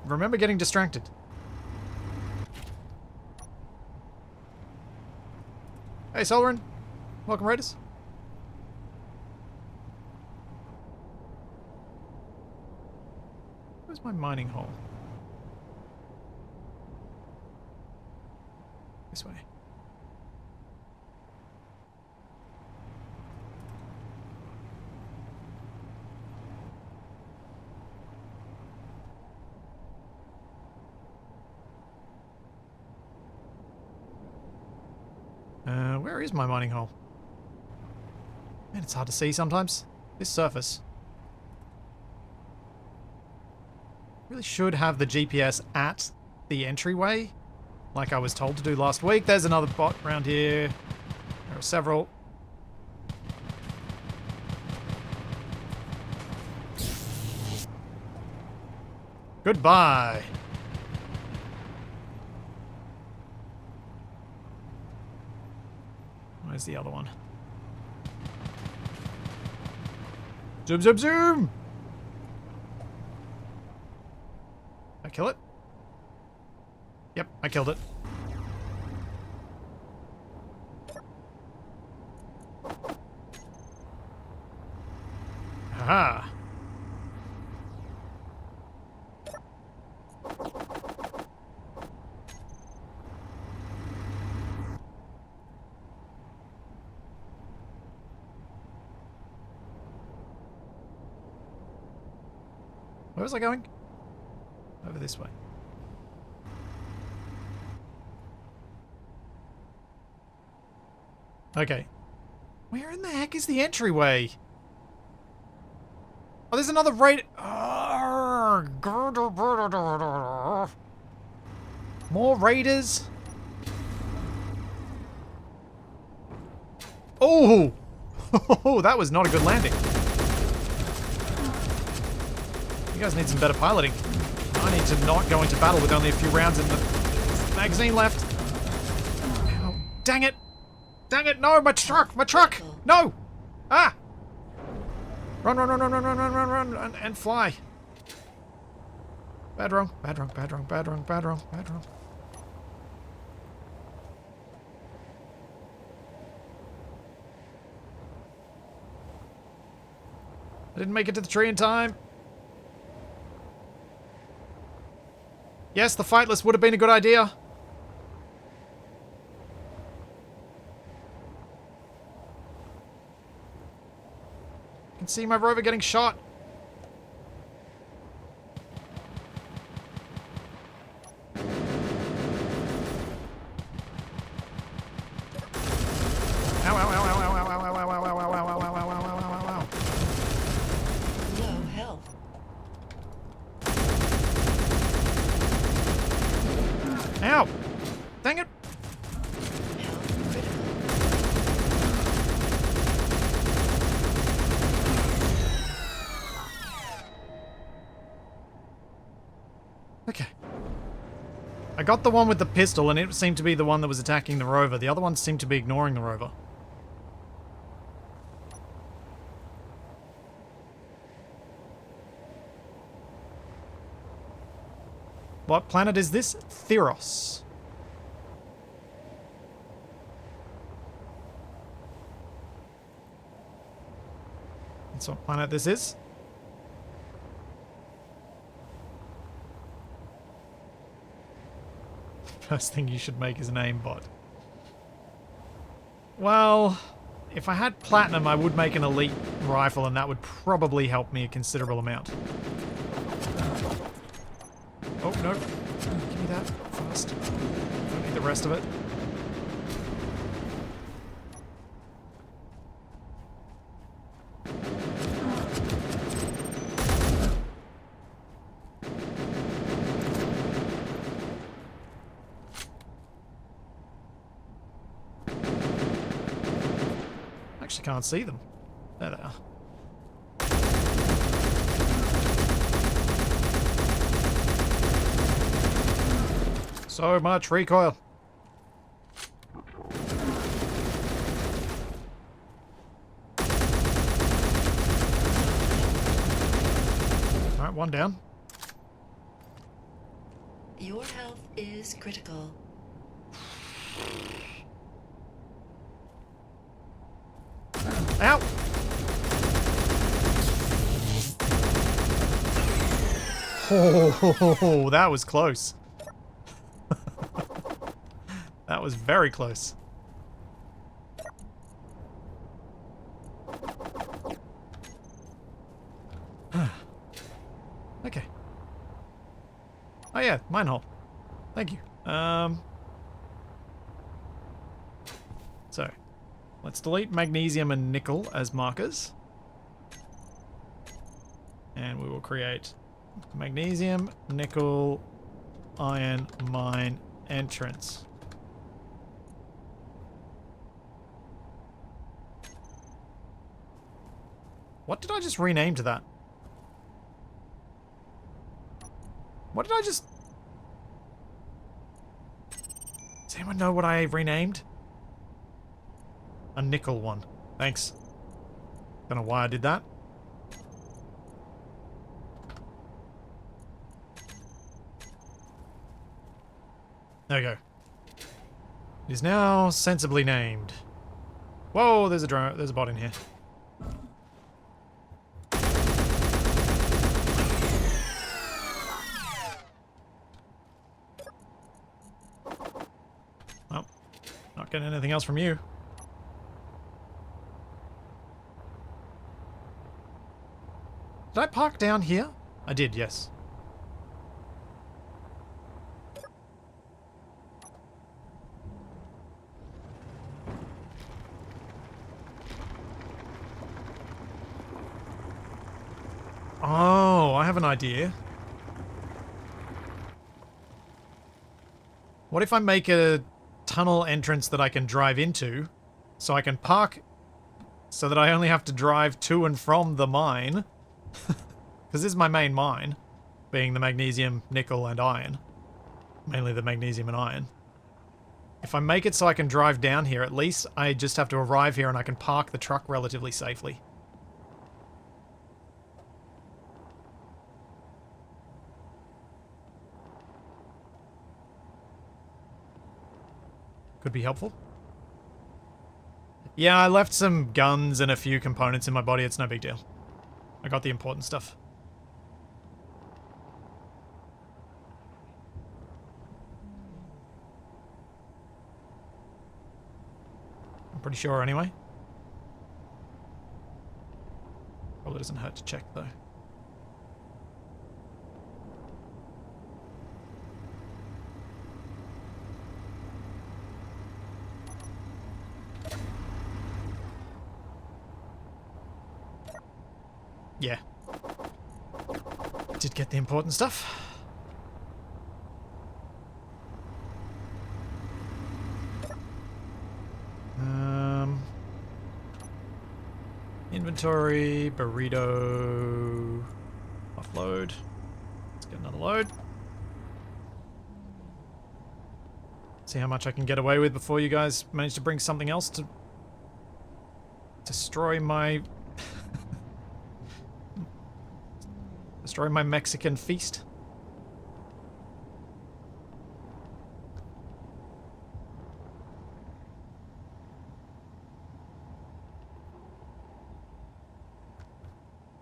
remember getting distracted. Hey, Solrin. Welcome, Raiders. Where's my mining hole? This way. Where is my mining hole? Man, it's hard to see sometimes. This surface. Really should have the GPS at the entryway, like I was told to do last week. There's another bot around here. There are several. Goodbye. Where's the other one? Zoom, zoom, zoom! I kill it? Yep, I killed it. Aha! Where was I going? Over this way. Okay. Where in the heck is the entryway? Oh, there's another raid. More raiders. Oh! Oh, that was not a good landing. You guys need some better piloting. I need to not go into battle with only a few rounds in the magazine left. Oh, dang it! Dang it! No, my truck! My truck! No! Ah! Run, run, run, run, run, run, run, run, run, and fly. Bad wrong, bad wrong, bad wrong, bad wrong, bad wrong, bad wrong. I didn't make it to the tree in time. Yes, the fightless would have been a good idea. I can see my rover getting shot. Ow, ow, ow, ow, ow, ow, ow, ow, ow, ow, ow, ow, ow, ow, ow, ow, ow, ow. Low health. Ow! Dang it! Health critical. Okay. I got the one with the pistol, and it seemed to be the one that was attacking the rover. The other one seemed to be ignoring the rover. What planet is this? Theros. That's what planet this is. First thing you should make is an aimbot. Well, if I had platinum, I would make an elite rifle, and that would probably help me a considerable amount. Oh, no. Give me that first. Don't need the rest of it. Actually can't see them. There they are. So much recoil. Alright, one down. Your health is critical. Ow! Oh, that was close. That was very close. Okay. Oh yeah, mine hole. Thank you. So, let's delete magnesium and nickel as markers. And we will create magnesium, nickel, iron, mine, entrance. What did I just rename to that? What did I just... Does anyone know what I renamed? A nickel one. Thanks. Don't know why I did that. There we go. It is now sensibly named. Whoa, there's a drone. There's a bot in here. Well, not getting anything else from you. Did I park down here? I did, yes. Oh, I have an idea. What if I make a tunnel entrance that I can drive into, so I can park, so that I only have to drive to and from the mine? Because this is my main mine, being the magnesium, nickel, and iron. Mainly the magnesium and iron. If I make it so I can drive down here, at least I just have to arrive here and I can park the truck relatively safely. Could be helpful. Yeah, I left some guns and a few components in my body. It's no big deal. I got the important stuff. I'm pretty sure anyway. Probably doesn't hurt to check though. Yeah. Did get the important stuff. Inventory, burrito, offload. Let's get another load. See how much I can get away with before you guys manage to bring something else to destroy my destroy my Mexican feast.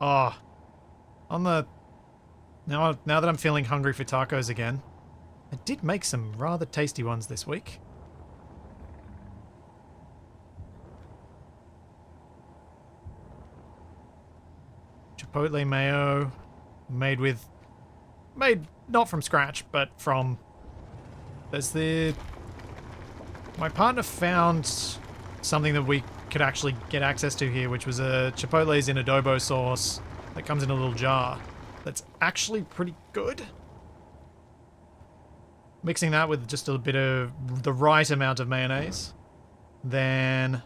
Ah, on the now that I'm feeling hungry for tacos again, I did make some rather tasty ones this week. Chipotle mayo made not from scratch, but from, my partner found something that we could actually get access to here, which was a Chipotle's in adobo sauce that comes in a little jar. That's actually pretty good. Mixing that with just a bit of the right amount of mayonnaise. Then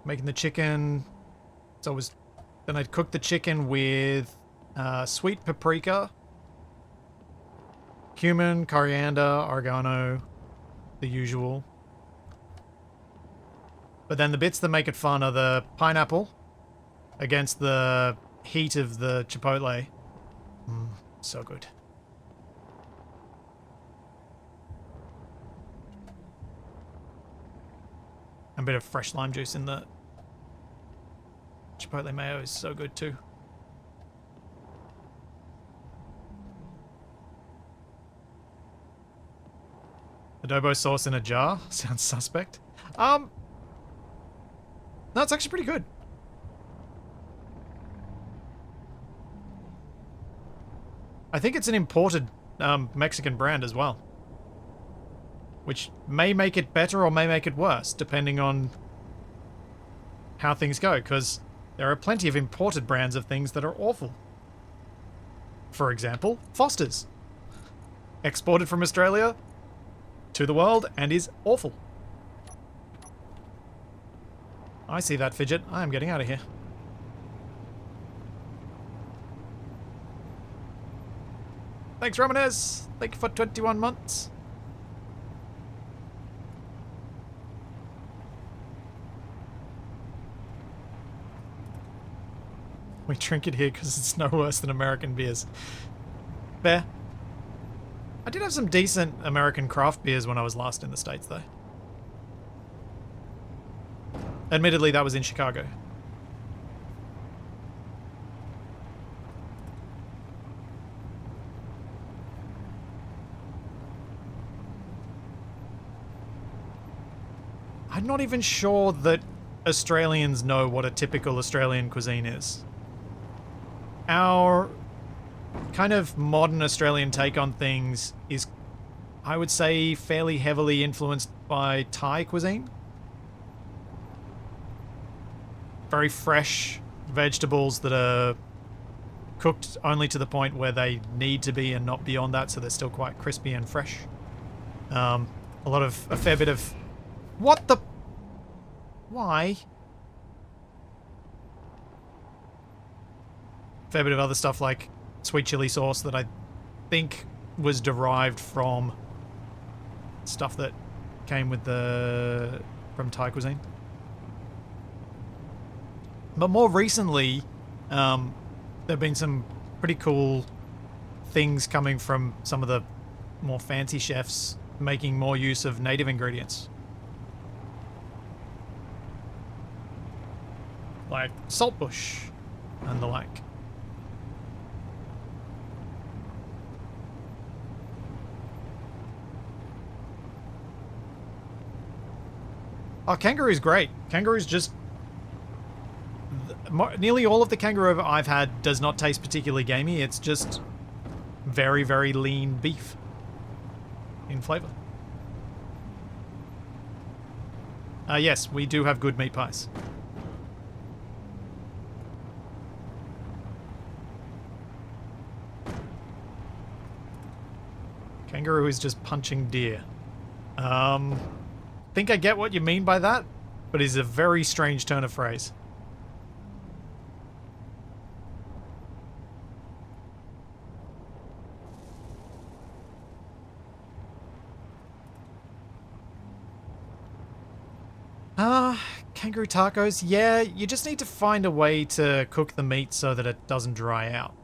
making the chicken. Then I'd cook the chicken with sweet paprika, cumin, coriander, oregano, the usual. But then the bits that make it fun are the pineapple against the heat of the chipotle. So good. A bit of fresh lime juice in the chipotle mayo is so good too. Adobo sauce in a jar? Sounds suspect. No, it's actually pretty good. I think it's an imported Mexican brand as well. Which may make it better or may make it worse, depending on how things go, because there are plenty of imported brands of things that are awful. For example, Foster's. Exported from Australia to the world and is awful. I see that, Fidget. I am getting out of here. Thanks, Ramirez. Thank you for 21 months. We drink it here because it's no worse than American beers. Fair. I did have some decent American craft beers when I was last in the States, though. Admittedly, that was in Chicago. I'm not even sure that Australians know what a typical Australian cuisine is. Our kind of modern Australian take on things is, I would say, fairly heavily influenced by Thai cuisine. Very fresh vegetables that are cooked only to the point where they need to be and not beyond that, so they're still quite crispy and fresh. A fair bit of... What the... Why? Fair bit of other stuff like sweet chili sauce that I think was derived from stuff that came with from Thai cuisine. But more recently, there have been some pretty cool things coming from some of the more fancy chefs making more use of native ingredients. Like saltbush and the like. Oh, kangaroo's great. Kangaroo's just... Nearly all of the kangaroo I've had does not taste particularly gamey. It's just very, very lean beef in flavor. Yes, we do have good meat pies. Kangaroo is just punching deer. Think I get what you mean by that, but it's a very strange turn of phrase. Kangaroo tacos, yeah, you just need to find a way to cook the meat so that it doesn't dry out.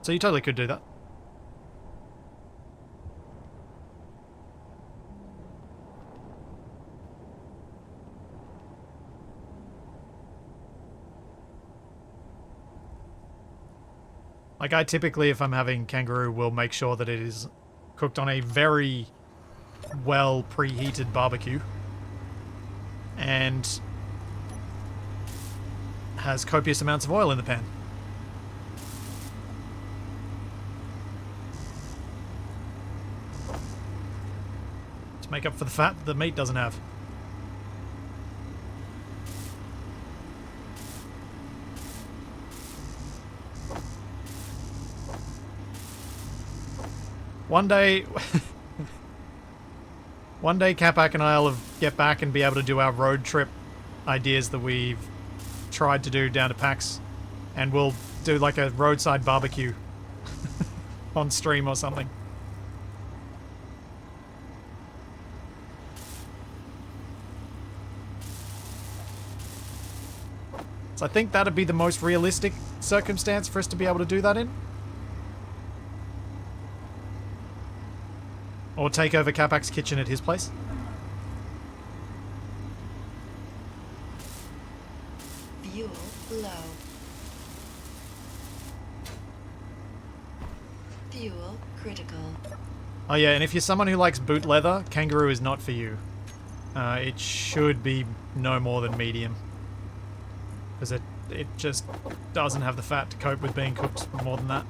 So you totally could do that. Like, I typically, if I'm having kangaroo, will make sure that it is cooked on a very well preheated barbecue. and has copious amounts of oil in the pan. To make up for the fat that the meat doesn't have. One day, Capac and I'll get back and be able to do our road trip ideas that we've tried to do down to PAX, and we'll do like a roadside barbecue on stream or something. So I think that'd be the most realistic circumstance for us to be able to do that in. Or take over Capac's kitchen at his place. Fuel low. Fuel critical. Oh yeah, and if you're someone who likes boot leather, Kangaroo is not for you. It should be no more than medium. Because it just doesn't have the fat to cope with being cooked more than that.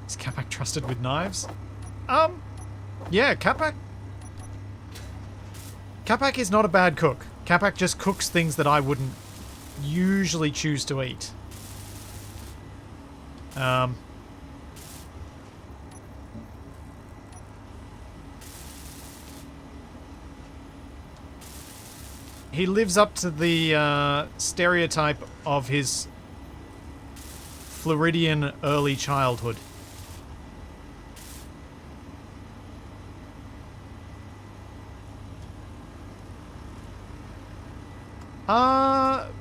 Is Capac trusted with knives? Yeah, Capac is not a bad cook. Capac just cooks things that I wouldn't usually choose to eat. He lives up to the stereotype of his Floridian early childhood.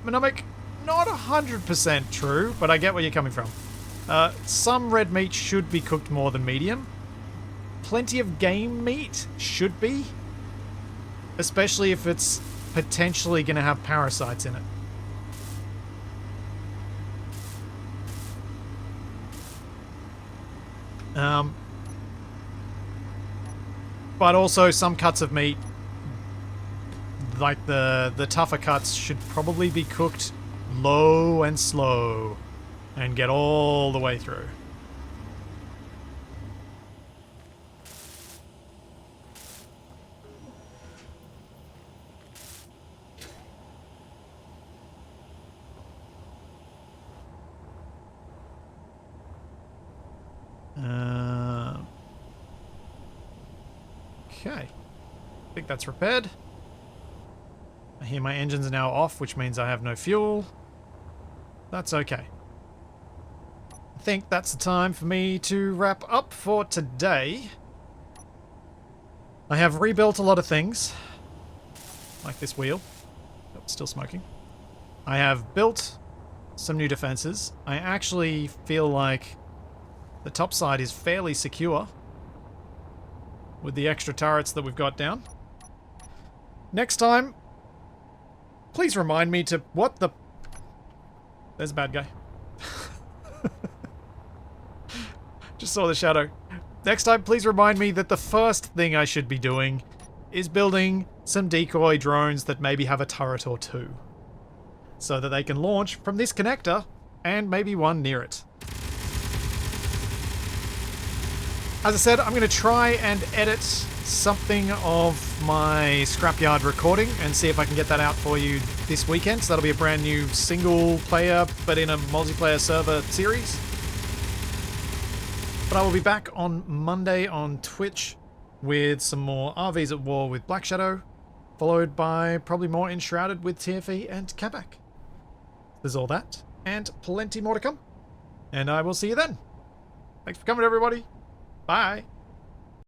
Monomic, not 100% true, but I get where you're coming from. Some red meat should be cooked more than medium. Plenty of game meat should be. Especially if it's potentially going to have parasites in it. But also some cuts of meat, like the tougher cuts, should probably be cooked low and slow and get all the way through. Okay. I think that's repaired. I hear my engines are now off, which means I have no fuel. That's okay. I think that's the time for me to wrap up for today. I have rebuilt a lot of things. Like this wheel. Oh, it's still smoking. I have built some new defenses. I actually feel like the top side is fairly secure with the extra turrets that we've got down. Next time, please remind me to... What the... There's a bad guy. Just saw the shadow. Next time, please remind me that the first thing I should be doing is building some decoy drones that maybe have a turret or two, so that they can launch from this connector and maybe one near it. As I said, I'm going to try and edit something of my Scrapyard recording and see if I can get that out for you this weekend. So that'll be a brand new single player, but in a multiplayer server series. But I will be back on Monday on Twitch with some more RVs at War with Black Shadow, followed by probably more Enshrouded with TFE and Capac. There's all that, and plenty more to come. And I will see you then. Thanks for coming, everybody. Bye.